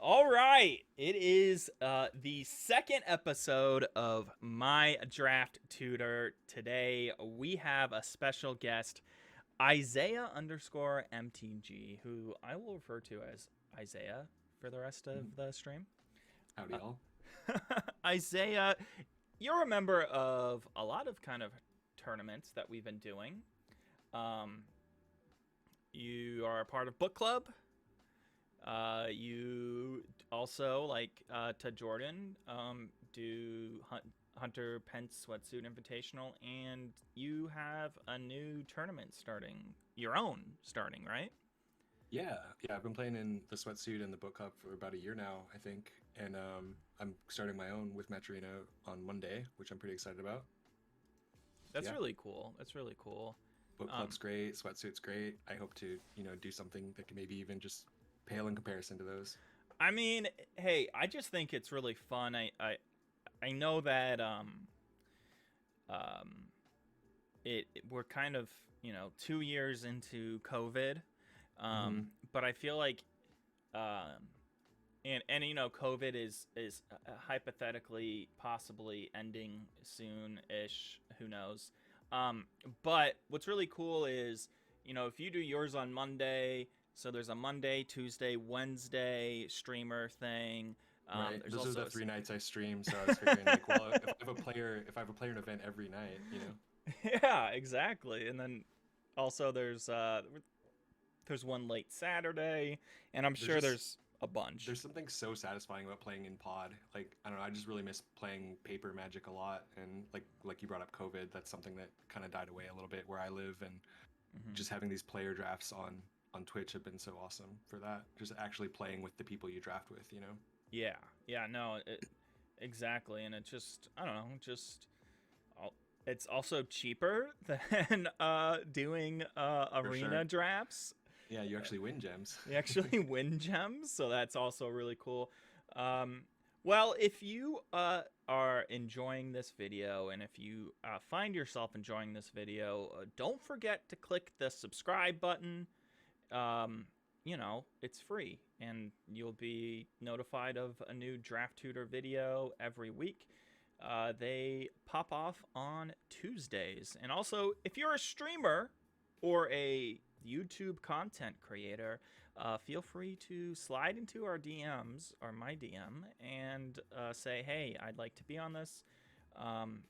All right, it is the second episode of my draft tutor. Today we have a special guest, Isaiah underscore MTG, who I will refer to as Isaiah for the rest of Mhm. the stream. Howdy, all. Isaiah, you're a member of a lot of kind of tournaments that we've been doing. Um, you are a part of book club. You also, like to Jordan, do Hunter Pence Sweatsuit Invitational, and you have a new tournament starting, your own starting, right? Yeah. I've been playing in the sweatsuit and the book club for about a year now, I think, and I'm starting my own with Metrina on Monday, which I'm pretty excited about. So That's yeah, really cool. That's really cool. book Um, club's great, sweatsuit's great. I hope to, do something that can maybe even just pale in comparison to those. I mean, hey, I just think it's really fun. I know that um, we're kind of 2 years into COVID, Mm-hmm. but I feel like um, and COVID is hypothetically possibly ending soon-ish. Who knows? Um, but what's really cool is if you do yours on Monday, so there's a Monday, Tuesday, Wednesday streamer thing. Right. There's Those are also the 3 nights I stream, so I was figuring like, well, if I have a player event every night. yeah, exactly. And then also there's one late Saturday, and I'm There's sure just there's a bunch. there's something so satisfying about playing in pod. Like, I don't know, I just really miss playing paper Magic a lot. And like you brought up COVID, that's something that kind of died away a little bit where I live. And Hmm. just having these player drafts on Twitch have been so awesome for that. Just actually playing with the people you draft with. Yeah, yeah, no, exactly, and it just I don't know, just it's also cheaper than doing For sure. arena drafts. Yeah, you actually win gems. You actually win gems, so that's also really cool. Um, well, if you are enjoying this video, and if you find yourself enjoying this video, don't forget to click the subscribe button. um, it's free, and you'll be notified of a new draft tutor video every week. They pop off on Tuesdays. And also, if you're a streamer or a YouTube content creator, feel free to slide into our DMs or my DM and say, "Hey, I'd like to be on this. Um,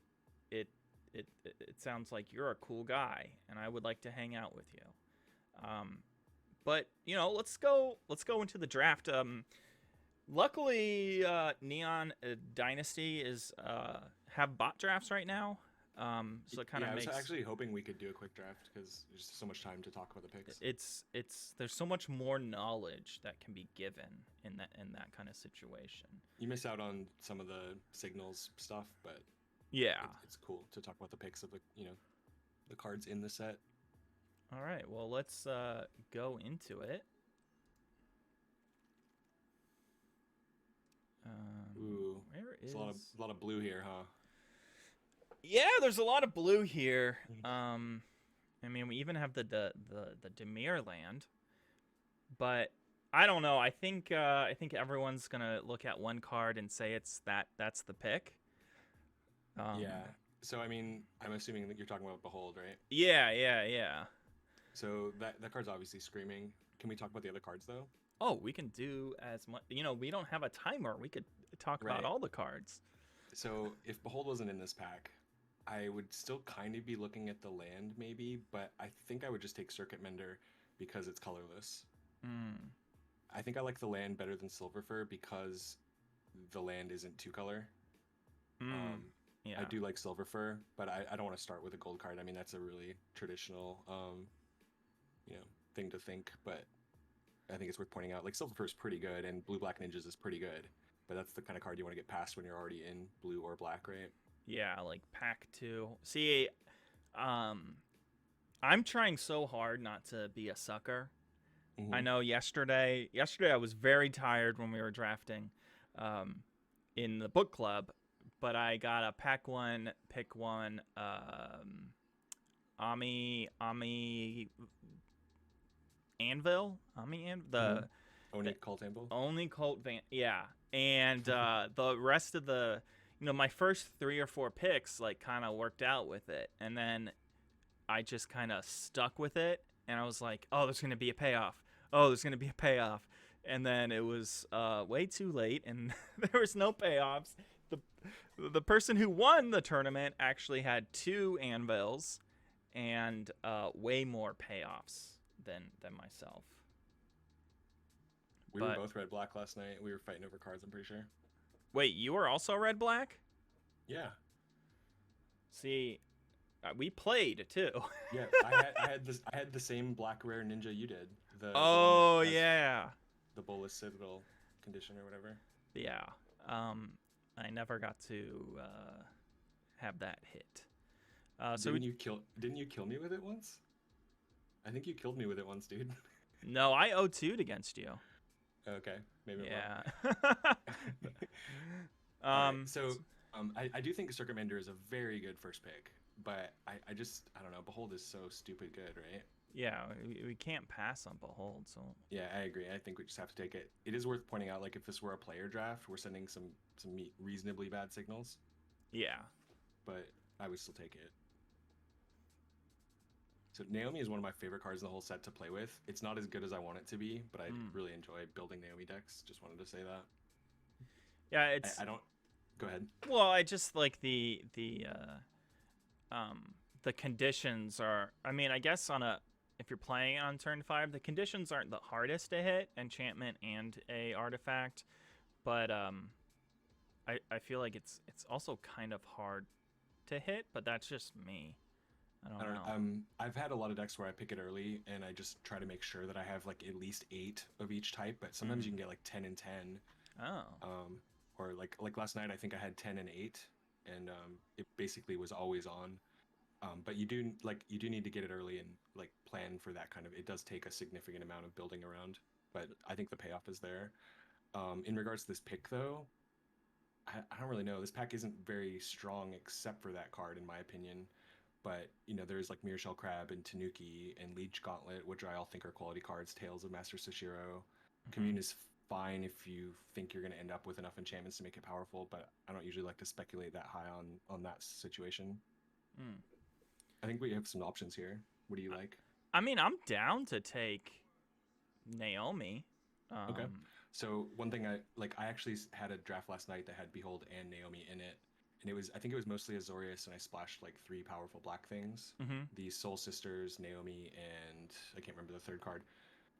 it it sounds like you're a cool guy, and I would like to hang out with you." Um, but let's go into the draft. Luckily, Neon Dynasty is have bot drafts right now. So it kind Yeah, of I was makes actually hoping we could do a quick draft because there's just so much time to talk about the picks. it's there's so much more knowledge that can be given in that kind of situation. You miss out on some of the signals stuff, but Yeah. it's cool to talk about the picks of the cards in the set. All right. Well, let's go into it. Ooh, Where it's is? a lot of blue here, huh? Yeah, there's a lot of blue here. I mean, we even have the Demir land, but I don't know. I think everyone's gonna look at one card and say that's the pick. Yeah. Um, So I mean, I'm assuming that you're talking about Behold, right? yeah, yeah, yeah. So that card's obviously screaming. Can we talk about the other cards though? Oh, we can do as much. We don't have a timer. We could talk about Right. all the cards. So if Behold wasn't in this pack, I would still kind of be looking at the land maybe, but I think I would just take Circuit Mender because it's colorless. Hmm. I think I like the land better than Silverfur because the land isn't two color. Hmm. Um, I Yeah. do like Silverfur, but I don't want to start with a gold card. I mean, that's a really traditional, you know, thing to think, but I think it's worth pointing out. Like Silverfur is pretty good, and Blue Black Ninjas is pretty good, but that's the kind of card you want to get past when you're already in blue or black, right? Yeah. Like pack two. See, um, I'm trying so hard not to be a sucker. I Mm-hmm. know yesterday I was very tired when we were drafting um, in the book club, but I got a pack one, pick one, Ami Anvil, Mm-hmm. Only Cult Amble? Only Colt Van. Yeah. And the rest of the, my first 3 or 4 picks like kind of worked out with it, and then I just kind of stuck with it, and I was like, oh, there's gonna be a payoff. Oh, there's gonna be a payoff, and then it was way too late, and there was no payoffs. The person who won the tournament actually had 2 anvils, and way more payoffs than myself. We were both red black last night. We were fighting over cards, I'm pretty sure. Wait, you were also red black? Yeah. See, we played too. Yeah, I had the same black rare ninja you did. Yeah. The Bolus Citadel condition or whatever. Yeah. I never got to have that hit. Didn't you kill me with it once? I think you killed me with it once, dude. No, I 0-2'd against you. Okay, maybe. Yeah. Right, so I do think Circuitmender is a very good first pick, but I don't know. Behold is so stupid good, right? Yeah, we can't pass on Behold, so. Yeah, I agree. I think we just have to take it. It is worth pointing out, like, if this were a player draft, we're sending some reasonably bad signals. Yeah. But I would still take it. So Naomi is one of my favorite cards in the whole set to play with. It's not as good as I want it to be, but I really enjoy building Naomi decks. Just wanted to say that. Yeah, it's. I don't. Go ahead. Well, I just like the conditions are. I mean, I guess if you're playing on turn 5, the conditions aren't the hardest to hit, enchantment and a artifact, but I feel like it's also kind of hard to hit, but that's just me. I don't know. I've had a lot of decks where I pick it early and I just try to make sure that I have like at least 8 of each type, but sometimes you can get like 10 and 10. Oh. Or like last night I think I had 10 and 8, and it basically was always on. But you do need to get it early and like plan for that kind of. It does take a significant amount of building around, but I think the payoff is there. In regards to this pick though, I don't really know. This pack isn't very strong except for that card in my opinion. But, there's like Mirashell Crab and Tanuki and Leech Gauntlet, which I all think are quality cards. Tales of Master Sashiro. Commune is fine if you think you're going to end up with enough enchantments to make it powerful, but I don't usually like to speculate that high on that situation. I think we have some options here. What do you like? I mean, I'm down to take Naomi. Okay. So one thing I actually had a draft last night that had Behold and Naomi in it. And I think it was mostly Azorius, and I splashed like 3 powerful black things. The Soul Sisters, Naomi, and I can't remember the third card.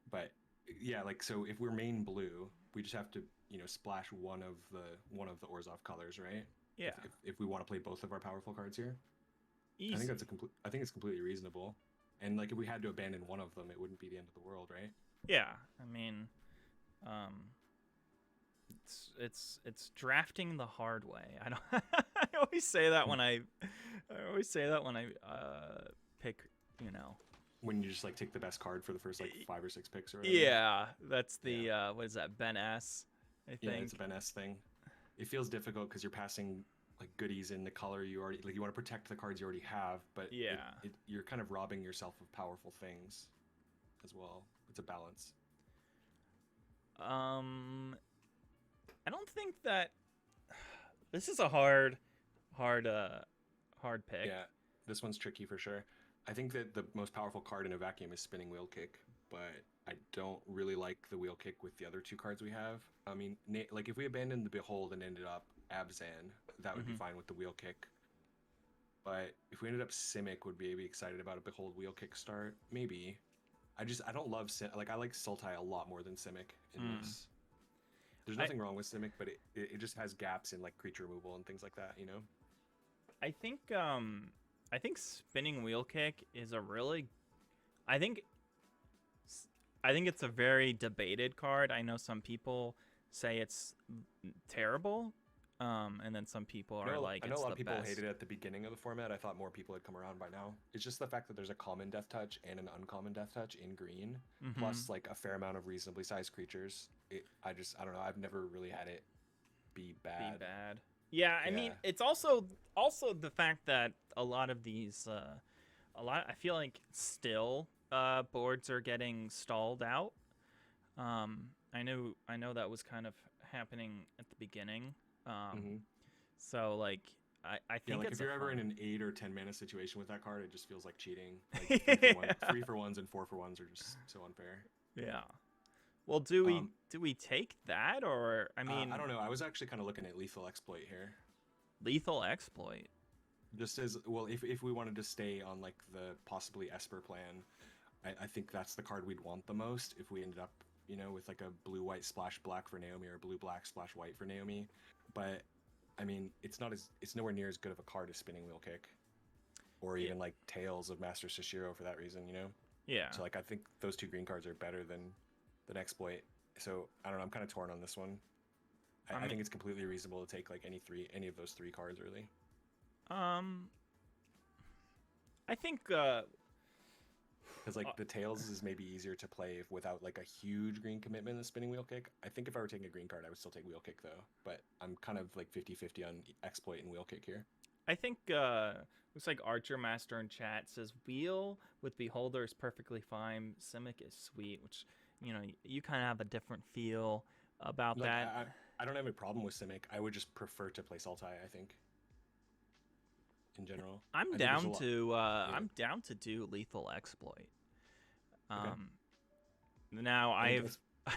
But yeah, like, so if we're main blue, we just have to, splash one of the Orzhov colors, right? Yeah. If we want to play both of our powerful cards here. Easy. I think it's completely reasonable. And like if we had to abandon one of them, it wouldn't be the end of the world, right? Yeah. I mean, it's drafting the hard way. I always say that when I pick, when you just like take the best card for the first like 5 or 6 picks or whatever. Yeah, that's the what is that, Ben S, I think. Yeah, it's a Ben S thing. It feels difficult because you're passing like goodies in the color you already like. You want to protect the cards you already have, but you're kind of robbing yourself of powerful things as well. It's a balance. I don't think that this is a hard pick. Yeah, this one's tricky for sure. I think that the most powerful card in a vacuum is Spinning Wheel Kick, but I don't really like the Wheel Kick with the other 2 cards we have. I mean, like if we abandoned the Behold and ended up Abzan, that would be fine with the Wheel Kick. But if we ended up Simic, would be excited about a Behold Wheel Kick start? Maybe. I don't love I like Sultai a lot more than Simic in this. There's nothing wrong with Simic, but it just has gaps in like creature removal and things like that, I think Spinning Wheel Kick is I think it's a very debated card. I know some people say it's terrible, and then some people are like, I know it's a lot of the people best. hated it at the beginning of the format. I thought more people had come around by now. It's just the fact that there's a common Death Touch and an uncommon Death Touch in green, plus like a fair amount of reasonably sized creatures. I don't know. I've never really had it be bad. Yeah, I mean, it's also the fact that a lot of these, I feel like still boards are getting stalled out. I know that was kind of happening at the beginning. Hmm. So like I Yeah, think like it's if a you're ever in fun. an 8 or 10 mana situation with that card, it just feels like cheating. Like Yeah. 3 for 1s and 4 for 1s are just so unfair. Yeah. Well, do we Um, take that, or I I mean, don't know. I was actually kind of looking at lethal exploit here. lethal exploit? Just as well, if we wanted to stay on like the possibly Esper plan, I think that's the card we'd want the most if we ended up, with like a blue white splash black for Naomi or blue black splash white for Naomi. But I mean, it's nowhere near as good of a card as Spinning Wheel Kick, or Yeah. even like Tails of Master Sashiro for that reason. Yeah. So like I think those two green cards are better than exploit. So I don't know. I'm kind of torn on this one. I I mean, think it's completely reasonable to take like any of those three cards early. um, I think Because like the Tails is maybe easier to play without like a huge green commitment in Spinning Wheel Kick. I think if I were taking a green card, I would still take Wheel Kick though. But I'm kind of like 50-50 on exploit and Wheel Kick here. I think looks like Archer Master in chat says wheel with Beholder is perfectly fine. Simic is sweet, which you kind of have a different feel about Like that. I don't have a problem with Simic. I would just prefer to play Sultai, I think. In general. I'm I think there's a down lot. to Yeah. I'm down to do lethal exploit. Okay. Now I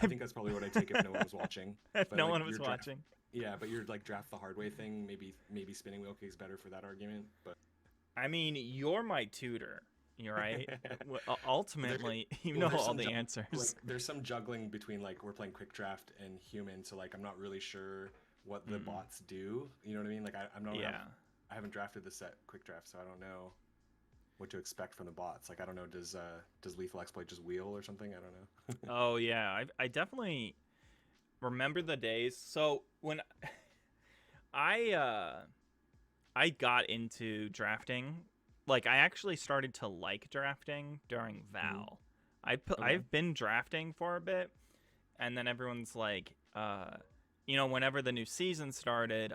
think that's probably what I'd take if no one was watching. if But no like one was your draft, watching. yeah, but your like draft the hard way thing, maybe Spinning Wheel Kick is better for that argument. But I mean, you're my tutor. You're right. Ultimately, you well, know there's all some the like answers. there's some juggling between like we're playing quick draft and human, so like I'm not really sure what the bots do. You know what I mean? Like I'm not Yeah. I haven't drafted the set quick draft, so I don't know what to expect from the bots. Like I don't know, does lethal exploit just wheel or something? I don't know. Oh yeah, I definitely remember the days. So when I I got into drafting, like I actually started to like drafting during Mhm. Val. Okay. I've been drafting for a bit, and then everyone's like, whenever the new season started,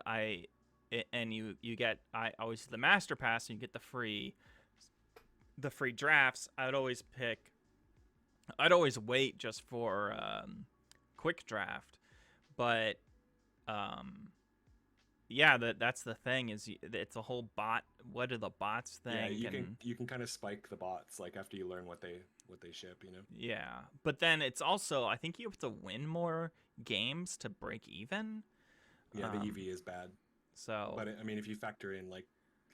and you get I always the master pass and you get the free drafts. I'd always wait just for quick draft, but um yeah, that's the thing is it's a whole bot. What do the bots Yeah, think? And you can kind of spike the bots like after you learn what they ship. yeah, but then it's also I think you have to win more games to break even. Yeah, the Um, EV is bad. so But I mean, if you factor in like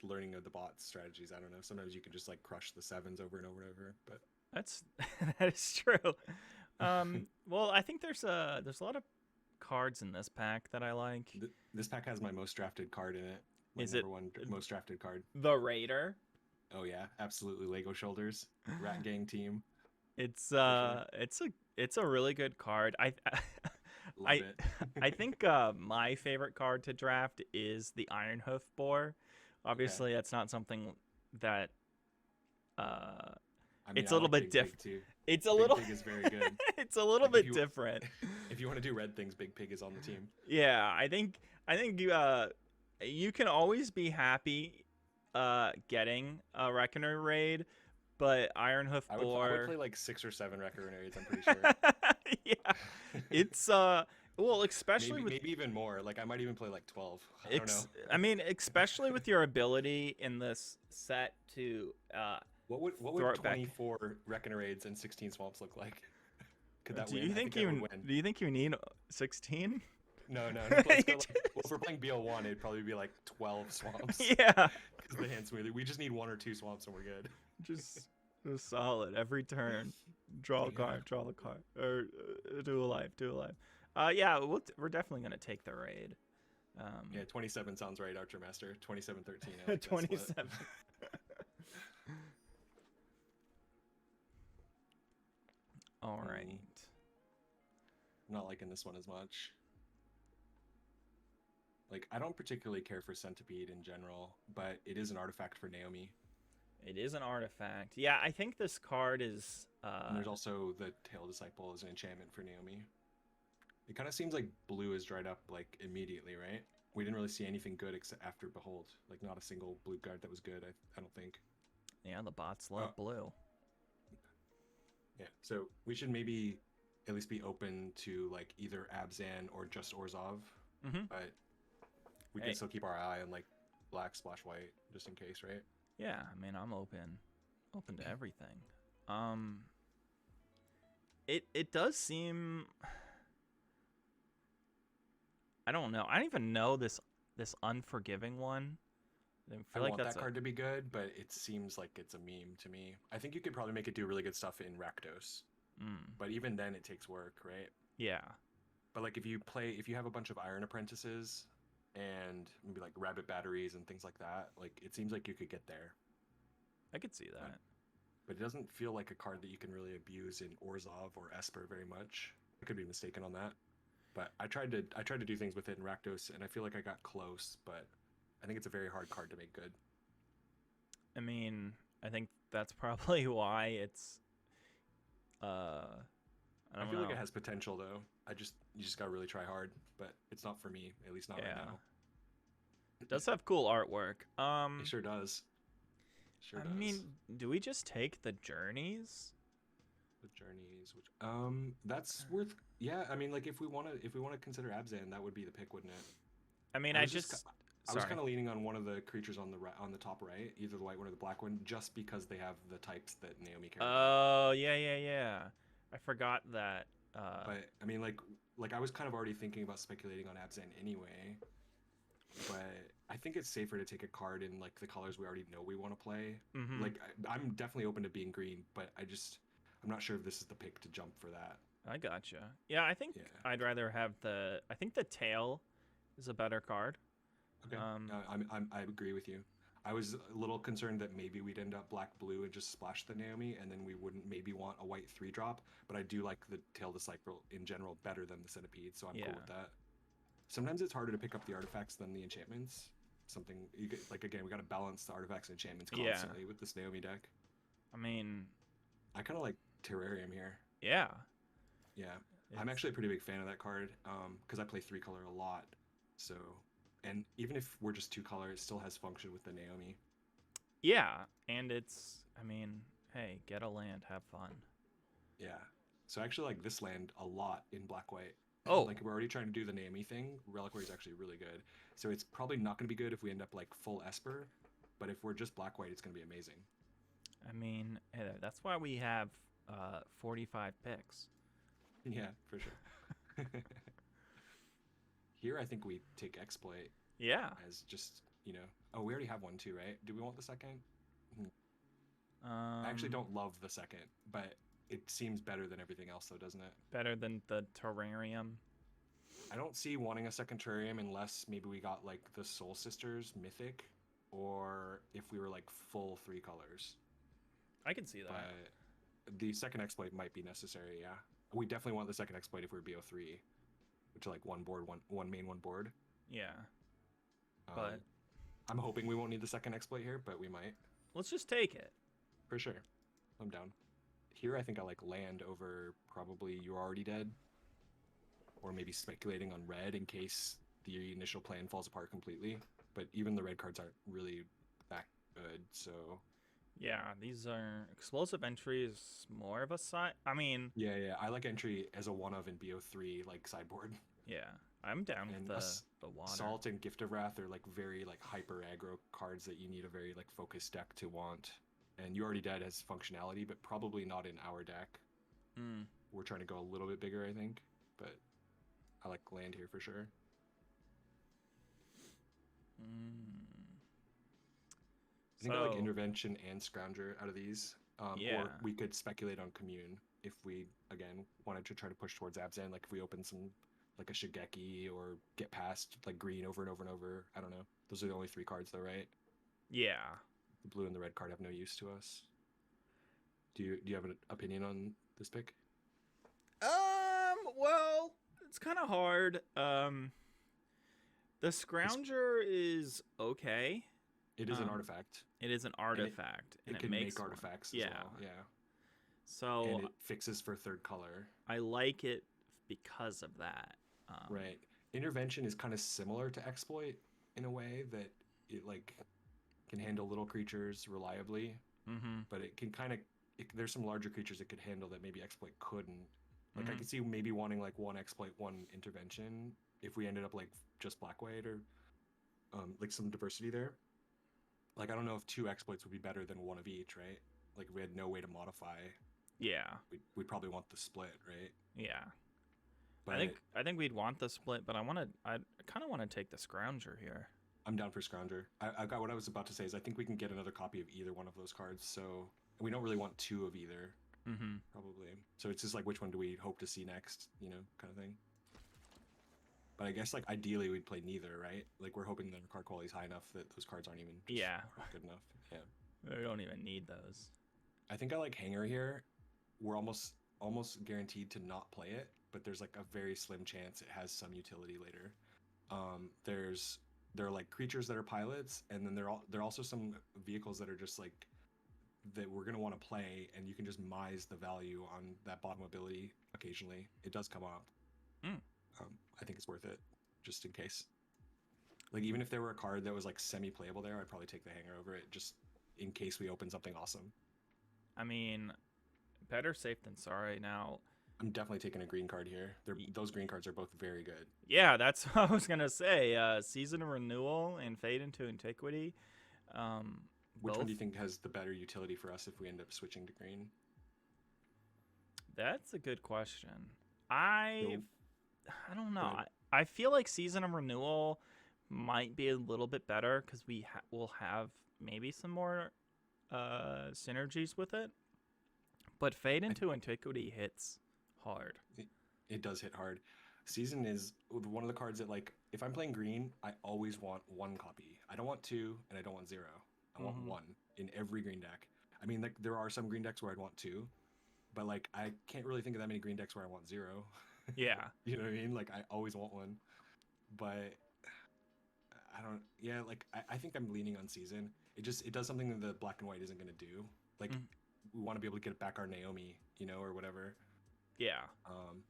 learning of the bot strategies, I don't know. Sometimes you can just like crush the sevens over and over and over. But that's that is true. Well, I think there's a lot of cards in this pack that I like. this pack has my most drafted card in it. My Is it number one most drafted card. the Raider? Oh yeah, absolutely. Lego shoulders, Rat Gang team. It's For sure. it's a really good card. Love I it. I think my favorite card to draft is the Iron Hoof Boar. Okay. Obviously, that's not something that uh I mean, it's I a little like bit Big Pig different. too. It's a Big little Pig is very good. it's a little Like if bit you different. if you want to do red things, Big Pig is on the team. Yeah, I think you can always be happy getting a Reckoner raid, but Iron Hoof I would Boar play like 6 or 7 record raids. I'm pretty sure. yeah. It's well, especially with Maybe even more. Like I might even play like 12. I don't know. I mean, especially with your ability in this set to What throw would it back. 24 Reckoner raids and 16 swamps look like? Could that Do win? you I think think that would win. do you think you need 16? No, no, no. Let's go. Like, well, if we're playing BL1, it'd probably be like 12 swamps. Yeah. Because the hand smoother. We just need 1 or 2 swamps and we're good. Just solid every turn. Draw a Yeah. card, draw the card, or do a life, do a life. Yeah, we're definitely gonna take the raid. Yeah, 27 sounds right, Archer Master. 27-13. I like that split. 27. All right. I'm not liking this one as much. Like, I don't particularly care for Centipede in general, but it is an artifact for Naomi. It is an artifact. Yeah, I think this card is. And there's also the Tail Disciple as an enchantment for Naomi. It kind of seems like blue is dried up like immediately, right? We didn't really see anything good except after Behold. Like not a single blue card that was good. I don't think. Yeah, the bots love blue. Yeah, so we should maybe at least be open to like either Abzan or just Orzhov. Mm-hmm. But we Hey. can still keep our eye on like black splash white just in case, right? Yeah, I mean, I'm open to everything. It does seem, I don't know. I don't even know this unforgiving one. I I feel like want that's that card to be good, but it seems like it's a meme to me. I think you could probably make it do really good stuff in Rakdos, but even then it takes work, right? Yeah. But like if you have a bunch of Iron Apprentices and maybe like Rabbit Batteries and things like that, like it seems like you could get there. I could see that. But it doesn't feel like a card that you can really abuse in Orzhov or Esper very much. I could be mistaken on that. But I tried to do things with it in Rakdos, and I feel like I got close, but I think it's a very hard card to make good. I mean, I think that's probably why it's I feel know. like it has potential though. You just gotta really try hard, but it's not for me, at least not right now. It does have cool artwork. It sure does. Sure does. I mean, do we just take the journeys? The journeys, which that's worth. Yeah, I mean, like if we wanna consider Abzan, that would be the pick, wouldn't it? I mean, I I was Sorry. kind of leaning on one of the creatures on the top right, either the white one or the black one, just because they have the types that Naomi cares about. Oh, yeah. I forgot that. But I mean, like I was kind of already thinking about speculating on Abzan anyway. But I think it's safer to take a card in like the colors we already know we want to play. Mm-hmm. Like I'm definitely open to being green, but I'm not sure if this is the pick to jump for that. I gotcha. Yeah, I think I'd rather have I think the tail is a better card. Okay. I agree with you. I was a little concerned that maybe we'd end up black blue and just splash the Naomi, and then we wouldn't maybe want a white 3-drop. But I do like the tail disciple in general better than the centipede, so I'm cool with that. Sometimes it's harder to pick up the artifacts than the enchantments. Something you get, like again, we got to balance the artifacts and enchantments constantly with this Naomi deck. I mean, I kind of like Terrarium here. Yeah. Yeah, I'm actually a pretty big fan of that card because I play 3-color a lot. So, and even if we're just 2-color, it still has function with the Naomi. Yeah, and I mean, hey, get a land, have fun. Yeah. So I actually like this land a lot in black-white. Oh. Like we're already trying to do the Naomi thing. Reliquary is actually really good. So it's probably not going to be good if we end up like full Esper, but if we're just black-white, it's going to be amazing. I mean, hey, that's why we have 45 picks. Yeah, for sure. Here, I think we take Exploit. Yeah. As just, oh, we already have one too, right? Do we want the second? I actually don't love the second, but it seems better than everything else, though, doesn't it? Better than the Terrarium. I don't see wanting a second Terrarium unless maybe we got like the Soul Sisters Mythic, or if we were like full 3 colors. I can see that. But the second Exploit might be necessary, yeah. We definitely want the second Exploit if we're BO3, which are like one board, one main, one board. Yeah. But I'm hoping we won't need the second Exploit here, but we might. Let's just take it. For sure. I'm down. Here, I think I like land over probably You're Already Dead, or maybe speculating on red in case the initial plan falls apart completely. But even the red cards aren't really that good, so... Yeah, these are explosive entries, more of a side. I mean... Yeah, I like entry as a one-of in BO3, like sideboard. Yeah, I'm down with the water. Salt and Gift of Wrath are like very like hyper aggro cards that you need a very like focused deck to want. And You Already Dead has functionality, but probably not in our deck. We're trying to go a little bit bigger, I think, but I like land here for sure. I think I like Intervention and Scrounger out of these. Or we could speculate on Commune if we, again, wanted to try to push towards Abzan. Like if we open some, like a Shigeki or get past like green over and over and over. I don't know. Those are the only 3 cards though, right? Yeah. The blue and the red card have no use to us. Do you have an opinion on this pick? Well, it's kind of hard. The Scrounger is okay. It is an artifact. It is an artifact. And it can make artifacts as well. Yeah. So and it fixes for 3rd color. I like it because of that. Right. Intervention is kind of similar to Exploit in a way that it like can handle little creatures reliably, but it can kind of there's some larger creatures it could handle that maybe Exploit couldn't. Like I could see maybe wanting like one exploit, one intervention if we ended up like just black white or like some diversity there. Like I don't know if 2 exploits would be better than 1 of each, right? Like if we had no way to modify, Yeah. we'd probably want the split, right? Yeah. But I think we'd want the split, but I kind of want to take the Scrounger here. I'm down for Scrounger. I've got what I was about to say is I think we can get another copy of either one of those cards. So we don't really want 2 of either, probably. So it's just like which one do we hope to see next, you know, kind of thing. But I guess like ideally we'd play neither, right? Like we're hoping that our card quality is high enough that those cards aren't even good enough. Yeah. We don't even need those. I think I like Hanger here. We're almost guaranteed to not play it, but there's like a very slim chance it has some utility later. There are like creatures that are pilots, and then there are also some vehicles that are just like that we're gonna want to play, and you can just mise the value on that bottom ability occasionally. It does come up. I think it's worth it, just in case. Like even if there were a card that was like semi-playable there, I'd probably take the Hanger over it, just in case we open something awesome. I mean, better safe than sorry. Now, I'm definitely taking a green card here. Those green cards are both very good. Yeah, that's what I was gonna say. Season of Renewal and Fade into Antiquity. Which one do you think has the better utility for us if we end up switching to green? That's a good question. I don't know. I feel like Season of Renewal might be a little bit better because we will have maybe some more synergies with it. But Fade into Antiquity hits hard. It does hit hard. Season is one of the cards that, like, if I'm playing green, I always want 1 copy. I don't want 2, and I don't want 0. I want 1 in every green deck. I mean, like, there are some green decks where I'd want 2, but, like, I can't really think of that many green decks where I want 0. Yeah. You know what I mean? Like, I always want 1. But I don't... Yeah, like, I think I'm leaning on Season. It does something that the black and white isn't going to do. Like, we want to be able to get back our Naomi, you know, or whatever. Yeah.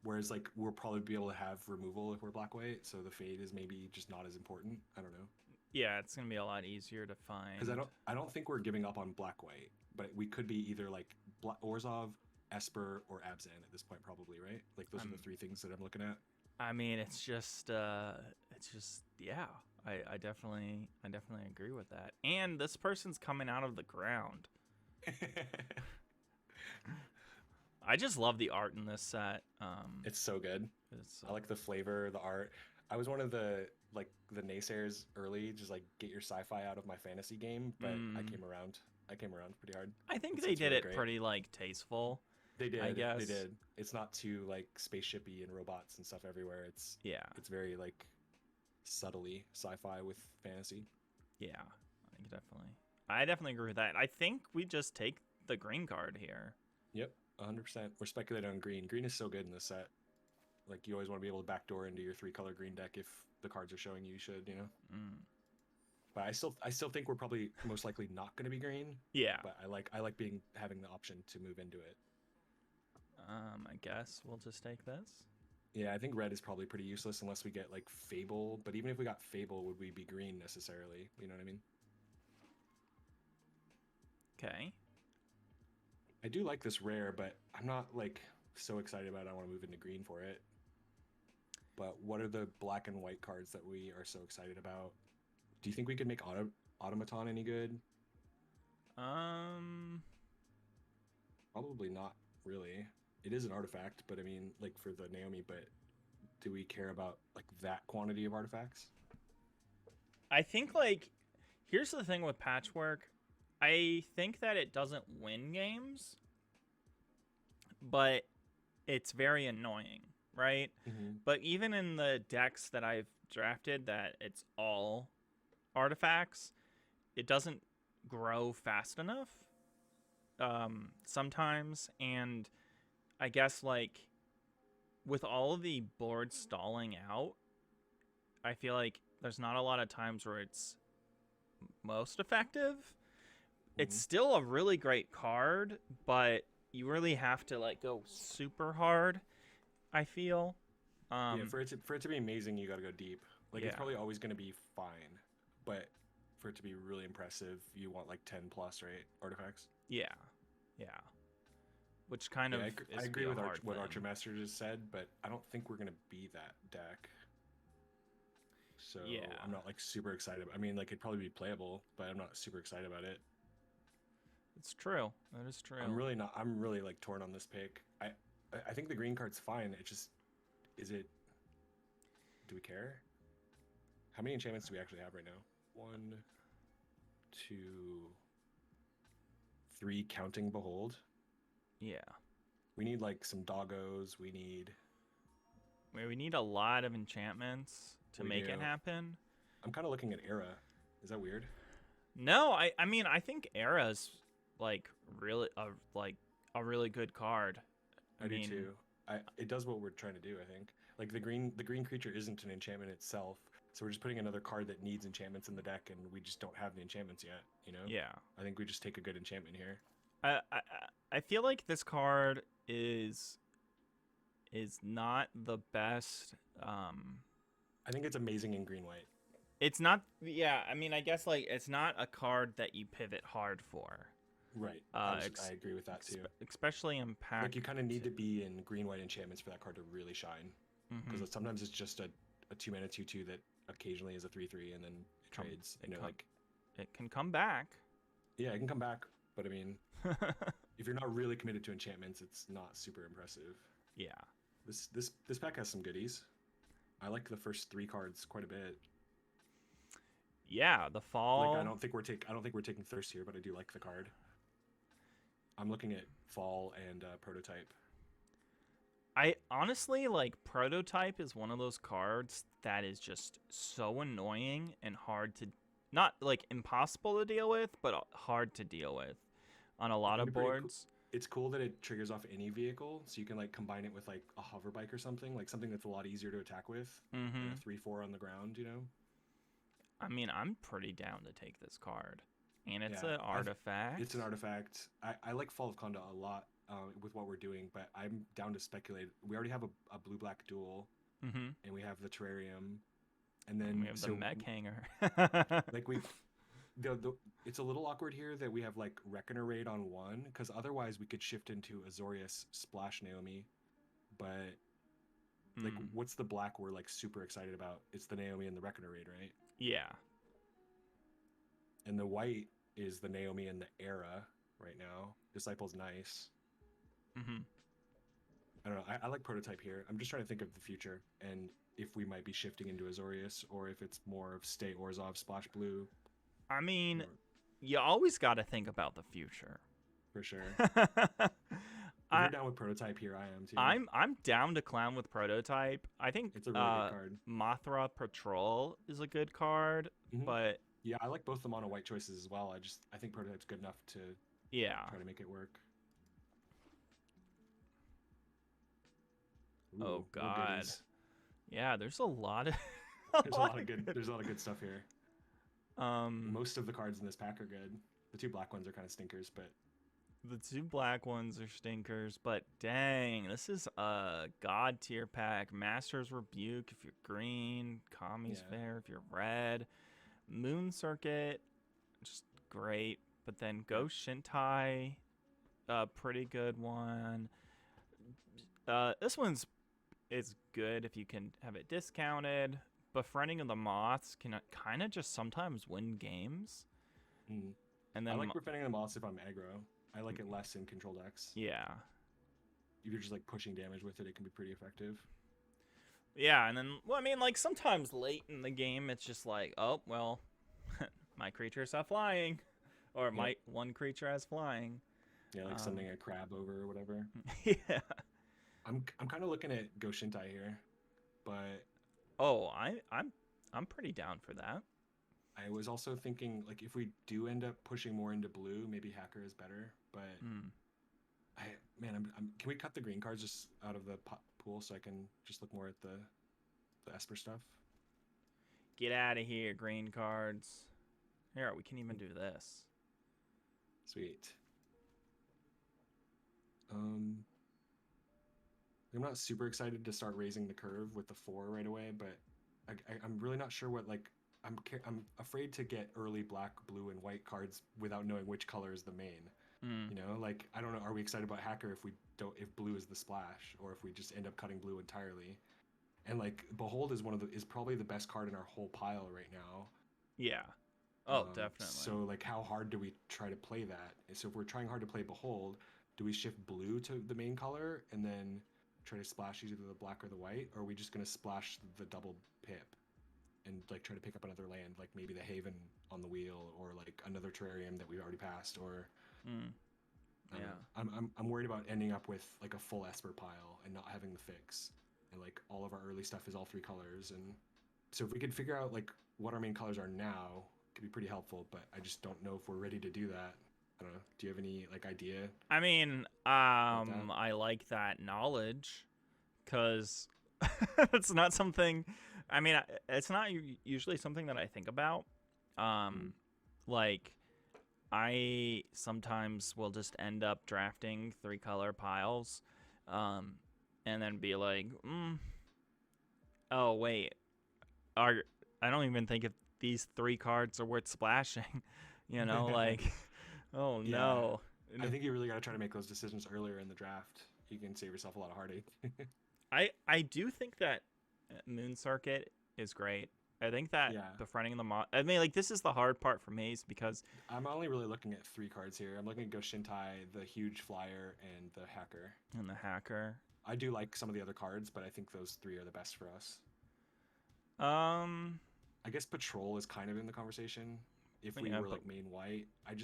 Whereas like we'll probably be able to have removal if we're black white, so the fade is maybe just not as important. I don't know. Yeah, it's gonna be a lot easier to find. Because I don't think we're giving up on black white, but we could be either like Orzhov, Esper, or Abzan at this point, probably, right? Like those are the 3 things that I'm looking at. I mean, it's just yeah. I definitely agree with that. And this person's coming out of the ground. I just love the art in this set. It's so good. I like the flavor, the art. I was one of the naysayers early, just like get your sci-fi out of my fantasy game, but I came around pretty hard. I think they did it pretty like tasteful. They did. I guess they did. It's not too like spaceshipy and robots and stuff everywhere. It's very like subtly sci-fi with fantasy. Yeah, I definitely agree with that. I think we just take the green card here. Yep. 100%. We're speculating on green. Green is so good in this set. Like, you always want to be able to backdoor into your 3-color green deck if the cards are showing you should, you know? But I still think we're probably most likely not going to be green. Yeah. But I like having the option to move into it. I guess we'll just take this. Yeah, I think red is probably pretty useless unless we get, like, Fable. But even if we got Fable, would we be green necessarily? You know what I mean? Okay. I do like this rare, but I'm not like so excited about it. I want to move into green for it. But what are the black and white cards that we are so excited about? Do you think we could make Automaton any good? Probably not really. It is an artifact, but I mean, like for the Naomi, but do we care about like that quantity of artifacts? I think like, here's the thing with Patchwork. I think that it doesn't win games, but it's very annoying, right? But even in the decks that I've drafted that it's all artifacts, it doesn't grow fast enough sometimes. And I guess like with all of the boards stalling out, I feel like there's not a lot of times where it's most effective. It's still a really great card, but you really have to like go super hard, I feel. Yeah, for it to be amazing, you got to go deep. Like it's probably always going to be fine, but for it to be really impressive, you want like 10 plus, right? Artifacts. Yeah. which kind Yeah, of I is agree be a with hard what thing. Archer Master just said, but I don't think we're gonna be that deck. So Yeah, I'm not like super excited. I mean, like it'd probably be playable, but I'm not super excited about it. it's true. That is true. I'm really not. I'm really like torn on this pick. I think the green card's fine. It just is it. Do we care? How many enchantments do we actually have right now? 1, 2, 3, counting Behold. Yeah. We need like some doggos. We need. We need a lot of enchantments to We make it do. happen. I'm kind of looking at Era. Is that weird? No, I mean I think Era's like really a really good card. I do too. It does what we're trying to do, I think. Like the green creature isn't an enchantment itself, so we're just putting another card that needs enchantments in the deck, and we just don't have the enchantments yet. You know? Yeah. I think we just take a good enchantment here. I I I feel like this card is not the best. I think it's amazing in green white. It's not. Yeah, I mean, I guess like it's not a card that you pivot hard for. Right. I agree with that too. Especially in pack. Like you kind of need to be in green white enchantments for that card to really shine, because sometimes it's just a 2-mana 2/2 that occasionally is a 3/3 and then it trades. You know, like it can come back. Yeah, it can come back, but I mean, if you're not really committed to enchantments, it's not super impressive. Yeah. This pack has some goodies. I like the first 3 cards quite a bit. Yeah, the fall. Like I don't think we're taking Thirst here, but I do like the card. I'm looking at Fall and Prototype. I honestly like Prototype is one of those cards that is just so annoying and hard to, not like impossible to deal with, but hard to deal with on a lot of boards. It's cool that it triggers off any vehicle, so you can like combine it with like a hover bike or something that's a lot easier to attack with. Mm-hmm. 3/4 on the ground, you know. I mean, I'm pretty down to take this card, and it's an artifact. It's an artifact. I like Fall of Conda a lot with what we're doing, but I'm down to speculate. We already have a blue-black duel, and we have the Terrarium, and then we have the mech hanger. Like it's a little awkward here that we have like Reckoner Raid on 1, because otherwise we could shift into Azorius Splash Naomi, but like what's the black we're like super excited about? It's the Naomi and the Reckoner Raid, right? Yeah. And the white is the Naomi and the Era right now. Disciple's nice. I don't know. I like Prototype here. I'm just trying to think of the future and if we might be shifting into Azorius or if it's more of stay Orzhov Splash Blue. I mean, you always got to think about the future. For sure. If you're down with Prototype here, I am too. I'm down to clown with Prototype. I think it's a really good card. Mothra Patrol is a good card, but yeah, I like both the mono white choices as well. I think Prototype's good enough to try to make it work. Ooh, oh god. Yeah, there's a lot of there's a lot of good stuff here. Most of the cards in this pack are good. The 2 black ones are kind of stinkers, but the 2 black ones are stinkers, but dang, this is a god tier pack. Master's Rebuke if you're green, Kami's Fair if you're red, Moon Circuit, just great. But then Ghost Shintai, pretty good one. This one's good if you can have it discounted. Befriending of the Moths can kind of just sometimes win games. And then I like Befriending the Moths if I'm aggro. I like it less in control decks. Yeah. If you're just like pushing damage with it, it can be pretty effective. Yeah, and then, well, I mean, like sometimes late in the game, it's just like, oh, well, my creatures have flying. Or my one creature has flying. Yeah, like sending a crab over or whatever. Yeah. I'm kind of looking at Ghost Shintai here, but oh, I'm pretty down for that. I was also thinking like if we do end up pushing more into blue, maybe Hacker is better. But can we cut the green cards just out of the pool so I can just look more at the Esper stuff? Get out of here, green cards. Here, we can even do this. Sweet. I'm not super excited to start raising the curve with the 4 right away, but I'm really not sure what like I'm afraid to get early black, blue, and white cards without knowing which color is the main. Mm. You know, like I don't know. Are we excited about Hacker if blue is the splash, or if we just end up cutting blue entirely? And like Behold is probably the best card in our whole pile right now. Yeah. Oh, definitely. So like, how hard do we try to play that? So if we're trying hard to play Behold, do we shift blue to the main color and then try to splash either the black or the white, or are we just gonna splash the double pip and like try to pick up another land, like maybe the Haven on the wheel, or like another Terrarium that we already passed, or Mm. Yeah. I'm worried about ending up with like a full Esper pile and not having the fix, and like all of our early stuff is all 3 colors, and so if we could figure out like what our main colors are now, it could be pretty helpful. But I just don't know if we're ready to do that. I don't know. Do you have any like idea? I mean, I like that knowledge, because it's not something. I mean, it's not usually something that I think about. Like, I sometimes will just end up drafting 3-color piles, and then be like, oh wait, I don't even think if these 3 cards are worth splashing. You know, like, oh Yeah. no. I think you really got to try to make those decisions earlier in the draft. You can save yourself a lot of heartache. I do think that Moon Circuit is great. I think that befriending the I mean, like, this is the hard part for me, is because I'm only really looking at 3 cards here. I'm looking at Goshintai, the Huge Flyer, and the Hacker. And the Hacker. I do like some of the other cards, but I think those 3 are the best for us. I guess Patrol is kind of in the conversation. If we were like main white, I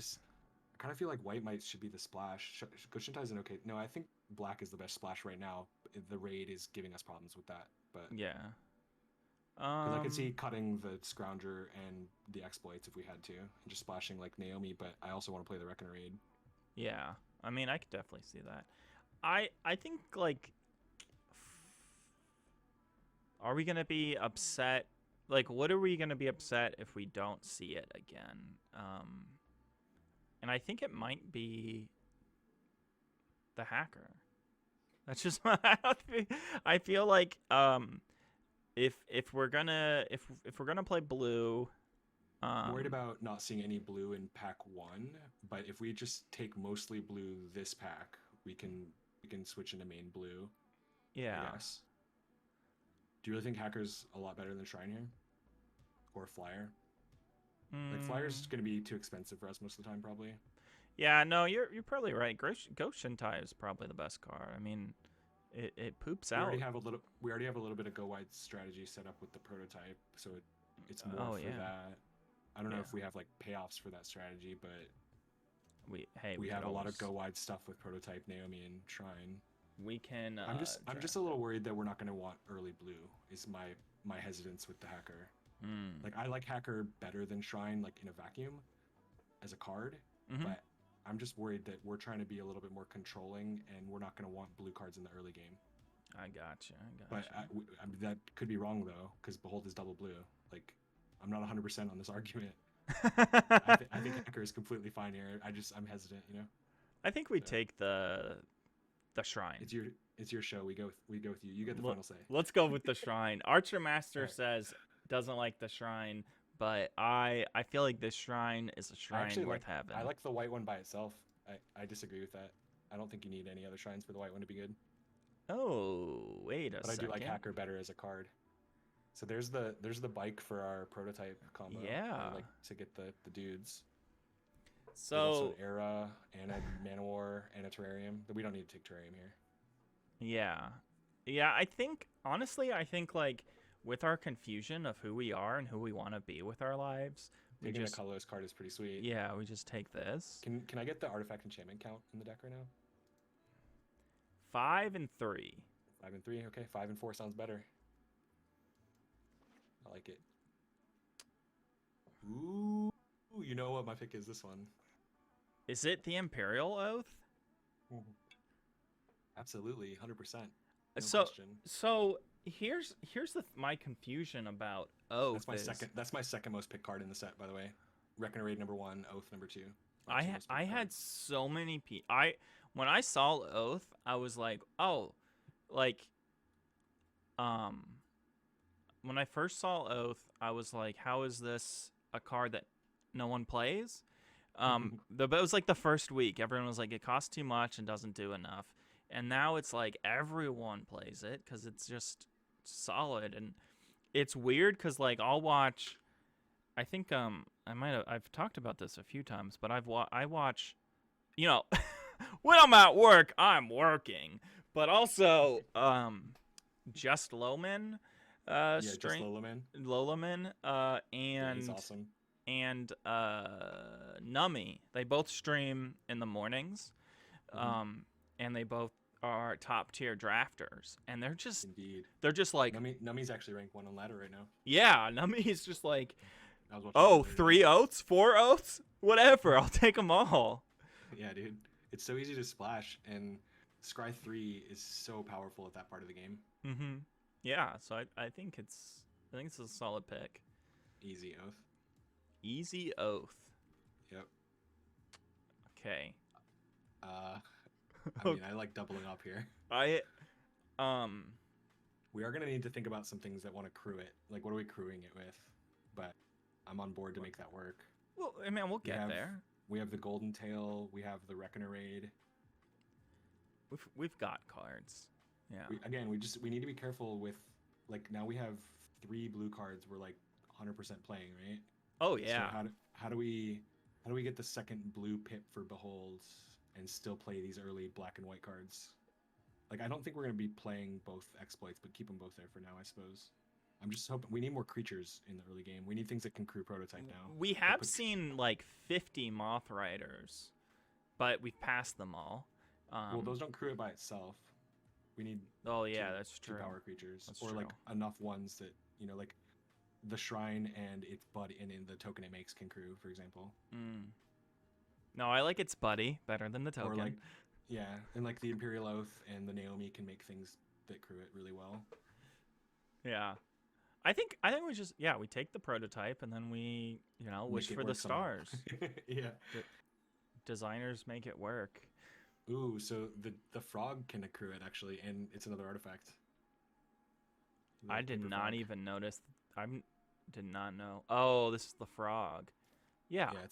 kind of feel like white should be the splash. Goshintai is an okay. No, I think black is the best splash right now. The raid is giving us problems with that, but yeah. Because I could see cutting the Scrounger and the exploits if we had to, and just splashing like Naomi. But I also want to play the Reckoner raid. Yeah, I mean, I could definitely see that. I think, like, are we gonna be upset? Like, what are we gonna be upset if we don't see it again? And I think it might be the Hacker. That's just my. I feel like if we're gonna play blue, I'm worried about not seeing any blue in pack 1. But if we just take mostly blue this pack, we can switch into main blue. Yeah. I guess. Do you really think Hacker's a lot better than Shrine here? Or Flyer? Like, Flyer's going to be too expensive for us most of the time, probably. Yeah, no, you're probably right. Ghost Shintai is probably the best card. I mean, it poops out. We already have a little bit of go wide strategy set up with the prototype, so it's more for that. I don't know if we have like payoffs for that strategy, but we have a lot of go wide stuff with prototype, Naomi, and Shrine. We can. I'm just a little worried that we're not going to want early blue. Is my hesitance with the Hacker. Like, I like Hacker better than Shrine, like in a vacuum, as a card, but I'm just worried that we're trying to be a little bit more controlling, and we're not going to want blue cards in the early game. I gotcha. But that could be wrong though, because Behold is double blue. Like, I'm not 100% on this argument. I think Hacker is completely fine here. I'm hesitant, you know. I think we take the Shrine. It's your show. We go with you. You get the final say. Let's go with the Shrine. Archer Master says doesn't like the Shrine, but I feel like this Shrine is a shrine worth having. I like the white one by itself. I disagree with that. I don't think you need any other shrines for the white one to be good. Oh, wait a second. But I do like Hacker better as a card. So there's the bike for our prototype combo. Yeah. I like to get the dudes. So there's also an Era and a Manowar and a Terrarium. But we don't need to take Terrarium here. Yeah. I think like, with our confusion of who we are and who we want to be with our lives, taking a colorless card is pretty sweet. Yeah, we just take this. Can I get the artifact enchantment count in the deck right now? 5 and 3. 5 and 3. Okay, 5 and 4 sounds better. I like it. Ooh, you know what my pick is? This one. Is it the Imperial Oath? Absolutely, 100%. So here's my confusion about Oath. That's my second most picked card in the set, by the way. Reckoner Raid number 1, Oath number 2. I had so many when I saw Oath, I was like, oh, like, when I first saw Oath, I was like, how is this a card that no one plays? But it was like the first week. Everyone was like, it costs too much and doesn't do enough. And now it's like everyone plays it because it's just solid. And it's weird because like I'll watch. I think I've talked about this a few times, but I watch. You know, when I'm at work, I'm working. But also, Just Loman, Yeah, just stream Lolaman. Lolaman, Yeah, he's awesome. and Nummy. They both stream in the mornings, Mhm. and they both are top tier drafters, and they're just Indeed. like Nummy's actually ranked 1 on ladder right now. yeah, Nummy is just like I was watching oh earlier. 3 oats, 4 oats, whatever, I'll take them all. Yeah, dude. It's so easy to splash, and Scry 3 is so powerful at that part of the game. Mm-hmm. Yeah, so I think it's a solid pick. Easy oath. Easy oath. Yep. Okay. I mean, I like doubling up here. We are gonna need to think about some things that want to crew it. Like, what are we crewing it with? But I'm on board to make that work. Well, I mean, we'll get there. We have the Golden Tail. We have the Reckoner Raid. We've got cards. Yeah. We need to be careful with, like, now we have 3 blue cards we're like 100% playing, right? Oh yeah. So how do we get the second blue pip for Behold and still play these early black and white cards? Like, I don't think we're gonna be playing both exploits, but keep them both there for now, I suppose. I'm just hoping we need more creatures in the early game. We need things that can crew prototype now. We have seen like 50 Moth Riders, but we've passed them all. Well, those don't crew it by itself. We need oh yeah, that's true. 2 power creatures, That's or true. like enough ones that, you know, like the shrine and its buddy and in the token it makes can crew, for example. No, I like its buddy better than the token. Or like, yeah, and like the Imperial Oath and the Naomi can make things that crew it really well. Yeah. I think we just we take the prototype and then we, you know, wish for the stars. Yeah. Designers make it work. Ooh, so the frog can accrue it actually, and it's another artifact. I did not even notice. Did not know. Oh, this is the frog. Yeah. Yeah,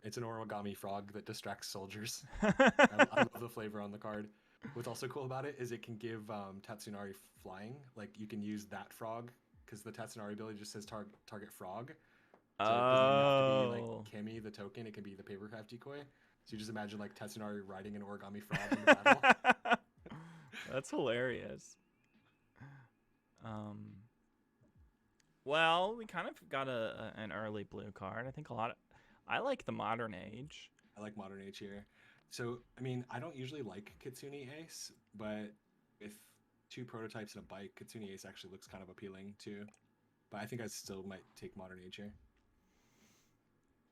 it's an origami frog that distracts soldiers. I love the flavor on the card. What's also cool about it is it can give Tatsunari flying. Like, you can use that frog because the Tatsunari ability just says target frog. So it doesn't have to be like Kemi the token. It can be the papercraft decoy. So you just imagine like Tatsunari riding an origami frog in the battle. That's hilarious. Well, we kind of got an early blue card. I think I like the Modern Age. I like Modern Age here. So, I mean, I don't usually like Kitsune Ace, but with 2 prototypes and a bike, Kitsune Ace actually looks kind of appealing too. But I think I still might take Modern Age here.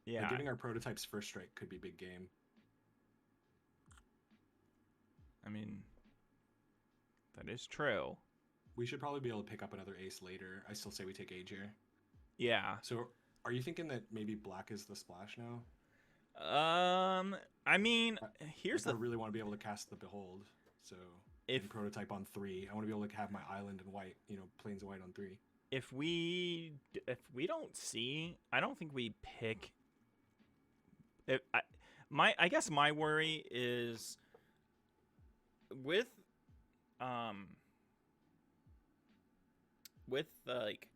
Yeah. Like, giving our prototypes first strike could be big game. I mean, that is true. We should probably be able to pick up another ace later. I still say we take Age here. Yeah. So, are you thinking that maybe black is the splash now? I mean, here's I really want to be able to cast the Behold. So, if prototype on 3, I want to be able to have my island in white, you know, plains of white on 3. If we don't see, I don't think we pick. I guess my worry is with like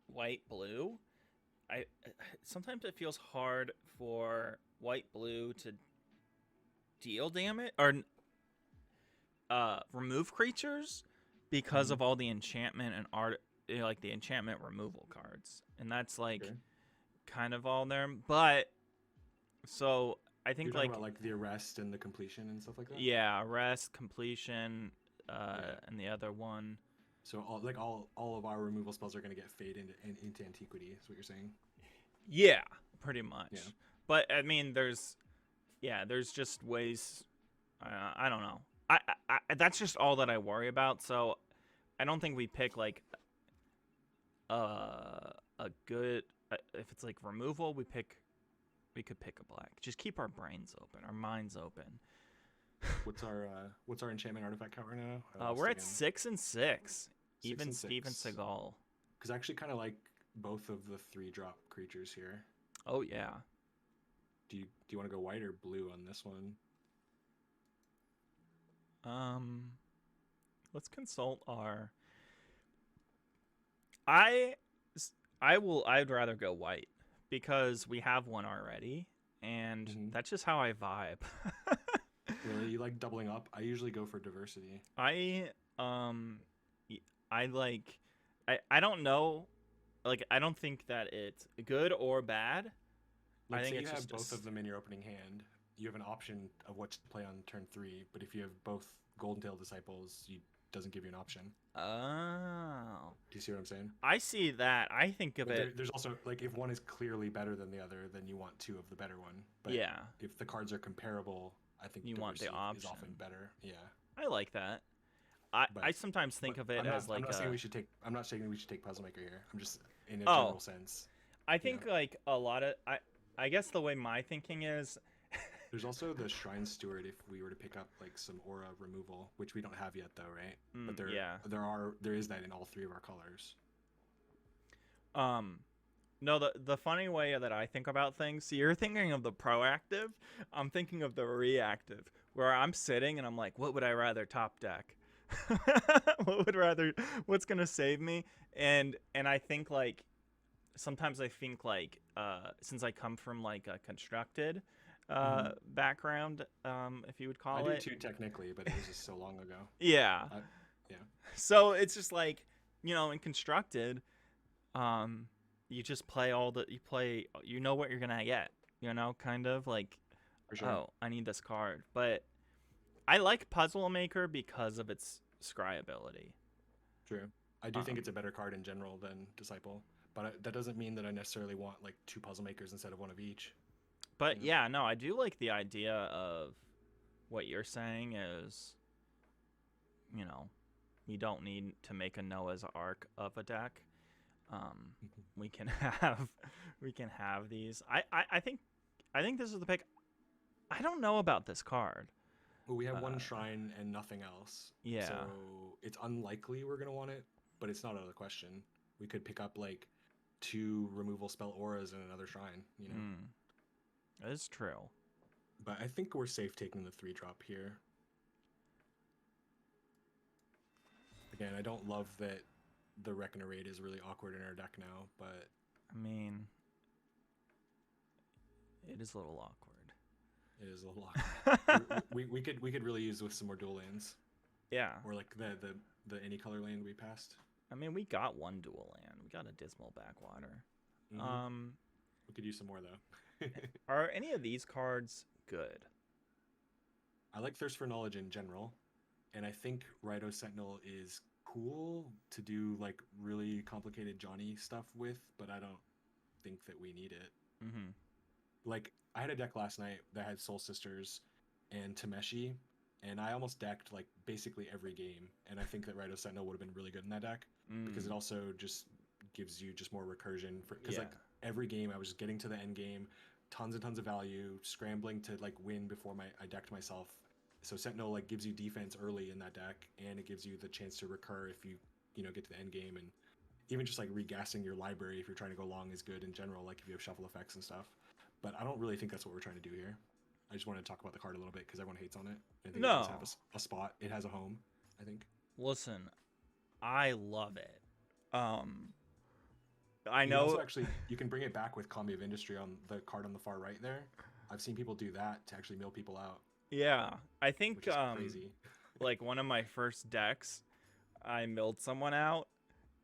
white blue. Sometimes it feels hard for white blue to deal damage or remove creatures because of all the enchantment and art, you know, like the enchantment removal cards, and that's like kind of all there. But so I think You're talking about like the arrest and the completion and stuff like that. Yeah, arrest, completion, and the other one. So all of our removal spells are going to get fade into antiquity. Is what you're saying? Yeah, pretty much. Yeah. But I mean, there's just ways. I don't know. I that's just all that I worry about. So I don't think we pick like a good. If it's like removal, we could pick a black. Just keep our brains open, our minds open. What's our enchantment artifact count right now? We're at 6 and 6. Even 6 and 6. Steven Seagal. Because I actually kind of like both of the 3-drop creatures here. Oh yeah. Do you want to go white or blue on this one? Let's consult our. I I'd rather go white because we have one already, and Hmm. that's just how I vibe. Really, you like doubling up? I usually go for diversity. I um y- I like I don't know, like I don't think that it's good or bad. I Like, think say you it's have just both of them in your opening hand, you have an option of what to play on turn 3. But if you have both Golden Tail Disciples, you doesn't give you an option. oh. Do you see what I'm saying? I see that. I think of But it. there's also like if one is clearly better than the other, then you want two of the better one. But Yeah, if the cards are comparable, I think you want the diversity is option. often better. Yeah. I like that. I But sometimes think of it I'm not as I'm like not saying a. we should take I'm not saying we should take Puzzle Maker here. I'm just in a Oh, general sense. I You know. think like a lot of I guess the way my thinking is. There's also the Shrine Steward if we were to pick up like some aura removal, which we don't have yet though, right? But Yeah. there is that in all 3 of our colors. Um, no, the funny way that I think about things. So you're thinking of the proactive. I'm thinking of the reactive, where I'm sitting and I'm like, what would I rather top deck? what would rather? What's gonna save me? And I think like sometimes I think like since I come from like a constructed Hmm. background, if you would I call do it. too technically, but it was just so long ago. Yeah. I, yeah, So it's just like, in constructed, um, you just play you know what you're gonna get, kind of like, for sure. oh, I need this card. But I like Puzzle Maker because of its scryability. True. I do think Um, it's a better card in general than Disciple, but that doesn't mean that I necessarily want like 2 puzzle makers instead of one of each. You but know. yeah, no, I do like the idea of what you're saying is, you know, you don't need to make a Noah's Ark of a deck. Um, Mhm. we can have we can have these. I think this is the pick. I don't know about this card. Well, we have one Uh, shrine and nothing else, yeah. so it's unlikely we're gonna want it, but it's not out of the question. We could pick up like 2 removal spell auras and another shrine. You know. Mm, that is true. But I think we're safe taking the 3-drop here. Again, I don't love that the Reckoner Raid is really awkward in our deck now, but I mean, it is a little awkward. it is a little awkward. We could really use with some more dual lands, Yeah. or like the any color land we passed. I mean, we got one dual land. We got a Dismal Backwater. Hmm. Um, We could use some more though. are any of these cards good? I like Thirst for Knowledge in general, and I think Rhino Sentinel is cool to do like really complicated Johnny stuff with, but I don't think that we need it. Mm-hmm. Like I had a deck last night that had Soul Sisters and Tameshi, and I almost decked like basically every game, and I think that Rhino Sentinel would have been really good in that deck because it Mm. also just gives you just more recursion for because Yeah. like every game I was just getting to the end game, tons and tons of value, scrambling to like win before I decked myself. So Sentinel like gives you defense early in that deck, and it gives you the chance to recur if you get to the end game, and even just like regassing your library if you're trying to go long is good in general, like if you have shuffle effects and stuff. But I don't really think that's what we're trying to do here. I just wanted to talk about the card a little bit because everyone hates on it. I think it does have No. a spot. It has a home, I think. Listen, I love it. Um, I You can also know. actually you can bring it back with Combi of Industry on the card on the far right there. I've seen people do that to actually mill people out, Yeah, I which think is crazy. like one of my first decks, I milled someone out,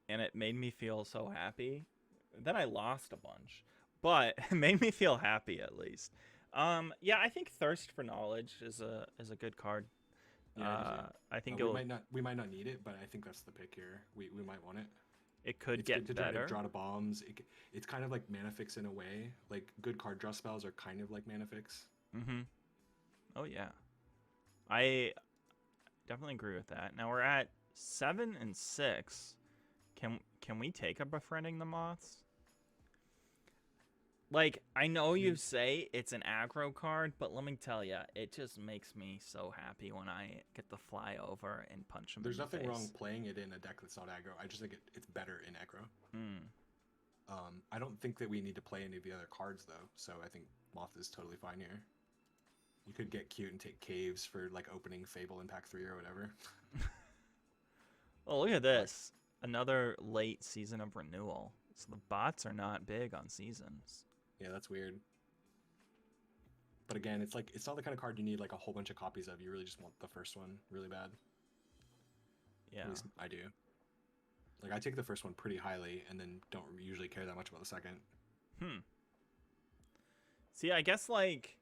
and it made me feel so happy. Then I lost a bunch, but it made me feel happy at least. Yeah, I think Thirst for Knowledge is a good card. Yeah, I do too. I think We might not need it, but I think that's the pick here. We might want it. it could It's good get to try to better. draw to bombs. It's kind of like mana fix in a way. Like good card draw spells are kind of like mana fix. Mm-hmm. Oh yeah, I definitely agree with that. Now we're at 7 and 6. Can we take a Befriending the Moths? Like, I know you say it's an aggro card, but let me tell you, it just makes me so happy when I get to fly over and punch him There's in the nothing face. wrong playing it in a deck that's not aggro. I just think it's better in aggro. Mm. I don't think that we need to play any of the other cards though, so I think Moth is totally fine here. You could get cute and take Caves for like opening Fable in pack 3 or whatever. Oh, look at this. Another late season of renewal. So the bots are not big on seasons. Yeah, that's weird. But again, it's like it's not the kind of card you need like a whole bunch of copies of. You really just want the first one really bad. Yeah. At least I do. Like I take the first one pretty highly and then don't usually care that much about the second. See, I guess like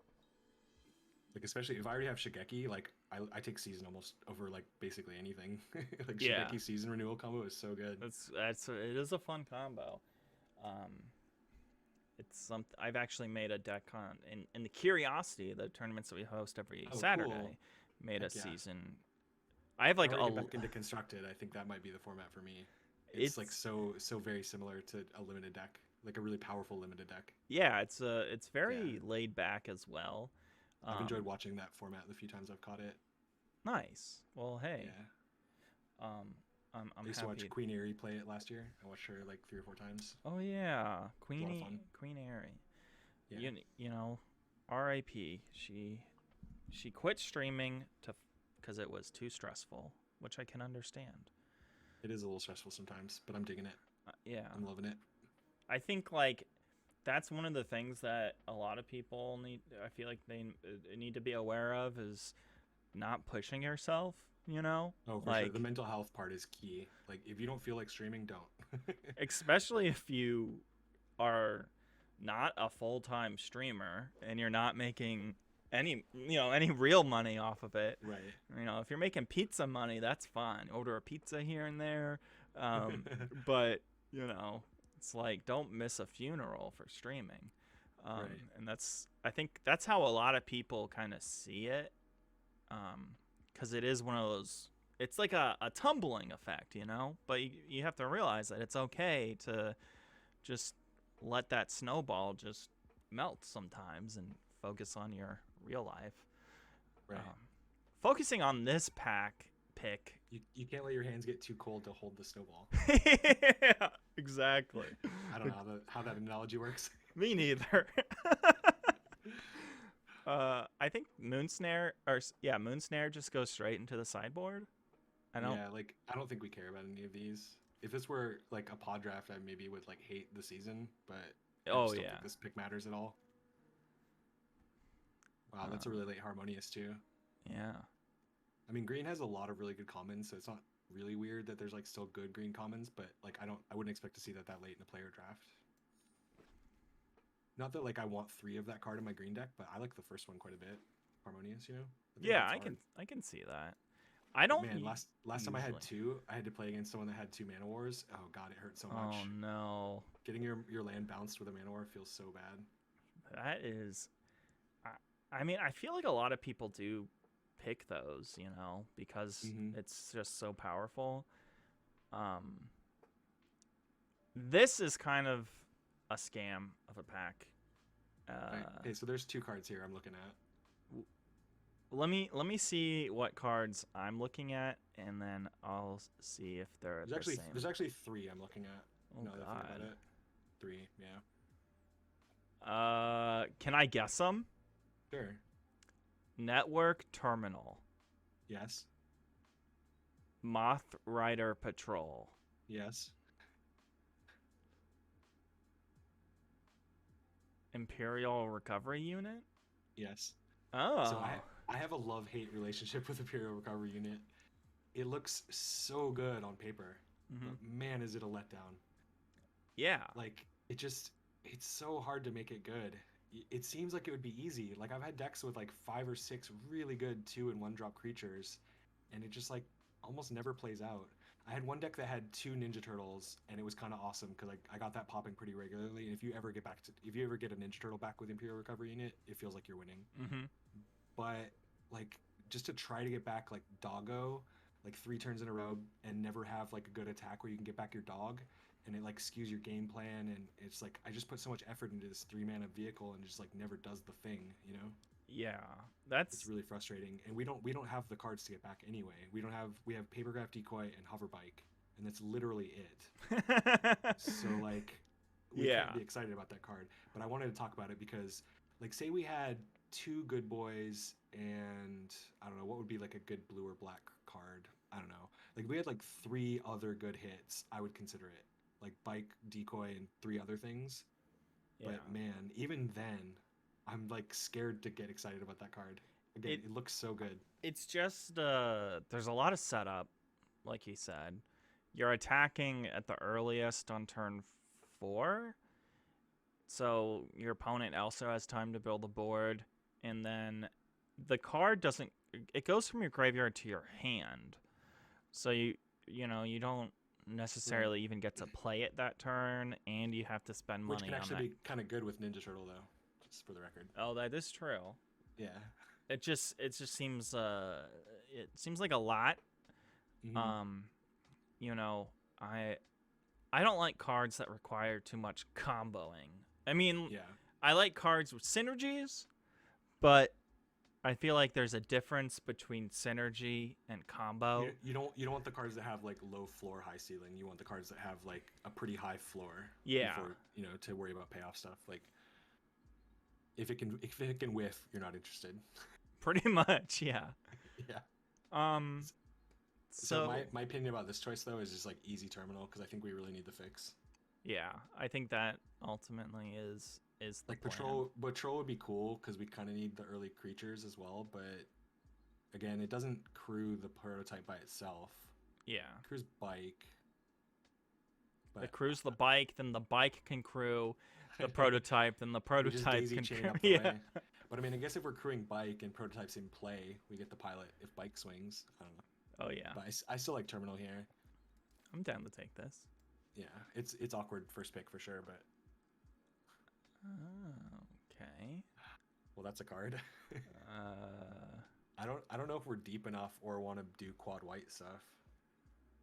especially if I already have Shigeki, like I take season almost over like basically anything. Like Yeah. Shigeki season renewal combo is so good. it is a fun combo. It's something I've actually made a deck on in the Curiosity, the tournaments that we host every Saturday. Cool. Made Heck a yeah. season. I have like I get back into Constructed. I think that might be the format for me. It's like so very similar to a limited deck, like a really powerful limited deck. Yeah, it's very laid back as well. I've enjoyed watching that format the few times I've caught it. Nice. Well, hey. Yeah. I'm used happy. to watch Queen Aerie play it last year. I watched her like 3 or 4 times. Oh yeah, Queen Aerie. Yeah. You know, R.I.P. She quit streaming because it was too stressful, which I can understand. It is a little stressful sometimes, but I'm digging it. Yeah. I'm loving it. I think like that's one of the things that a lot of people I feel like they need to be aware of is not pushing yourself, you know? Oh, for sure. The mental health part is key. Like if you don't feel like streaming, don't. Especially if you are not a full-time streamer and you're not making any real money off of it. Right. You know, if you're making pizza money, that's fine. Order a pizza here and there. But, you know, it's like don't miss a funeral for streaming. Right. And I think that's how a lot of people kind of see it. Because it is one of those, it's like a tumbling effect, you know? But you have to realize that it's okay to just let that snowball just melt sometimes and focus on your real life. Right. Focusing on this pick. You can't let your hands get too cold to hold the snowball. Yeah, exactly. I don't know how that analogy works. Me neither. I think Moonsnare just goes straight into the sideboard. I don't think we care about any of these. If this were like a pod draft, I maybe would like hate the season, but I just don't think this pick matters at all. Wow, that's a really late Harmonious too. Yeah. I mean, green has a lot of really good commons, so it's not really weird that there's like still good green commons, but like I wouldn't expect to see that late in a player draft. Not that like I want 3 of that card in my green deck, but I like the first one quite a bit. Harmonious, you know? Yeah, I can see that. I don't. Man, last time I had 2, I had to play against someone that had 2 Mana Wars. Oh god, it hurt so much. Oh no. Getting your land bounced with a Mana War feels so bad. That is. I mean, I feel like a lot of people do pick those, you know, because it's just so powerful. This is kind of a scam of a pack. Okay, so there's 2 cards here I'm looking at. Let me see what cards I'm looking at, and then I'll see if they're the same. There's actually 3 I'm looking at. Oh god. 3, yeah. Can I guess them? Sure. Network Terminal. Yes. Moth Rider Patrol. Yes. Imperial Recovery Unit. Yes. Oh. So I have a love-hate relationship with Imperial Recovery Unit. It looks so good on paper, but man, is it a letdown. Yeah. Like it's so hard to make it good. It seems like it would be easy. Like I've had decks with like 5 or 6 really good 2 and 1 drop creatures, and it just like almost never plays out. I had one deck that had 2 Ninja Turtles, and it was kind of awesome because I got that popping pretty regularly. And if you ever get a Ninja Turtle back with Imperial Recovery Unit, it feels like you're winning. But like just to try to get back like Doggo, like 3 turns in a row, and never have like a good attack where you can get back your dog, and it like skews your game plan, and it's like I just put so much effort into this 3-mana vehicle and just like never does the thing, you know? Yeah, it's really frustrating, and we don't have the cards to get back anyway. We have Papergraph Decoy and Hover Bike, and that's literally it. So like we Yeah. can't be excited about that card. But I wanted to talk about it because, like, say we had 2 good boys and I don't know what would be like a good blue or black card. I don't know. Like we had like 3 other good hits, I would consider it. Like bike, decoy, and 3 other things. Yeah. But man, even then, I'm like scared to get excited about that card. Again, it looks so good. It's just there's a lot of setup, like you said. You're attacking at the earliest on turn 4. So your opponent also has time to build a board, and then the card doesn't, it goes from your graveyard to your hand. So you don't necessarily even get to play it that turn, and you have to spend money Which can on actually that. be kind of good with Ninja Turtle though, just for the record. Oh, that is true. Yeah. It just seems it seems like a lot. Mhm. You know, I don't like cards that require too much comboing. I mean, Yeah. I like cards with synergies, but I feel like there's a difference between synergy and combo. You don't want the cards that have like low floor, high ceiling. You want the cards that have like a pretty high floor. Yeah. Before, to worry about payoff stuff. Like if it can whiff, you're not interested. Pretty much, yeah. Yeah. So my opinion about this choice though is just like easy terminal because I think we really need the fix. yeah, I think that ultimately is the Like plan. patrol would be cool because we kind of need the early creatures as well, but again, it doesn't crew the prototype by itself. Yeah. It crews bike. But it crews the bike, then the bike can crew the prototype, then the prototype can crew. Yeah. But I mean, I guess if we're crewing bike and prototypes in play, we get the pilot if bike swings. I don't know. Oh yeah. But I still like terminal here. I'm down to take this. Yeah, it's awkward first pick for sure, but. Oh, okay. Well, that's a card. I don't know if we're deep enough or want to do quad white stuff.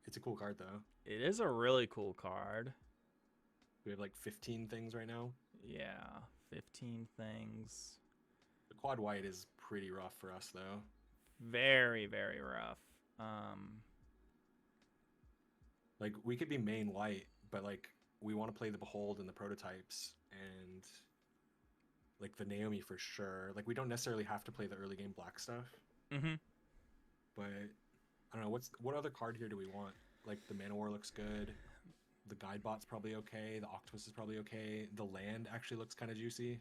It's a cool card though. It is a really cool card. We have like 15 things right now. Yeah, 15 things. The quad white is pretty rough for us though. Very, very rough. Like we could be main white, but like we want to play the Behold and the prototypes and like the Naomi for sure. Like we don't necessarily have to play the early game black stuff. Mm-hmm. But I don't know what other card here do we want? Like the Manowar looks good. The Guidebot's probably okay. The Octopus is probably okay. The land actually looks kind of juicy.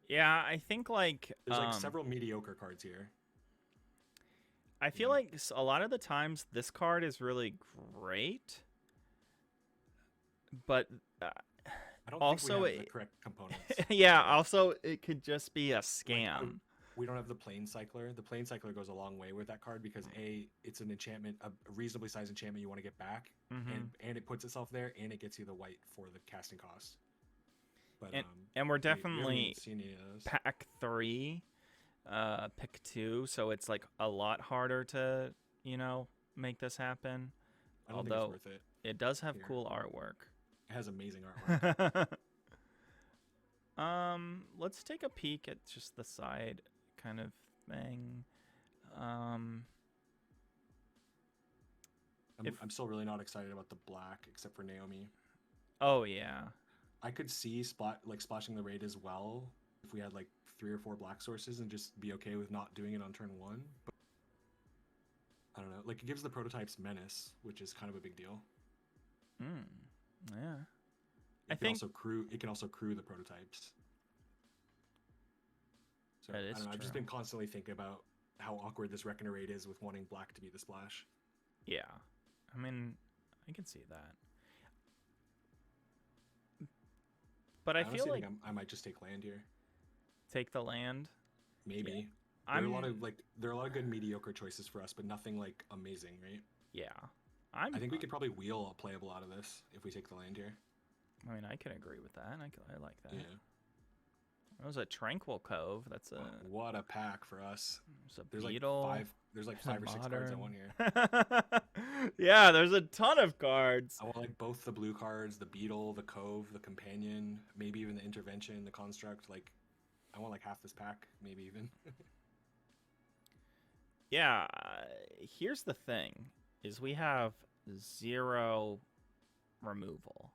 Yeah, I think like there's like several mediocre cards here. I feel like a lot of the times this card is really great, but I don't also think we have the correct components. Yeah, also it could just be a scam. Like, we don't have the Plane Cycler. The Plane Cycler goes a long way with that card because it's an enchantment, a reasonably sized enchantment you want to get back, and it puts itself there, and it gets you the white for the casting cost. But and we're definitely seen any of those. pack 3, pick 2, so it's like a lot harder to make this happen. I don't think it's worth it. It does have cool artwork. It has amazing artwork. Let's take a peek at just the side kind of thing. I'm still really not excited about the black, except for Naomi. Oh yeah. I could see splashing the raid as well if we had like 3 or 4 black sources and just be okay with not doing it on turn 1. But I don't know. Like it gives the prototypes menace, which is kind of a big deal. Yeah. It can also crew the prototypes. So that is I don't know, true. I've just been constantly thinking about how awkward this Reckoner raid is with wanting black to be the splash. Yeah. I mean, I can see that. But I feel like I might just take land here. Take the land. Maybe. Yeah. There are a lot of good mediocre choices for us, but nothing like amazing, right? Yeah. I think we could probably wheel a playable out of this if we take the land here. I mean, I can agree with that. I like that. Yeah. That was a Tranquil Cove. That's a what a pack for us. There's beetle. There's like 5 or 6 cards I want here. Yeah, there's a ton of cards. I want like both the blue cards, the beetle, the cove, the companion, maybe even the intervention, the construct. Like, I want like half this pack, maybe even. Yeah, here's the thing: is we have 0 removal.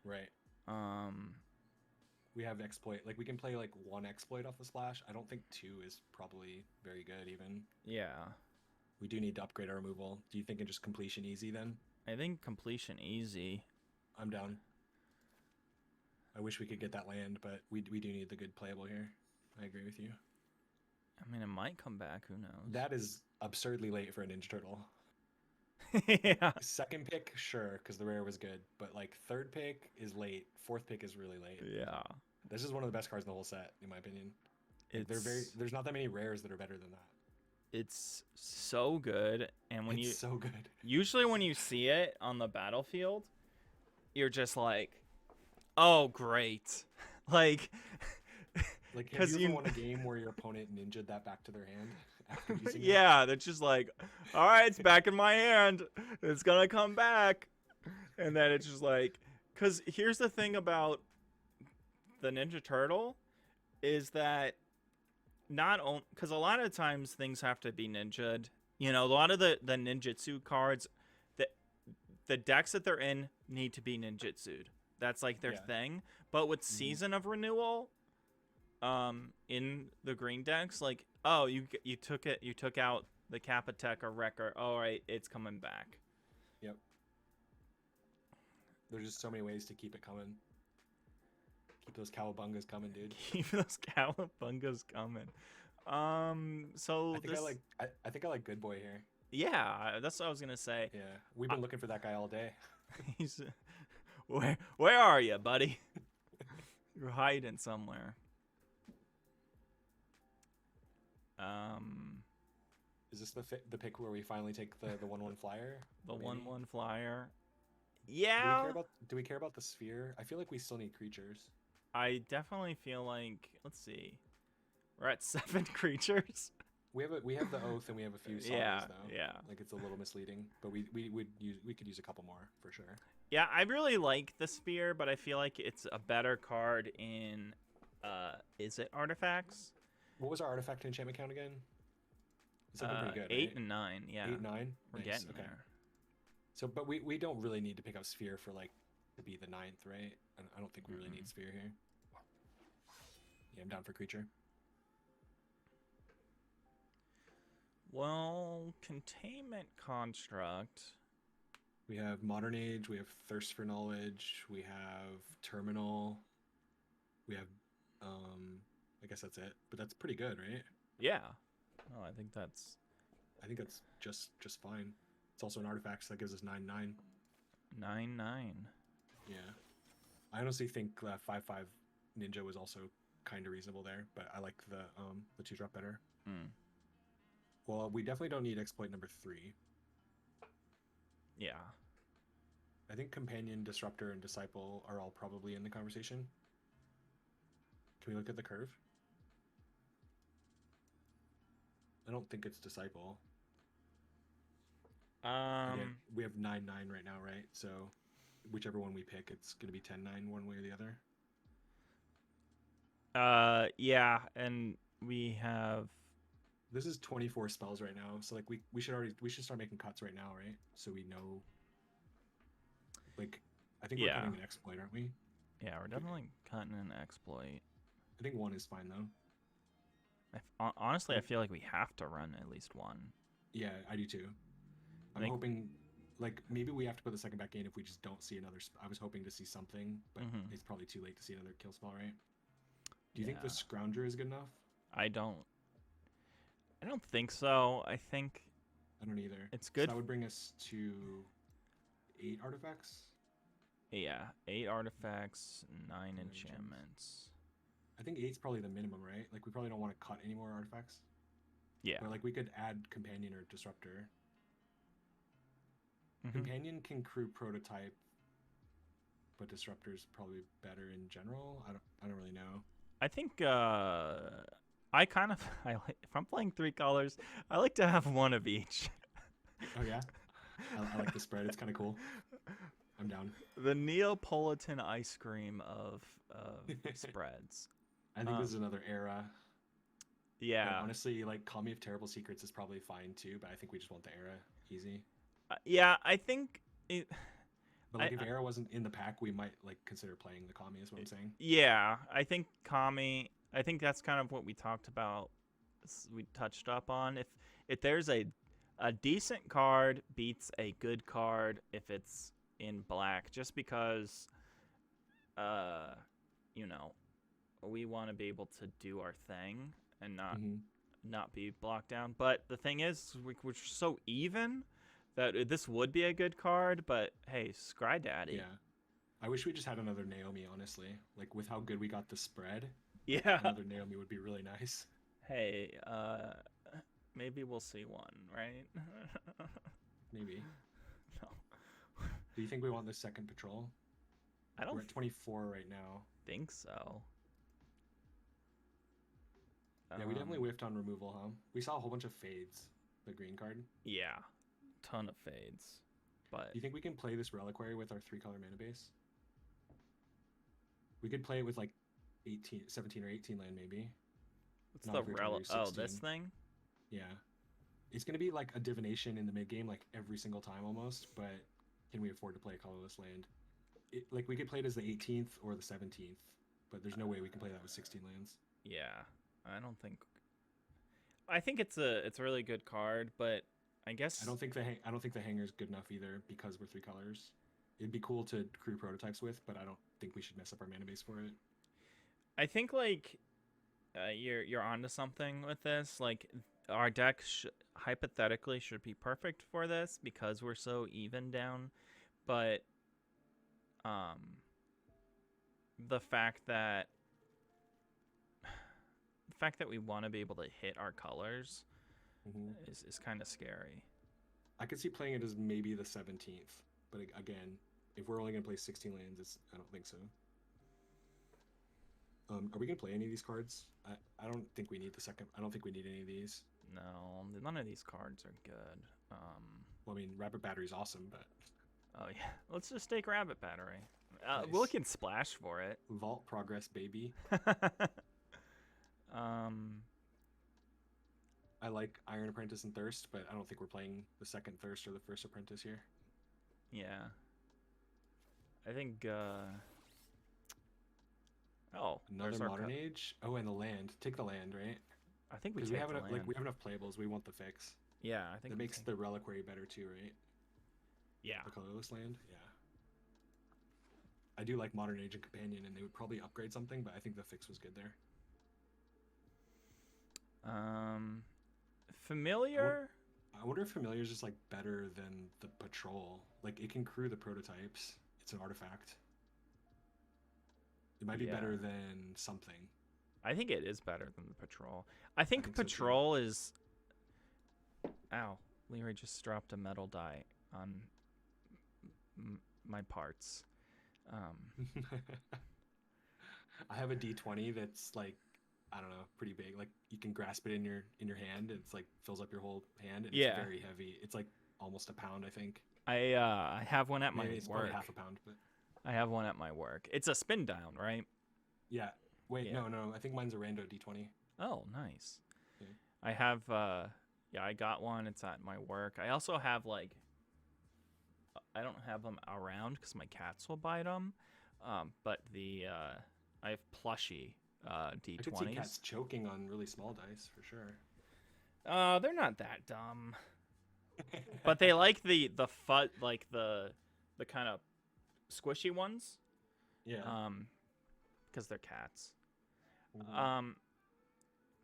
Right. Um, We have exploit. Like we can play like one exploit off the splash. I don't think two is probably very good even. yeah. We do need to upgrade our removal. Do you think in just completion easy then? I think completion easy. I'm down. I wish we could get that land, but we do need the good playable here. I agree with you. I mean, it might come back. Who knows? That is absurdly late for a Ninja Turtle. Yeah. Second pick, sure, because the rare was good, but like third pick is late. Fourth pick is really late. Yeah. This is one of the best cards in the whole set, in my opinion. Like, It's there's not that many rares that are better than that. it's so good, and when It's so good. usually when you see it on the battlefield, you're just like, oh great, like Like, have because you ever won a game where your opponent ninja'd that back to their hand after using it? yeah, they're just like, all right, it's back in my hand, it's gonna come back, and then it's just like, because here's the thing about the Ninja Turtle is that not only because a lot of times things have to be ninja'd. You know, a lot of the ninjutsu cards, the decks that they're in need to be ninjutsu'd. That's like their Yeah. thing. But with Season of Renewal, in the green decks, like, oh, you took out the Kappa-Tech or Wrecker. All right, it's coming back. Yep. There's just so many ways to keep it coming. Keep those cowabungas coming, dude. Keep those Cowabungas coming. So I think I like Good Boy here. yeah, that's what I was gonna say. Yeah, we've been looking for that guy all day. He's where are you, buddy? You're hiding somewhere. Is this the pick where we finally take the 1/1 flyer? The Maybe? 1/1 flyer. Do we Yeah, care about the sphere? I feel like we still need creatures. I definitely feel like, let's see, we're at 7 creatures. We have the oath and we have a few sagas Yeah, though. yeah. Like it's a little misleading, but we could use a couple more for sure. Yeah, I really like the spear, but I feel like it's a better card in, is it artifacts? What was our artifact and enchantment count again? It's looking pretty good. 8 right? and 9. Yeah, 8, 9. we're Nice, getting okay. there. So, but we don't really need to pick up sphere for like to be the 9th, right? I don't think we really need sphere here. Yeah, I'm down for creature. Well, containment construct. We have Modern Age, we have Thirst for Knowledge, we have Terminal, we have, I guess that's it. But that's pretty good, right? Yeah. Oh, I think that's just fine. It's also an artifact, so that gives us 9/9. 9/9. Yeah. I honestly think 5/5 Ninja was also kind of reasonable there, but I like the 2-drop better. Mm. Well, we definitely don't need exploit number 3. Yeah. I think Companion, Disruptor, and Disciple are all probably in the conversation. Can we look at the curve? I don't think it's Disciple. Again, we have 9/9 right now, right? So whichever one we pick, it's going to be 10/9 one way or the other. Yeah, and we have This is 24 spells right now, so like we should start making cuts right now, right? So we know. Like, I think we're cutting an exploit, aren't we? Yeah, we're definitely cutting an exploit. I think 1 is fine though. Honestly, I feel like we have to run at least 1. Yeah, I do too. I'm hoping, like, maybe we have to put the second back in if we just don't see another. I was hoping to see something, but it's probably too late to see another kill spell, right? Do you think the Scrounger is good enough? I don't think so. I think I don't either. it's good. So that would bring us to 8 artifacts. Yeah, 8 artifacts, 9 enchantments. I think 8's probably the minimum, right? Like, we probably don't want to cut any more artifacts. Yeah. But, like, we could add Companion or Disruptor. Companion can crew Prototype, but Disruptor's probably better in general. I don't really know. I think I like, if I'm playing 3 colors, I like to have 1 of each. Oh yeah, I like the spread. It's kind of cool. I'm down. The Neapolitan ice cream of spreads. I think this is another era. Yeah. But honestly, like, Call Me of Terrible Secrets is probably fine too, but I think we just want the era easy. Yeah, I think But like, if Era wasn't in the pack, we might like consider playing the Kami. Is what I'm saying. Yeah, I think Kami. I think that's kind of what we talked about. We touched up on if there's a decent card beats a good card if it's in black, just because you know, we want to be able to do our thing and not be blocked down. But the thing is, we're so even that this would be a good card. But hey, Scry Daddy. Yeah, I wish we just had another Naomi. Honestly, like with how good we got the spread. Yeah, another Naomi would be really nice. Hey, maybe we'll see one, right? Maybe. No. Do you think we want the second patrol? I don't. We're at 24 right now. Think so. Yeah, we definitely whiffed on removal, huh? We saw a whole bunch of fades. The green card. Yeah, ton of fades. But do you think we can play this reliquary with our 3-color mana base? We could play it with like 17 or 18 land maybe. What's the relic? Oh, this thing? Yeah. It's going to be like a divination in the mid game like every single time almost, but can we afford to play a colorless land? Like we could play it as the 18th or the 17th, but there's no way we can play that with 16 lands. Yeah. I think it's a really good card, but I guess I don't think the hanger's good enough either because we're 3 colors. It'd be cool to crew prototypes with, but I don't think we should mess up our mana base for it. I think like you're onto something with this. Like our deck hypothetically should be perfect for this because we're so even down, but the fact that we want to be able to hit our colors is kind of scary. I could see playing it as maybe the 17th, but again, if we're only going to play 16 lands, I don't think so. Are we going to play any of these cards? I don't think we need the second. I don't think we need any of these. No, none of these cards are good. Well, I mean, Rabbit Battery is awesome, but... Oh, yeah. Let's just take Rabbit Battery. Nice. We can splash for it. Vault Progress, baby. I like Iron Apprentice and Thirst, but I don't think we're playing the second Thirst or the first Apprentice here. Yeah. I think, Oh, another Modern Age? Oh, and the land. Take the land, right? I think we take the land. Like, we have enough playables. We want the fix. Yeah, I think that makes the Reliquary better too, right? Yeah. The colorless land? Yeah. I do like Modern Age and Companion, and they would probably upgrade something, but I think the fix was good there. Familiar? I wonder if Familiar is just like better than the Patrol. Like it can crew the prototypes. It's an artifact. It might be better than something. I think it is better than the Patrol. I think Patrol is... Ow. Leroy just dropped a metal die on my parts. I have a D20 that's like, I don't know, pretty big. Like you can grasp it in your hand. It's like fills up your whole hand. And it's very heavy. It's like almost a pound, I think. I have one at my it's work. Probably half a pound, but I have one at my work. It's a spin down, right? Yeah. Wait, no. I think mine's a rando D20. Oh, nice. Yeah. I have I got one. It's at my work. I also have like I don't have them around because my cats will bite them. But I have plushy D20s. I could see cats choking on really small dice for sure. They're not that dumb. But they like the like the kind of squishy ones. Yeah. Because they're cats. Mm-hmm.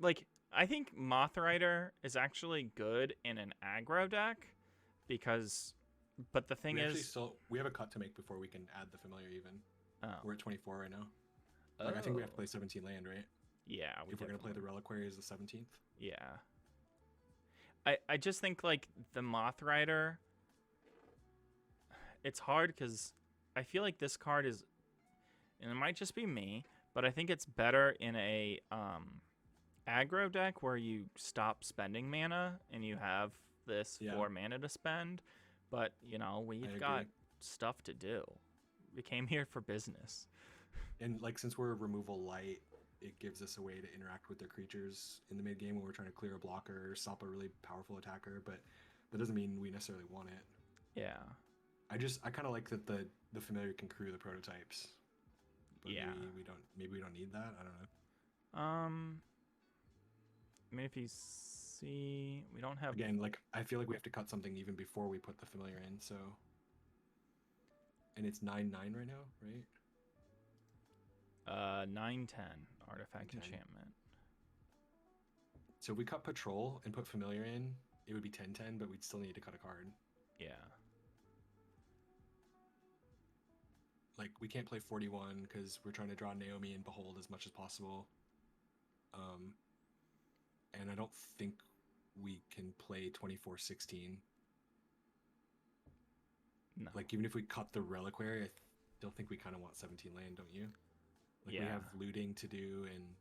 Like I think Mothrider is actually good in an aggro deck because. But the thing is, we have a cut to make before we can add the Familiar even. Oh. We're at 24 right now. Like, I think we have to play 17 land, right? Yeah. If we're going to play the Reliquary as the 17th. Yeah. I just think, like, the Mothrider, it's hard because I feel like this card is, and it might just be me, but I think it's better in a aggro deck where you stop spending mana and you have this 4 mana to spend. But, you know, we've got stuff to do. We came here for business. And, like, since we're removal light, it gives us a way to interact with their creatures in the mid-game when we're trying to clear a blocker or stop a really powerful attacker. But that doesn't mean we necessarily want it. Yeah. I kind of like that the familiar can crew the prototypes. But Yeah. maybe we don't need that. I don't know. I mean, if you see, we don't have. Again, like I feel like we have to cut something even before we put the familiar in. So, and it's 9/9 right now, right? 9/10 artifact 9/10. enchantment. So if we cut patrol and put familiar in, it would be 10/10, but we'd still need to cut a card. Yeah. Like we can't play 41 because we're trying to draw Naomi and Behold as much as possible. And I don't think we can play 24/16. No. Like even if we cut the reliquary, I still think we kind of want 17 land, don't you? Like Yeah. we have looting to do and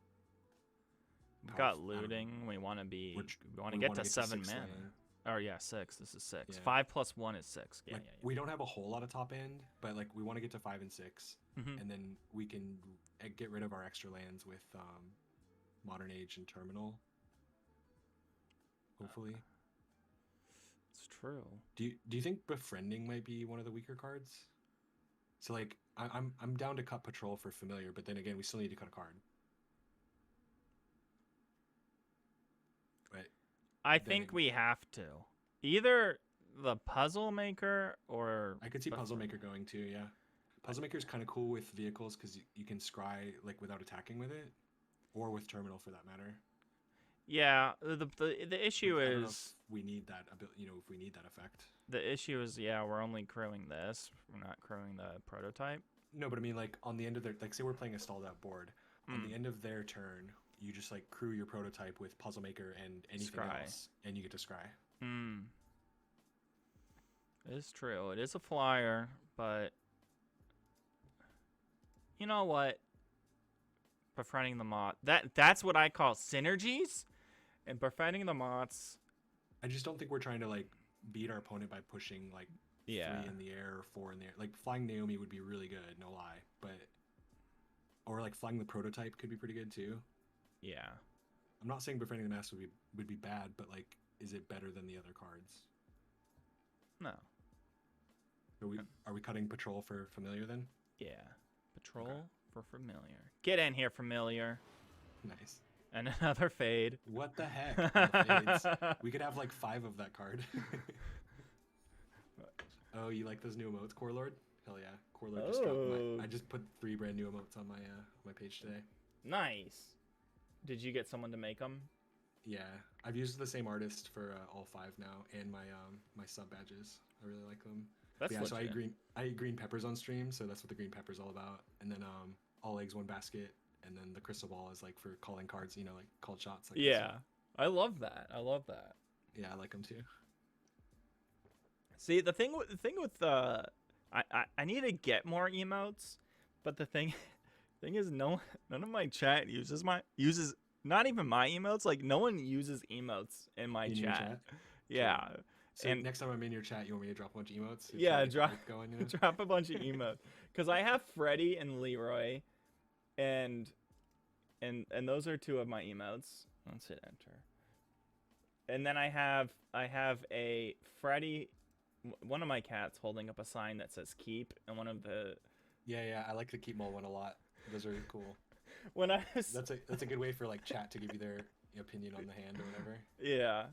We've got looting. We want to be. We want to get to 7 mana. Oh yeah, 6. This is 6. Yeah. 5 + 1 is 6. Yeah, like, yeah. We don't have a whole lot of top end, but like we want to get to 5 and 6, Mhm. and then we can get rid of our extra lands with Modern Age and Terminal. Hopefully. It's true. Do you think Befriending might be one of the weaker cards? So like I'm down to cut Patrol for familiar, but then again we still need to cut a card. Right. I think we have to. Either the Puzzle Maker or... I could see Puzzle Maker going too, yeah. Puzzle Maker is kind of cool with vehicles because you can scry like without attacking with it, or with Terminal for that matter. Yeah, the issue I don't know is... if we need that if we need that effect. The issue is, yeah, we're only crewing this. We're not crewing the prototype. No, but I mean like on the end of their... Like say we're playing a stalled out board. On the end of their turn, you just like crew your prototype with Puzzle Maker and anything else, and you get to scry. It is true. It is a flyer, but you know what? Befriending the Moth. That's what I call synergies. And befriending the Moths. I just don't think we're trying to like beat our opponent by pushing like 3 in the air or 4 in the air. Like flying Naomi would be really good, no lie. But or like flying the prototype could be pretty good too. Yeah. I'm not saying befriending the Mass would be bad, but like, is it better than the other cards? No. Are we cutting Patrol for familiar then? Yeah. Patrol for familiar. Get in here, familiar. Nice. And another fade. What the heck? We could have like 5 of that card. Oh, you like those new emotes, Core Lord? Hell yeah. Core Lord just dropped I just put 3 brand new emotes on my page today. Nice. Did you get someone to make them? Yeah, I've used the same artist for all 5 now, and my my sub badges. I really like them. That's yeah. legit. So I eat green peppers on stream, so that's what the green pepper's all about. And then all eggs one basket, and then the crystal ball is like for calling cards, like called shots. Like yeah, I love that. I love that. Yeah, I like them too. See, the thing with I need to get more emotes, but the thing is none of my chat uses not even my emotes. Like no one uses emotes in my chat. Yeah. So and next time I'm in your chat, you want me to drop a bunch of emotes? Yeah, drop going, drop a bunch of emotes because I have Freddy and Leroy, and those are 2 of my emotes. Let's hit enter. And then I have a Freddy, one of my cats holding up a sign that says keep, and one of the yeah, I like the keep mole one a lot. Those are cool. When I was... that's a good way for like chat to give you their opinion on the hand or whatever. Yeah.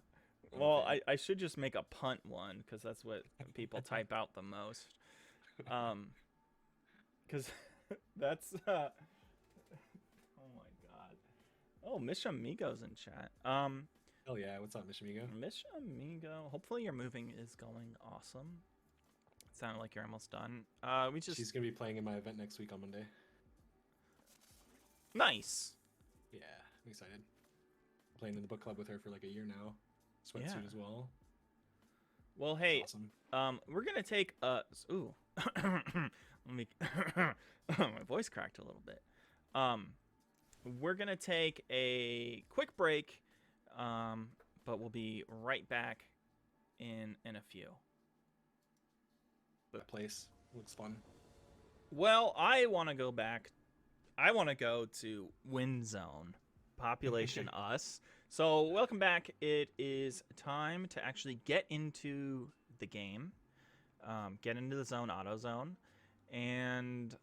Well, I should just make a punt one because that's what people type out the most. Because that's oh my god. Oh, Mish Amigo's in chat. Hell yeah, what's up, Mish Amigo? Mish Amigo. Hopefully your moving is going awesome. It sounded like you're almost done. She's gonna be playing in my event next week on Monday. Nice. Yeah, I'm excited. Playing in the book club with her for like a year now. Sweatsuit as well. Well, hey, awesome. We're gonna take ooh, let me. My voice cracked a little bit. We're gonna take a quick break, but we'll be right back in a few. That place looks fun. Well, I want to go back. I want to go to Wind Zone, population us. So welcome back. It is time to actually get into the game. get into the zone, auto zone, and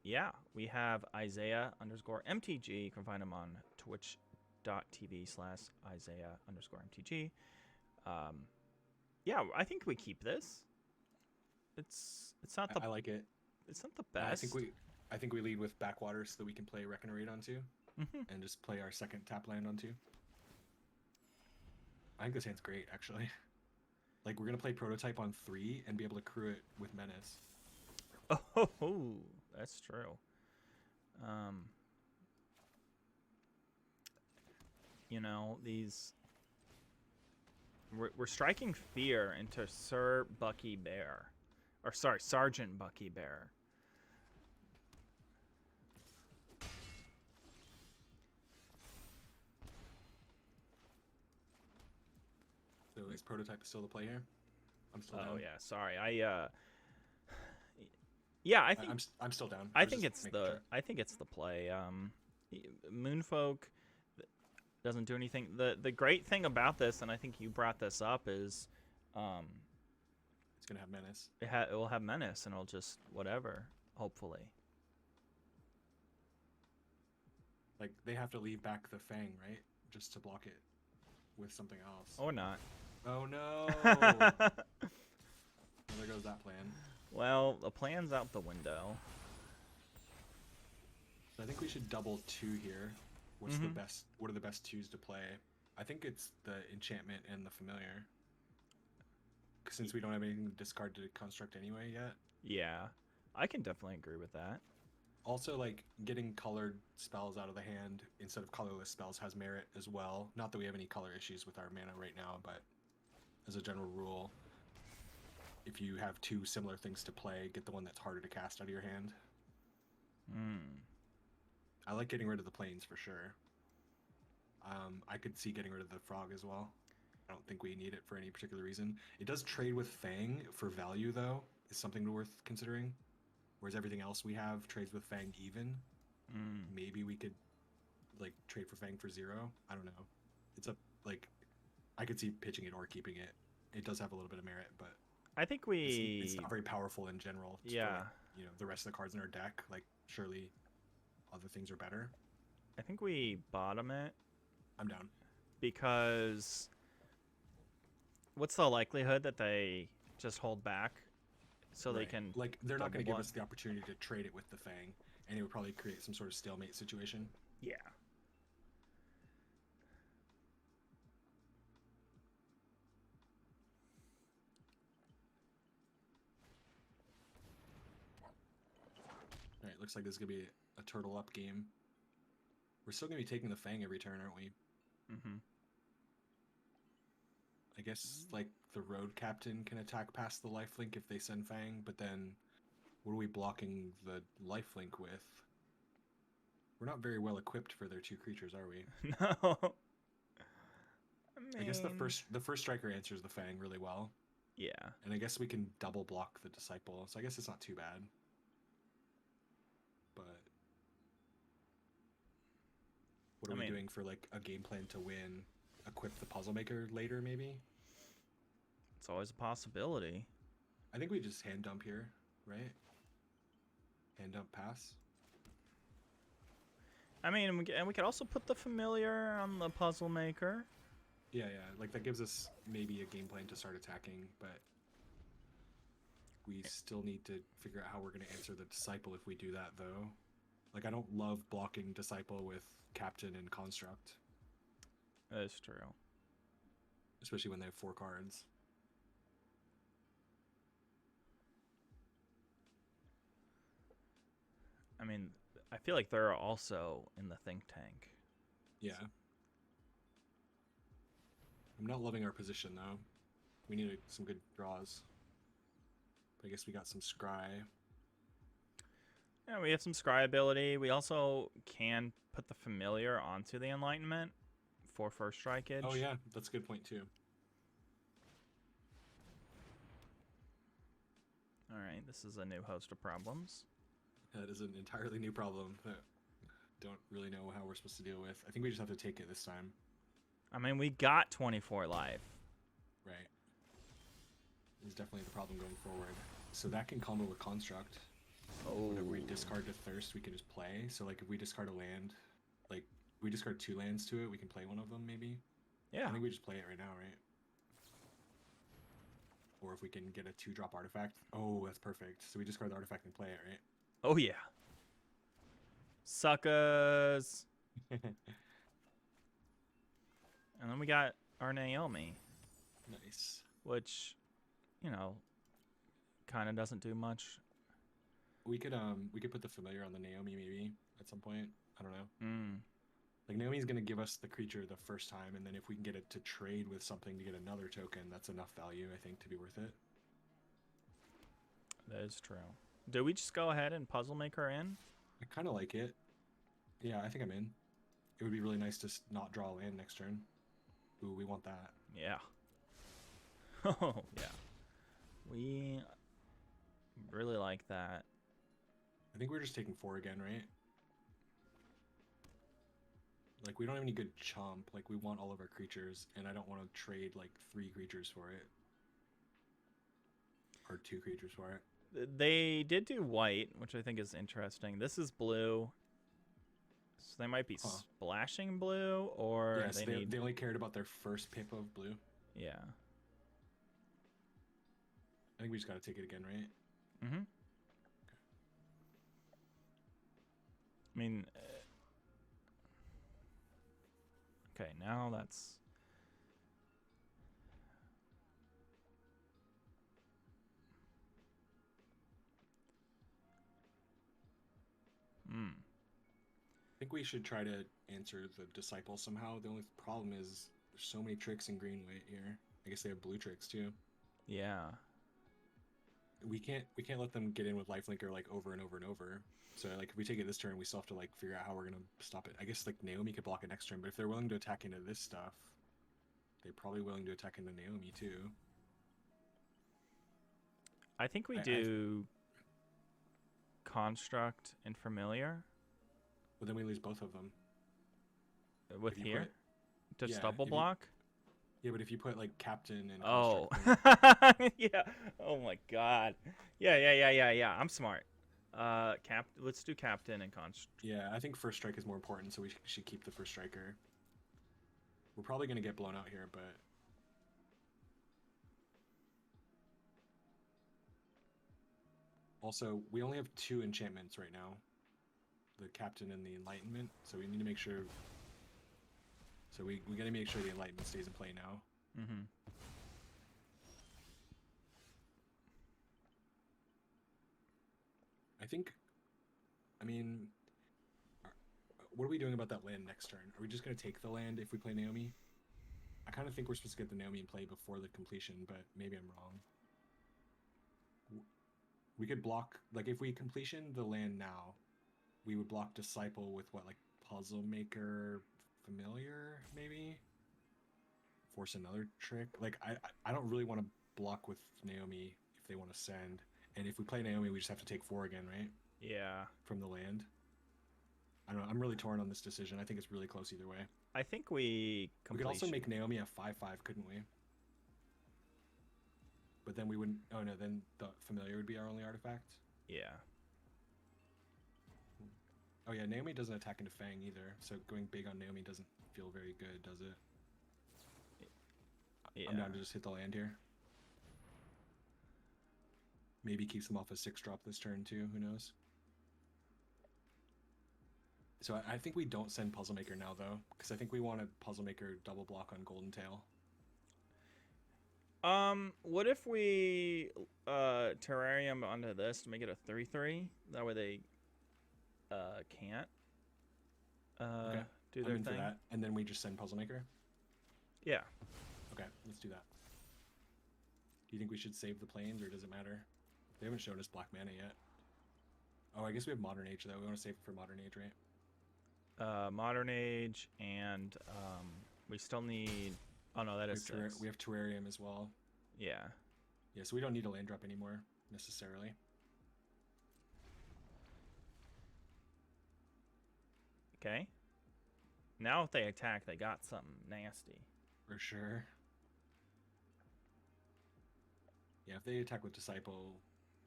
yeah, we have Isaiah_MTG. You can find him on twitch.tv/Isaiah_MTG. Yeah, I think we keep this. It's not the I like it. It's not the best. I think we lead with Backwater so that we can play Wreck and Raid on 2 and just play our second tap land on 2. I think this hand's great, actually. Like, we're gonna play Prototype on 3 and be able to crew it with Menace. Oh, that's true. You know, these we're striking fear into Sir Bucky Bear, or sorry, Sergeant Bucky Bear. So is Prototype still the play here? I'm still down. Oh yeah, sorry. Yeah, I think I'm still down. I think it's the play. Moonfolk doesn't do anything. The great thing about this, and I think you brought this up, is it's gonna have Menace. It will have Menace, and it'll just whatever. Hopefully. Like, they have to leave back the Fang, right? Just to block it with something else. Or not. Oh no! Well, there goes that plan. Well, the plan's out the window. I think we should double 2 here. What's the best? What are the best 2s to play? I think it's the Enchantment and the Familiar. Since we don't have anything to discard to construct anyway yet. Yeah, I can definitely agree with that. Also, like, getting colored spells out of the hand instead of colorless spells has merit as well. Not that we have any color issues with our mana right now, but as a general rule, if you have 2 similar things to play, get the one that's harder to cast out of your hand. I like getting rid of the planes for sure. I could see getting rid of the frog as well. I don't think we need it for any particular reason. It does trade with Fang for value, though, is something worth considering. Whereas everything else we have trades with Fang even. Maybe we could, like, trade for Fang for 0. I don't know. It's I could see pitching it or keeping it. It does have a little bit of merit, but I think it's not very powerful in general. Yeah. For, like, you know, the rest of the cards in our deck, like, surely other things are better. I think we bottom it. I'm down. Because what's the likelihood that they just hold back so they can... Like, they're not going to give us the opportunity to trade it with the Fang, and it would probably create some sort of stalemate situation. Yeah. Alright, looks like this is going to be a turtle up game. We're still going to be taking the Fang every turn, aren't we? I guess, like, the road captain can attack past the lifelink if they send Fang, but then what are we blocking the lifelink with? We're not very well equipped for their 2 creatures, are we? No. I guess the first striker answers the Fang really well. Yeah. And I guess we can double block the Disciple, so I guess it's not too bad. But what are we doing for, like, a game plan to win? Equip the Puzzle Maker later, maybe? It's always a possibility. I think we just hand dump here, right? Hand dump pass. I mean, we could also put the Familiar on the Puzzle Maker. Yeah, like, that gives us maybe a game plan to start attacking, but we still need to figure out how we're going to answer the Disciple if we do that, though. Like, I don't love blocking Disciple with Captain and Construct. That's true. Especially when they have 4 cards. I mean, I feel like they're also in the think tank. Yeah. I'm not loving our position, though. We need some good draws. But I guess we got some Scry. Yeah, we have some Scry ability. We also can put the Familiar onto the Enlightenment for first strikeage. Oh, yeah. That's a good point, too. Alright, this is a new host of problems. That is an entirely new problem that don't really know how we're supposed to deal with. I think we just have to take it this time. I mean, we got 24 life. Right. is definitely the problem going forward. So that can combo with Construct. Oh. Whenever we discard to Thirst, we can just play. So like if we discard a land, like we discard 2 lands to it, we can play one of them maybe. Yeah. I think we just play it right now, right? Or if we can get a 2-drop artifact. Oh, that's perfect. So we discard the artifact and play it, right? Oh yeah. Suckers. And then we got our Naomi, Nice. which, you know, kind of doesn't do much. We could put the familiar on the Naomi maybe at some point. I don't know. Mm. Like Naomi's gonna give us the creature the first time, and then if we can get it to trade with something to get another token, that's enough value, I think, to be worth it. That is true. Do we just go ahead and puzzle make her in? I kind of like it. Yeah, I think I'm in. It would be really nice to not draw a land next turn. Ooh, we want that. Yeah. Oh, yeah. We really like that. I think we're just taking 4 again, right? Like, we don't have any good chump. Like, we want all of our creatures, and I don't want to trade, like, 3 creatures for it. Or 2 creatures for it. They did do white, which I think is interesting. This is blue. So they might be splashing blue, or yes, they only cared about their first pip of blue. Yeah. I think we just got to take it again, right? Mm-hmm. I mean... okay, now that's... I think we should try to answer the Disciple somehow. The only problem is there's so many tricks in green white here. I guess they have blue tricks too. Yeah. We can't let them get in with Lifelinker like over and over and over. So like if we take it this turn, we still have to like figure out how we're gonna stop it. I guess like Naomi could block it next turn, but if they're willing to attack into this stuff, they're probably willing to attack into Naomi too. I think we do Construct and Familiar. But then we lose both of them. With here? Just yeah, double block? Yeah, but if you put like Captain and oh. Yeah. Oh my god. Yeah. I'm smart. Let's do Captain and Construct. Yeah, I think first strike is more important, so we should keep the first striker. We're probably gonna get blown out here, but also we only have 2 enchantments right now. The Captain and the Enlightenment, so we need to make sure. So we gotta make sure the Enlightenment stays in play now. Mm-hmm. I mean, what are we doing about that land next turn? Are we just gonna take the land if we play Naomi? I kind of think we're supposed to get the Naomi in play before the completion, but maybe I'm wrong. We could block, like if we completion the land now, we would block Disciple with what, like Puzzle Maker, Familiar, maybe? Force another trick? Like, I don't really want to block with Naomi if they want to send. And if we play Naomi, we just have to take 4 again, right? Yeah. From the land. I don't know. I'm really torn on this decision. I think it's really close either way. I think we could also make Naomi a 5/5, couldn't we? But then we wouldn't... Oh, no. Then the Familiar would be our only artifact? Yeah. Oh, yeah. Naomi doesn't attack into Fang either. So going big on Naomi doesn't feel very good, does it? Yeah. I'm down to just hit the land here. Maybe keeps them off a 6-drop this turn, too. Who knows? So I think we don't send Puzzle Maker now, though. Because I think we want a Puzzle Maker double block on Golden Tail. What if we terrarium onto this to make it a 3/3? That way they can't okay. do their I'm in thing. For that. And then we just send Puzzle Maker? Yeah. Okay, let's do that. Do you think we should save the planes, or does it matter? They haven't shown us black mana yet. Oh, I guess we have Modern Age, though. We want to save it for Modern Age, right? Modern Age, and we still need... Oh, no, that is 6. We have Terrarium as well. Yeah. Yeah, so we don't need a land drop anymore, necessarily. Okay. Now if they attack, they got something nasty. For sure. Yeah, if they attack with Disciple,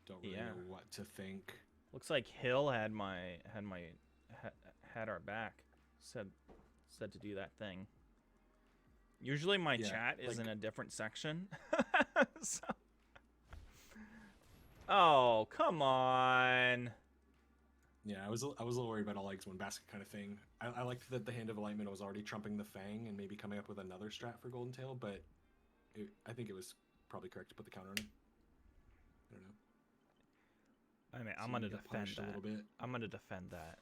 don't really Yeah. know what to think. Looks like Hill had ha, had our back. Said to do that thing. Usually my Yeah, chat is like in a different section. So... Oh, come on. yeah, I was a little worried about all eggs one basket kind of thing. I liked that the Hand of Enlightenment was already trumping the Fang and maybe coming up with another strat for Golden Tail, but I think it was probably correct to put the counter on it. I don't know. I mean, I'm See, going to we got defend punished a that. little bit. I'm going to defend that.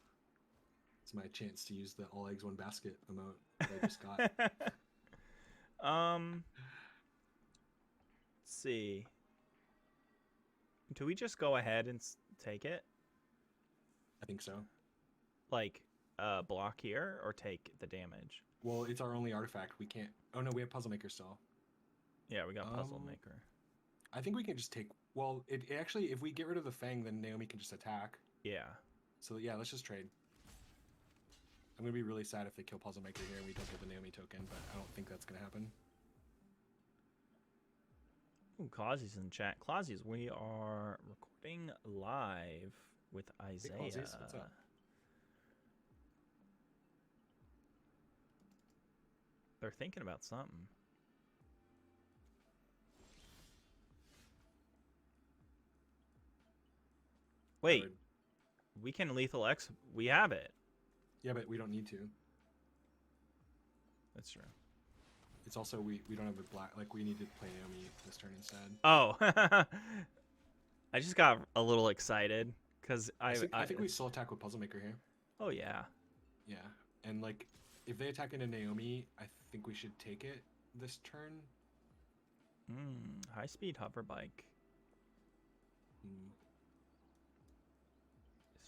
It's my chance to use the all eggs one basket emote that I just got. Let's see. Do we just go ahead and take it? I think so. Like, block here or take the damage? Well, it's our only artifact. We can't. Oh no, we have Puzzle Maker still. Yeah, we got Puzzle Maker. I think we can just take. Well, it actually, if we get rid of the Fang, then Naomi can just attack. Yeah. So yeah, let's just trade. I'm gonna be really sad if they kill Puzzle Maker here and we don't get the Naomi token, but I don't think that's gonna happen. Ooh, Clausy's in chat. Clausy's, we are recording live with Isaiah. Hey, Clausius, what's up? They're thinking about something. Wait, we can lethal X. We have it. Yeah, but we don't need to. That's true. It's also we don't have a black. Like we need to play Naomi this turn instead. Oh, I just got a little excited because I think we still attack with Puzzle Maker here. Oh yeah. Yeah, and like if they attack into Naomi, I think we should take it this turn. High speed hover bike.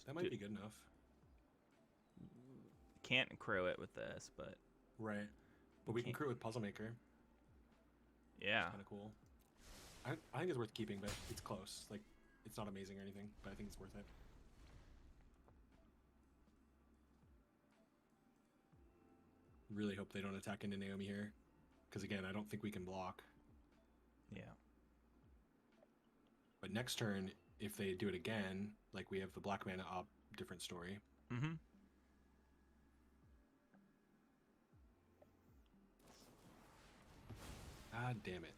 That might be good enough. Can't crew it with this, but right. But we can crew with Puzzle Maker. Yeah. Kind of cool. I think it's worth keeping, but it's close. Like it's not amazing or anything, but I think it's worth it. Really hope they don't attack into Naomi here, because again, I don't think we can block. Yeah. But next turn, if they do it again, like we have the black mana op, different story. Mm-hmm. God damn it.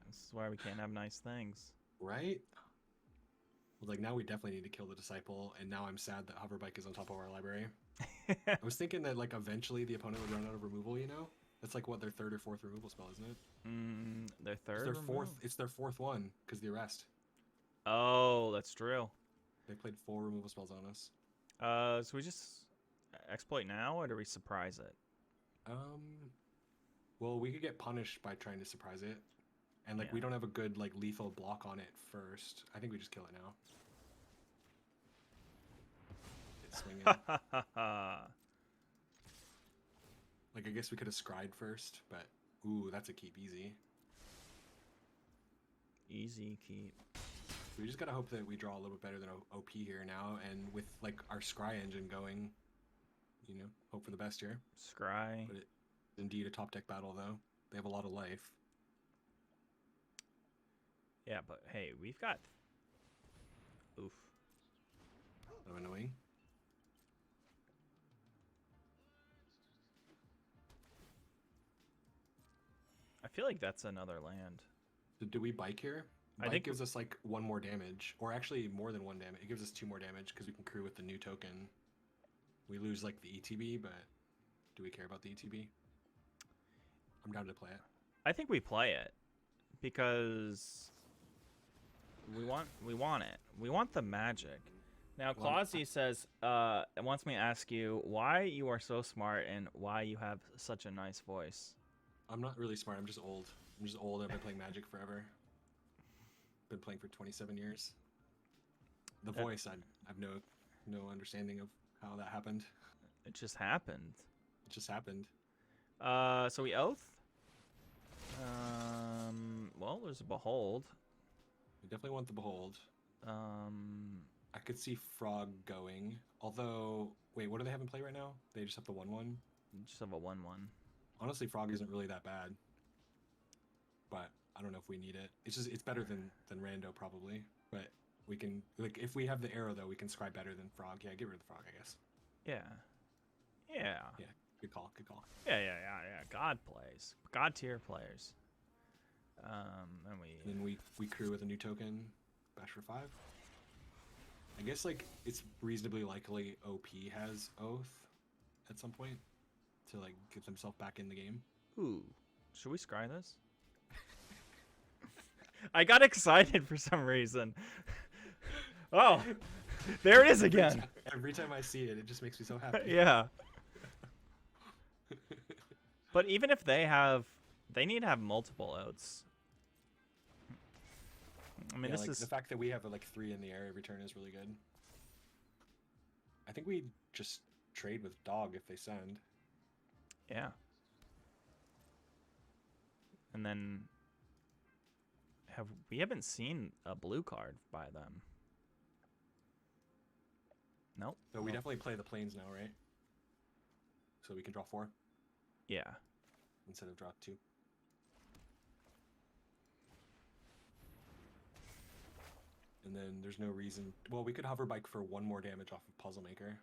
This is why we can't have nice things. Right? Well, like now we definitely need to kill the Disciple, and now I'm sad that Hoverbike is on top of our library. I was thinking that like eventually the opponent would run out of removal, you know? That's like what, their third or fourth removal spell, isn't it? Their third? It's their fourth. It's their fourth one, because the arrest. Oh, that's true. They played 4 removal spells on us. So we just exploit now, or do we surprise it? Well, we could get punished by trying to surprise it. And like we don't have a good like lethal block on it first. I think we just kill it now. It's swinging. Like I guess we could have scried first, but ooh, that's a keep easy. Easy keep. We just gotta hope that we draw a little bit better than OP here now, and with like our scry engine going, you know, hope for the best here. Scry. But it's indeed a top deck battle though. They have a lot of life. Yeah, but hey, we've got... Oof. Kind of annoying. I feel like that's another land. Do we bike here? I think gives us like 1 more damage, or actually more than 1 damage. It gives us 2 more damage because we can crew with the new token. We lose like the ETB, but do we care about the ETB? I'm down to play it. I think we play it because we want it. We want the magic. Now, Clausy says, wants me to ask you why you are so smart and why you have such a nice voice. I'm not really smart. I'm just old. I'm just old. I've been playing Magic forever. Been playing for 27 years. The voice, I've no understanding of how that happened. It just happened. It just happened. So we oath. Well, there's a behold. We definitely want the behold. I could see Frog going. Although, wait, what do they have in play right now? They just have the 1/1. You just have a 1/1. Honestly, Frog isn't really that bad. But I don't know if we need it. It's better than Rando probably, but we can like if we have the arrow though, we can scry better than Frog. Yeah, get rid of the Frog, I guess. Yeah. Yeah. Yeah, good call, good call. Yeah. God plays. God tier players. And then we crew with a new token, bash for 5. I guess like it's reasonably likely OP has Oath at some point to like get himself back in the game. Ooh, should we scry this? I got excited for some reason. Oh, there it is again. Every time I see it, it just makes me so happy. Yeah. But even if they need to have multiple oats. I mean, yeah, this like, is the fact that we have like 3 in the air every turn is really good. I think we just trade with Dog if they send. Yeah. And then we haven't seen a blue card by them. Nope. So we definitely play the planes now, right? So we can draw 4 Yeah. instead of draw 2. And then there's no reason. Well, we could hover bike for 1 more damage off of Puzzle Maker.